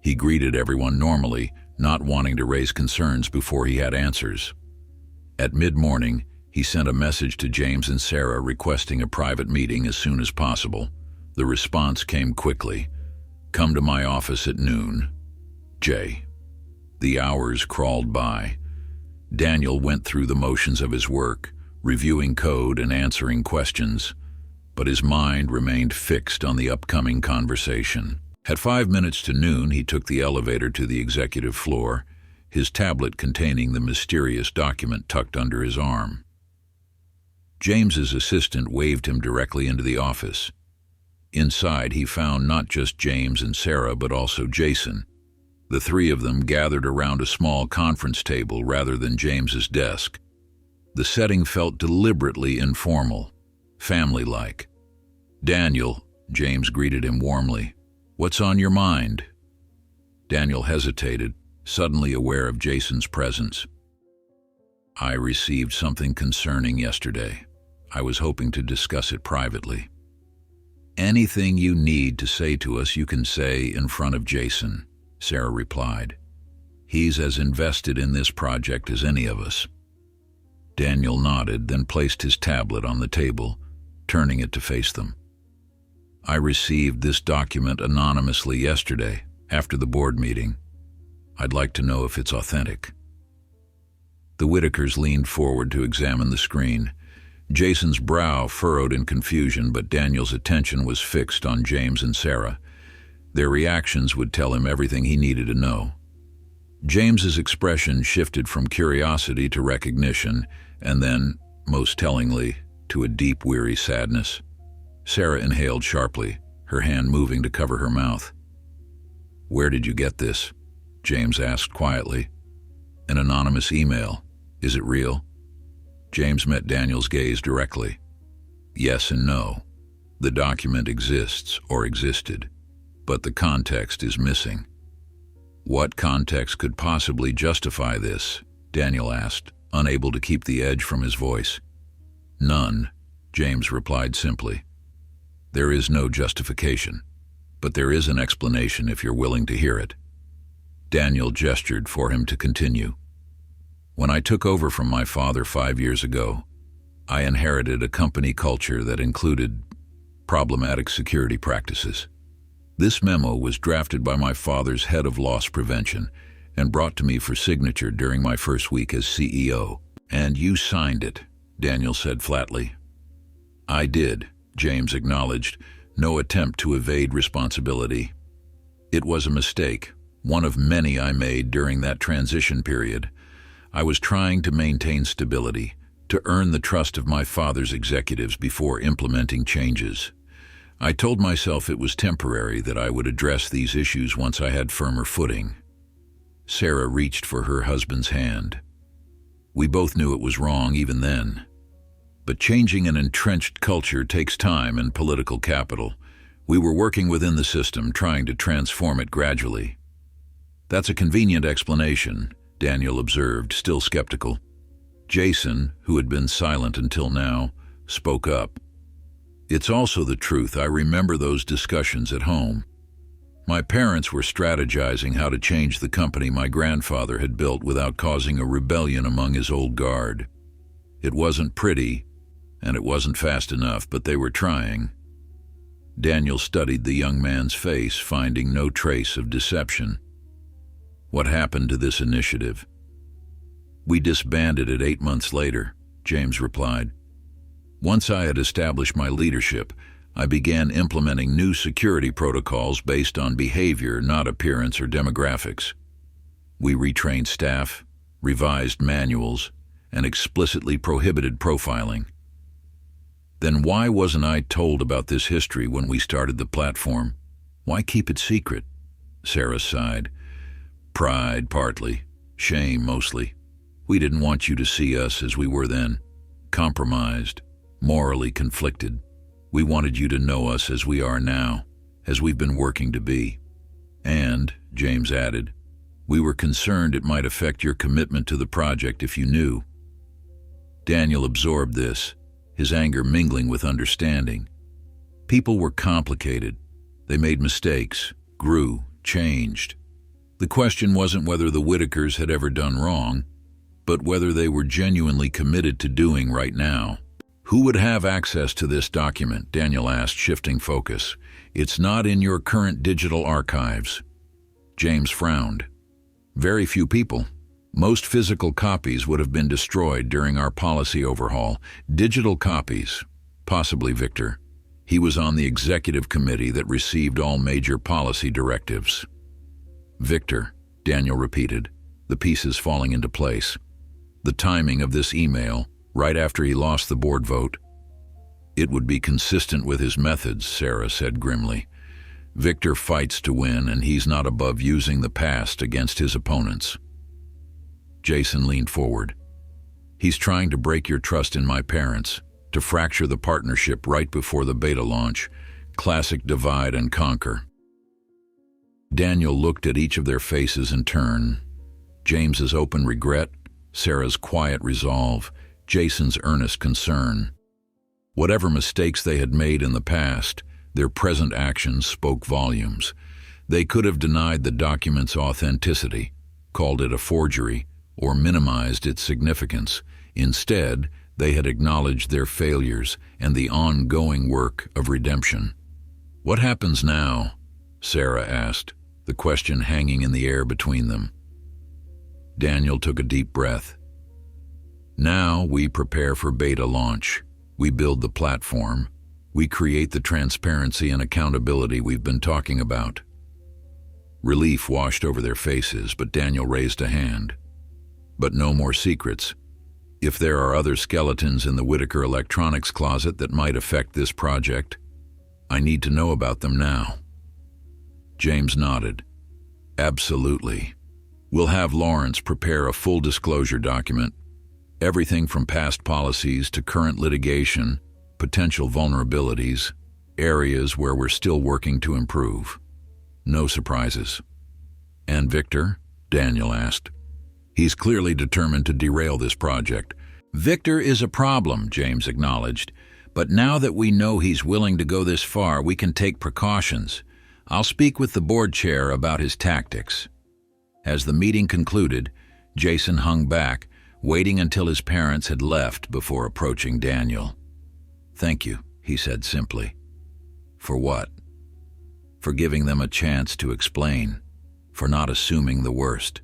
He greeted everyone normally, not wanting to raise concerns before he had answers. At mid-morning, he sent a message to James and Sarah requesting a private meeting as soon as possible. The response came quickly. "Come to my office at noon. Jay." The hours crawled by. Daniel went through the motions of his work, reviewing code and answering questions, but his mind remained fixed on the upcoming conversation. At 5 minutes to noon, he took the elevator to the executive floor, his tablet containing the mysterious document tucked under his arm. James's assistant waved him directly into the office. Inside, he found not just James and Sarah, but also Jason. The three of them gathered around a small conference table rather than James's desk. The setting felt deliberately informal, family-like. "Daniel," James greeted him warmly. "What's on your mind?" Daniel hesitated, suddenly aware of Jason's presence. "I received something concerning yesterday. I was hoping to discuss it privately." "Anything you need to say to us, you can say in front of Jason," Sarah replied. "He's as invested in this project as any of us." Daniel nodded, then placed his tablet on the table, turning it to face them. "I received this document anonymously yesterday, after the board meeting. I'd like to know if it's authentic." The Whitakers leaned forward to examine the screen. Jason's brow furrowed in confusion, but Daniel's attention was fixed on James and Sarah. Their reactions would tell him everything he needed to know. James's expression shifted from curiosity to recognition, and then, most tellingly, to a deep, weary sadness. Sarah inhaled sharply, her hand moving to cover her mouth. "Where did you get this?" James asked quietly. "An anonymous email. Is it real?" James met Daniel's gaze directly. "Yes and no. The document exists, or existed, but the context is missing." "What context could possibly justify this?" Daniel asked, unable to keep the edge from his voice. "None," James replied simply. "There is no justification, but there is an explanation if you're willing to hear it." Daniel gestured for him to continue. "When I took over from my father 5 years ago, I inherited a company culture that included problematic security practices. This memo was drafted by my father's head of loss prevention and brought to me for signature during my first week as CEO. And you signed it," Daniel said flatly. "I did," James acknowledged, no attempt to evade responsibility. "It was a mistake, one of many I made during that transition period. I was trying to maintain stability, to earn the trust of my father's executives before implementing changes. I told myself it was temporary, that I would address these issues once I had firmer footing." Sarah reached for her husband's hand. "We both knew it was wrong even then. But changing an entrenched culture takes time and political capital. We were working within the system, trying to transform it gradually." "That's a convenient explanation," Daniel observed, still skeptical. Jason, who had been silent until now, spoke up. "It's also the truth. I remember those discussions at home. My parents were strategizing how to change the company my grandfather had built without causing a rebellion among his old guard. It wasn't pretty, and it wasn't fast enough, but they were trying." Daniel studied the young man's face, finding no trace of deception. "What happened to this initiative?" "We disbanded it 8 months later," James replied. "Once I had established my leadership, I began implementing new security protocols based on behavior, not appearance or demographics. We retrained staff, revised manuals, and explicitly prohibited profiling." "Then why wasn't I told about this history when we started the platform? Why keep it secret?" Sarah sighed. "Pride, partly. Shame, mostly. We didn't want you to see us as we were then, compromised, morally conflicted. We wanted you to know us as we are now, as we've been working to be. And," James added, We were concerned it might affect your commitment to the project if you knew. Daniel absorbed this, his anger mingling with understanding. People were complicated. They made mistakes, grew, changed. The question wasn't whether the Whitakers had ever done wrong, but whether they were genuinely committed to doing right now. Who would have access to this document? Daniel asked, shifting focus. It's not in your current digital archives. James frowned. Very few people. Most physical copies would have been destroyed during our policy overhaul. Digital copies, possibly Victor. He was on the executive committee that received all major policy directives. Victor, Daniel repeated, the pieces falling into place. The timing of this email, right after he lost the board vote. It would be consistent with his methods, Sarah said grimly. Victor fights to win, and he's not above using the past against his opponents. Jason leaned forward. He's trying to break your trust in my parents, to fracture the partnership right before the beta launch. Classic divide and conquer. Daniel looked at each of their faces in turn. James's open regret, Sarah's quiet resolve, Jason's earnest concern. Whatever mistakes they had made in the past, their present actions spoke volumes. They could have denied the document's authenticity, called it a forgery, or minimized its significance. Instead, they had acknowledged their failures and the ongoing work of redemption. What happens now? Sarah asked, the question hanging in the air between them. Daniel took a deep breath. Now we prepare for beta launch. We build the platform. We create the transparency and accountability we've been talking about. Relief washed over their faces, but Daniel raised a hand. But no more secrets. If there are other skeletons in the Whitaker electronics closet that might affect this project, I need to know about them now. James nodded. Absolutely. We'll have Lawrence prepare a full disclosure document. Everything from past policies to current litigation, potential vulnerabilities, areas where we're still working to improve. No surprises. And Victor? Daniel asked. He's clearly determined to derail this project. Victor is a problem, James acknowledged. But now that we know he's willing to go this far, we can take precautions. I'll speak with the board chair about his tactics. As the meeting concluded, Jason hung back, waiting until his parents had left before approaching Daniel. Thank you, he said simply. For what? For giving them a chance to explain, for not assuming the worst.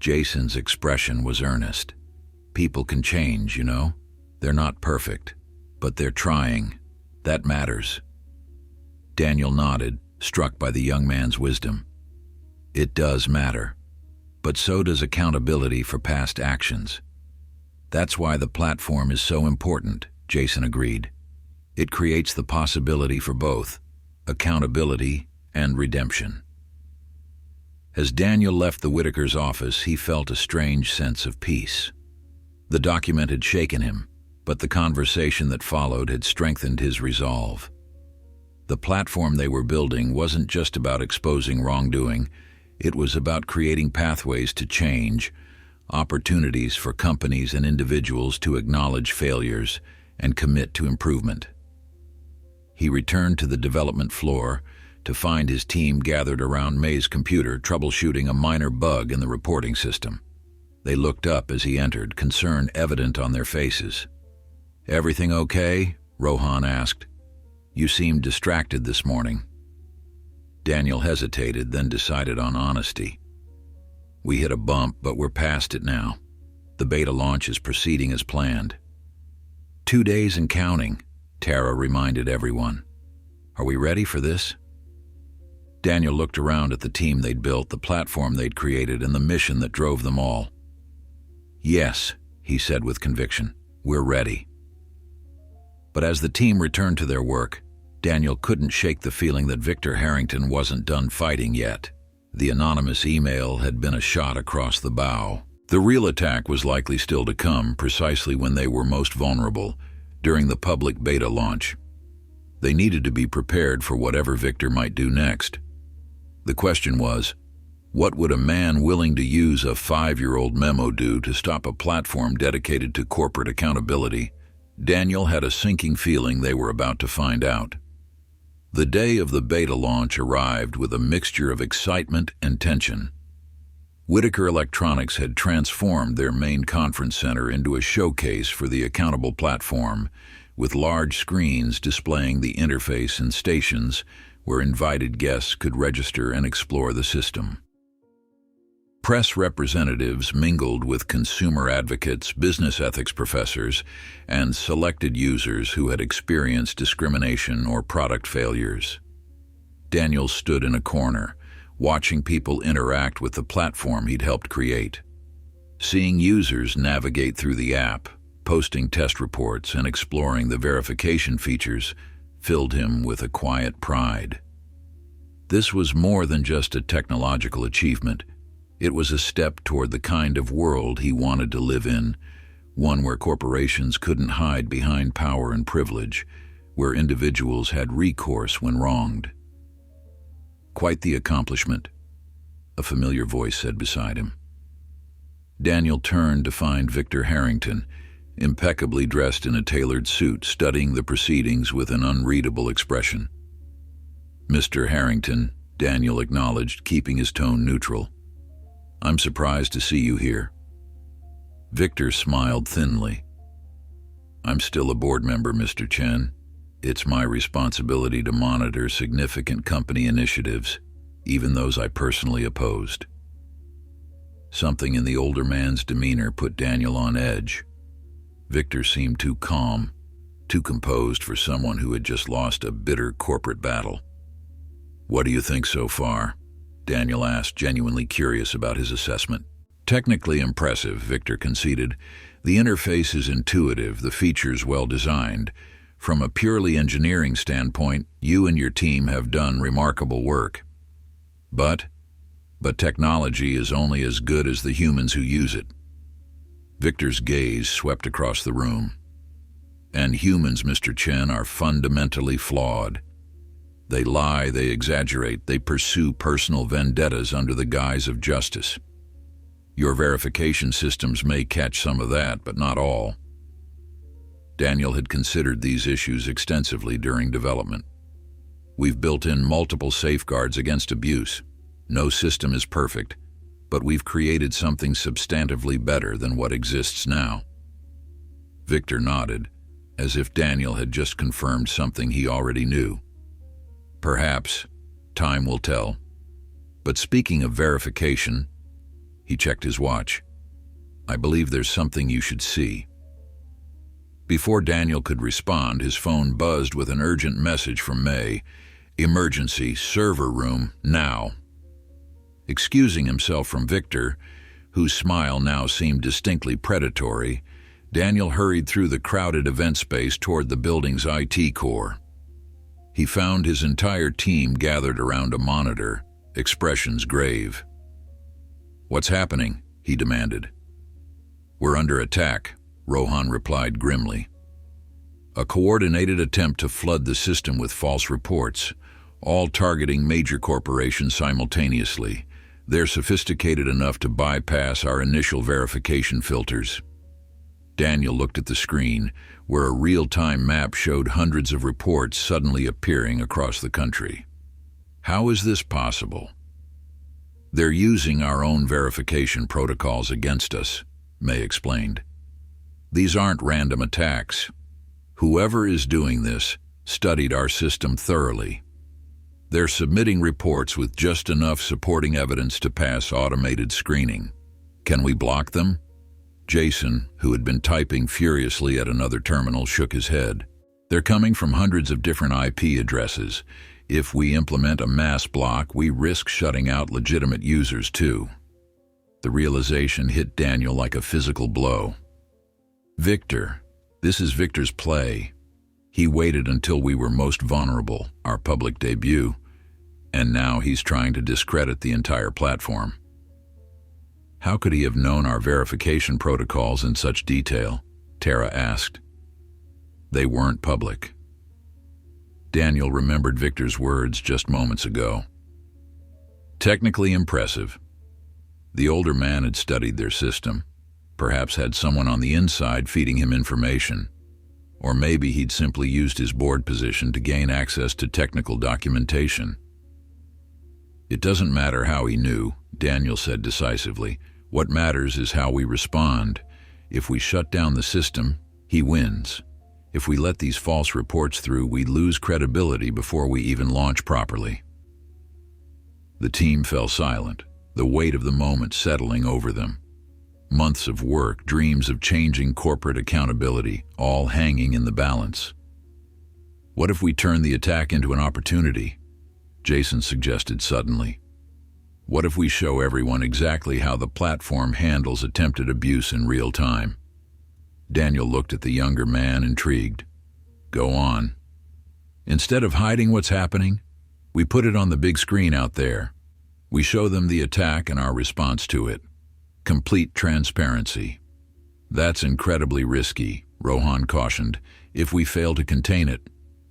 Jason's expression was earnest. People can change, you know. They're not perfect, but they're trying. That matters. Daniel nodded, struck by the young man's wisdom. It does matter, but so does accountability for past actions. That's why the platform is so important, Jason agreed. It creates the possibility for both accountability and redemption. As Daniel left the Whitaker's office, he felt a strange sense of peace. The document had shaken him, but the conversation that followed had strengthened his resolve. The platform they were building wasn't just about exposing wrongdoing. It was about creating pathways to change, opportunities for companies and individuals to acknowledge failures and commit to improvement. He returned to the development floor to find his team gathered around May's computer, troubleshooting a minor bug in the reporting system. They looked up as he entered, concern evident on their faces. "Everything okay?" Rohan asked. "You seemed distracted this morning." Daniel hesitated, then decided on honesty. "We hit a bump, but we're past it now. The beta launch is proceeding as planned." 2 days and counting, Tara reminded everyone. "Are we ready for this?" Daniel looked around at the team they'd built, the platform they'd created, and the mission that drove them all. "Yes," he said with conviction, "we're ready." But as the team returned to their work, Daniel couldn't shake the feeling that Victor Harrington wasn't done fighting yet. The anonymous email had been a shot across the bow. The real attack was likely still to come, precisely when they were most vulnerable, during the public beta launch. They needed to be prepared for whatever Victor might do next. The question was, What would a man willing to use a 5-year-old memo do to stop a platform dedicated to corporate accountability? Daniel had a sinking feeling they were about to find out. The day of the beta launch arrived with a mixture of excitement and tension. Whitaker Electronics had transformed their main conference center into a showcase for the accountable platform, with large screens displaying the interface and stations where invited guests could register and explore the system. Press representatives mingled with consumer advocates, business ethics professors, and selected users who had experienced discrimination or product failures. Daniel stood in a corner, watching people interact with the platform he'd helped create. Seeing users navigate through the app, posting test reports, and exploring the verification features filled him with a quiet pride. This was more than just a technological achievement. It was a step toward the kind of world he wanted to live in, one where corporations couldn't hide behind power and privilege, where individuals had recourse when wronged. "Quite the accomplishment," a familiar voice said beside him. Daniel turned to find Victor Harrington, impeccably dressed in a tailored suit, studying the proceedings with an unreadable expression. "Mr. Harrington," Daniel acknowledged, keeping his tone neutral. "I'm surprised to see you here." Victor smiled thinly. "I'm still a board member, Mr. Chen. It's my responsibility to monitor significant company initiatives, even those I personally opposed." Something in the older man's demeanor put Daniel on edge. Victor seemed too calm, too composed for someone who had just lost a bitter corporate battle. "What do you think so far?" Daniel asked, genuinely curious about his assessment. "Technically impressive," Victor conceded. "The interface is intuitive, the features well designed. From a purely engineering standpoint, you and your team have done remarkable work. But technology is only as good as the humans who use it." Victor's gaze swept across the room. "And humans, Mr. Chen, are fundamentally flawed. They lie, they exaggerate, they pursue personal vendettas under the guise of justice. Your verification systems may catch some of that, but not all." Daniel had considered these issues extensively during development. "We've built in multiple safeguards against abuse. No system is perfect, but we've created something substantively better than what exists now." Victor nodded, as if Daniel had just confirmed something he already knew. "Perhaps. Time will tell. But speaking of verification," he checked his watch, "I believe there's something you should see." Before Daniel could respond, his phone buzzed with an urgent message from May. "Emergency, server room, now." Excusing himself from Victor, whose smile now seemed distinctly predatory, Daniel hurried through the crowded event space toward the building's IT core. He found his entire team gathered around a monitor, expressions grave. "What's happening?" he demanded. "We're under attack," Rohan replied grimly. "A coordinated attempt to flood the system with false reports, all targeting major corporations simultaneously. They're sophisticated enough to bypass our initial verification filters." Daniel looked at the screen, where a real-time map showed hundreds of reports suddenly appearing across the country. "How is this possible?" "They're using our own verification protocols against us," May explained. "These aren't random attacks. Whoever is doing this studied our system thoroughly. They're submitting reports with just enough supporting evidence to pass automated screening. Can we block them?" Jason, who had been typing furiously at another terminal, shook his head. "They're coming from hundreds of different IP addresses. If we implement a mass block, we risk shutting out legitimate users too." The realization hit Daniel like a physical blow. "Victor, this is Victor's play. He waited until we were most vulnerable, our public debut, and now he's trying to discredit the entire platform." "How could he have known our verification protocols in such detail?" Tara asked. "They weren't public." Daniel remembered Victor's words just moments ago. Technically impressive. The older man had studied their system, perhaps had someone on the inside feeding him information, or maybe he'd simply used his board position to gain access to technical documentation. It doesn't matter how he knew, Daniel said decisively. What matters is how we respond. If we shut down the system, he wins. If we let these false reports through, we lose credibility before we even launch properly. The team fell silent, the weight of the moment settling over them. Months of work, dreams of changing corporate accountability, all hanging in the balance. What if we turn the attack into an opportunity? Jason suggested suddenly. What if we show everyone exactly how the platform handles attempted abuse in real time? Daniel looked at the younger man, intrigued. Go on. Instead of hiding what's happening, we put it on the big screen out there. We show them the attack and our response to it. Complete transparency. That's incredibly risky, Rohan cautioned. If we fail to contain it,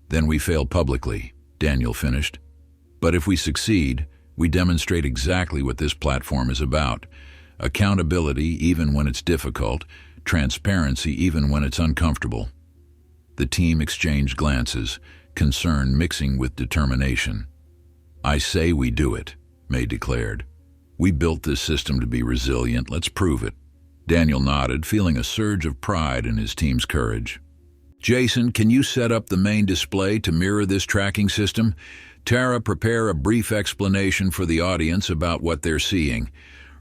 then we fail publicly, Daniel finished. But if we succeed, we demonstrate exactly what this platform is about. Accountability even when it's difficult, transparency even when it's uncomfortable. The team exchanged glances, concern mixing with determination. I say we do it, May declared. We built this system to be resilient, let's prove it. Daniel nodded, feeling a surge of pride in his team's courage. Jason, can you set up the main display to mirror this tracking system? Tara, prepare a brief explanation for the audience about what they're seeing.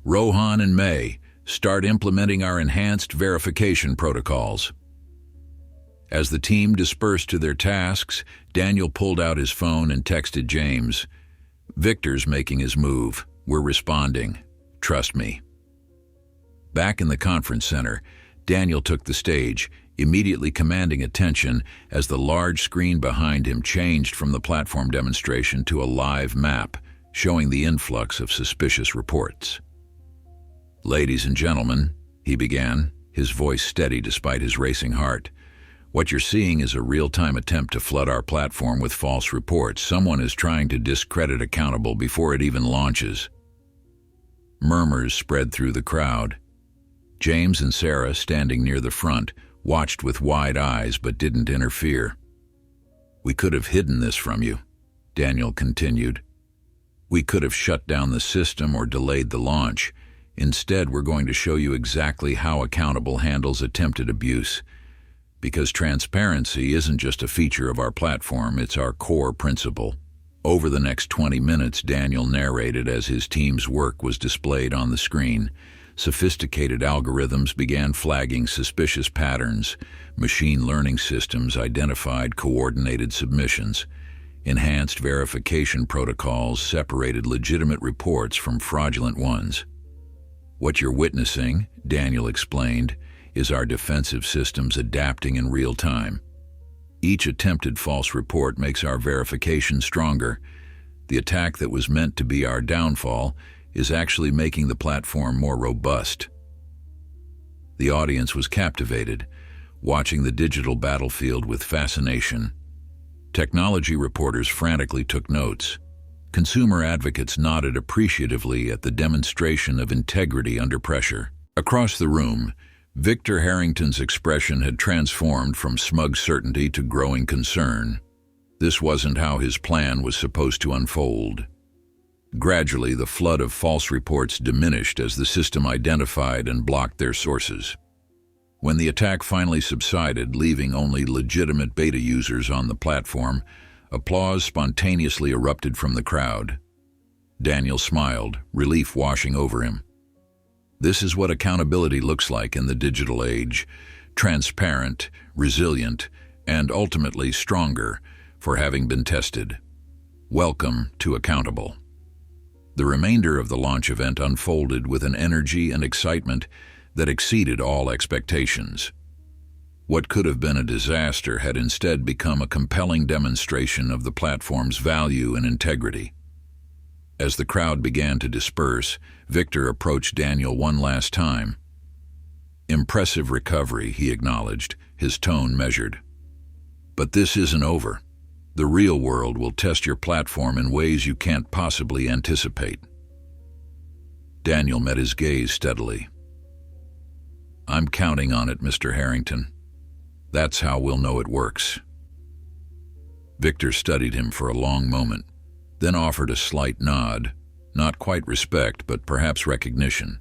Rohan and May, start implementing our enhanced verification protocols. As the team dispersed to their tasks, Daniel pulled out his phone and texted James. Victor's making his move. We're responding. Trust me. Back in the conference center, Daniel took the stage, immediately commanding attention as the large screen behind him changed from the platform demonstration to a live map showing the influx of suspicious reports. Ladies and gentlemen, he began, his voice steady despite his racing heart. What you're seeing is a real-time attempt to flood our platform with false reports. Someone is trying to discredit Accountable before it even launches. Murmurs spread through the crowd. James and Sarah, standing near the front, watched with wide eyes but didn't interfere. We could have hidden this from you, Daniel continued. We could have shut down the system or delayed the launch. Instead, we're going to show you exactly how Accountable handles attempted abuse. Because transparency isn't just a feature of our platform, it's our core principle. Over the next 20 minutes, Daniel narrated as his team's work was displayed on the screen. Sophisticated algorithms began flagging suspicious patterns. Machine learning systems identified coordinated submissions. Enhanced verification protocols separated legitimate reports from fraudulent ones. What you're witnessing, Daniel explained, is our defensive systems adapting in real time. Each attempted false report makes our verification stronger. The attack that was meant to be our downfall is actually making the platform more robust. The audience was captivated, watching the digital battlefield with fascination. Technology reporters frantically took notes. Consumer advocates nodded appreciatively at the demonstration of integrity under pressure. Across the room, Victor Harrington's expression had transformed from smug certainty to growing concern. This wasn't how his plan was supposed to unfold. Gradually, the flood of false reports diminished as the system identified and blocked their sources. When the attack finally subsided, leaving only legitimate beta users on the platform, applause spontaneously erupted from the crowd. Daniel smiled, relief washing over him. This is what accountability looks like in the digital age: transparent, resilient, and ultimately stronger for having been tested. Welcome to Accountable. The remainder of the launch event unfolded with an energy and excitement that exceeded all expectations. What could have been a disaster had instead become a compelling demonstration of the platform's value and integrity. As the crowd began to disperse, Victor approached Daniel one last time. Impressive recovery, he acknowledged, his tone measured. But this isn't over. The real world will test your platform in ways you can't possibly anticipate. Daniel met his gaze steadily. "I'm counting on it, Mr. Harrington. That's how we'll know it works." Victor studied him for a long moment, then offered a slight nod, not quite respect, but perhaps recognition.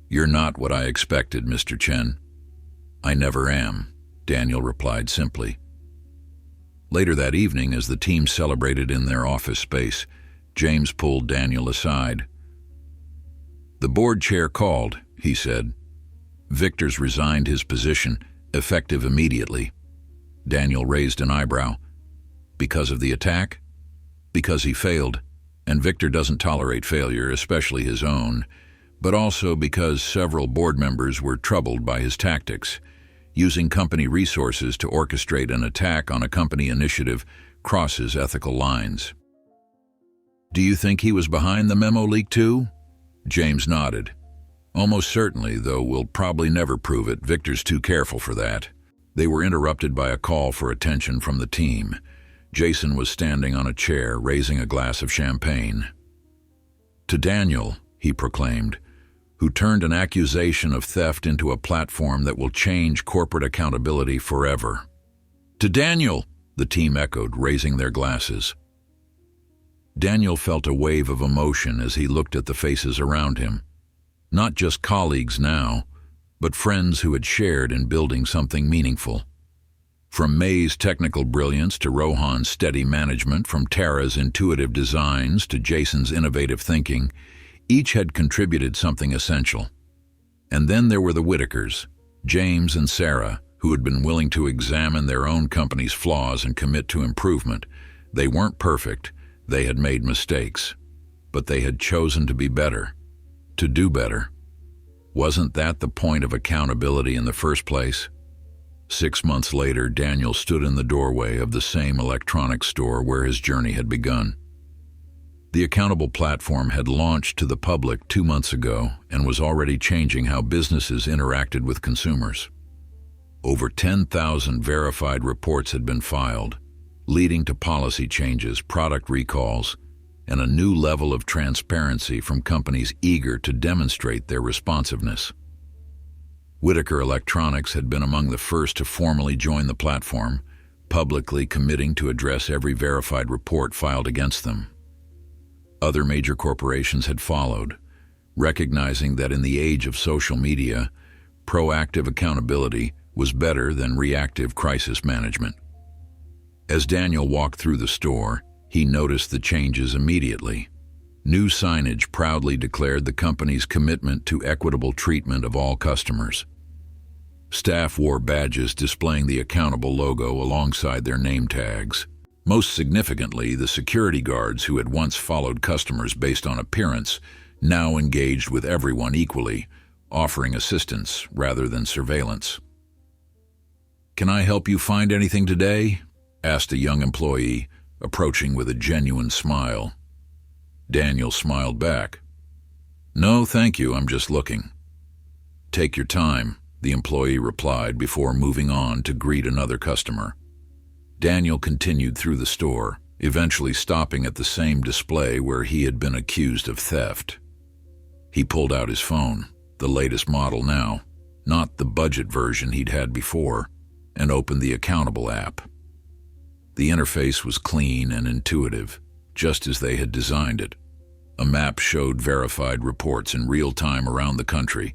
"You're not what I expected, Mr. Chen." "I never am," Daniel replied simply. Later that evening, as the team celebrated in their office space, James pulled Daniel aside. "The board chair called," he said. "Victor's resigned his position, effective immediately." Daniel raised an eyebrow. "Because of the attack?" "Because he failed, and Victor doesn't tolerate failure, especially his own, but also because several board members were troubled by his tactics. Using company resources to orchestrate an attack on a company initiative crosses ethical lines." "Do you think he was behind the memo leak too?" James nodded. "Almost certainly, though we'll probably never prove it. Victor's too careful for that." They were interrupted by a call for attention from the team. Jason was standing on a chair, raising a glass of champagne. "To Daniel," he proclaimed, "who turned an accusation of theft into a platform that will change corporate accountability forever." "To Daniel," the team echoed, raising their glasses. Daniel felt a wave of emotion as he looked at the faces around him. Not just colleagues now, but friends who had shared in building something meaningful. From May's technical brilliance to Rohan's steady management, from Tara's intuitive designs to Jason's innovative thinking, each had contributed something essential. And then there were the Whitakers, James and Sarah, who had been willing to examine their own company's flaws and commit to improvement. They weren't perfect, they had made mistakes, but they had chosen to be better, to do better. Wasn't that the point of accountability in the first place? 6 months later, Daniel stood in the doorway of the same electronics store where his journey had begun. The Accountable platform had launched to the public 2 months ago and was already changing how businesses interacted with consumers. Over 10,000 verified reports had been filed, leading to policy changes, product recalls, and a new level of transparency from companies eager to demonstrate their responsiveness. Whitaker Electronics had been among the first to formally join the platform, publicly committing to address every verified report filed against them. Other major corporations had followed, recognizing that in the age of social media, proactive accountability was better than reactive crisis management. As Daniel walked through the store, he noticed the changes immediately. New signage proudly declared the company's commitment to equitable treatment of all customers. Staff wore badges displaying the Accountable logo alongside their name tags. Most significantly, the security guards who had once followed customers based on appearance now engaged with everyone equally, offering assistance rather than surveillance. "Can I help you find anything today?" asked a young employee, approaching with a genuine smile. Daniel smiled back. "No, thank you, I'm just looking." "Take your time," the employee replied before moving on to greet another customer. Daniel continued through the store, eventually stopping at the same display where he had been accused of theft. He pulled out his phone, the latest model now, not the budget version he'd had before, and opened the Accountable app. The interface was clean and intuitive, just as they had designed it. A map showed verified reports in real time around the country,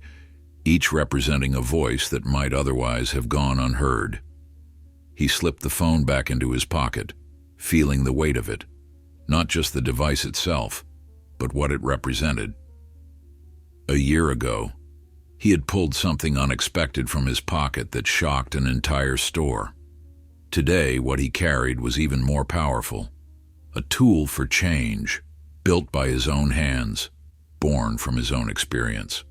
each representing a voice that might otherwise have gone unheard. He slipped the phone back into his pocket, feeling the weight of it, not just the device itself, but what it represented. A year ago, he had pulled something unexpected from his pocket that shocked an entire store. Today, what he carried was even more powerful. A tool for change, built by his own hands, born from his own experience.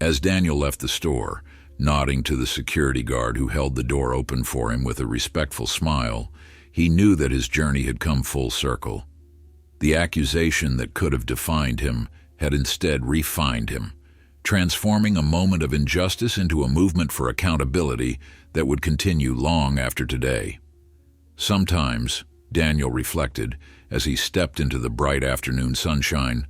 As Daniel left the store, nodding to the security guard who held the door open for him with a respectful smile, he knew that his journey had come full circle. The accusation that could have defined him had instead refined him, transforming a moment of injustice into a movement for accountability that would continue long after today. Sometimes, Daniel reflected, as he stepped into the bright afternoon sunshine,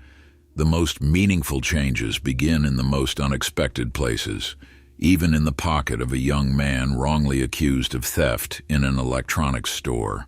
The most meaningful changes begin in the most unexpected places, even in the pocket of a young man wrongly accused of theft in an electronics store.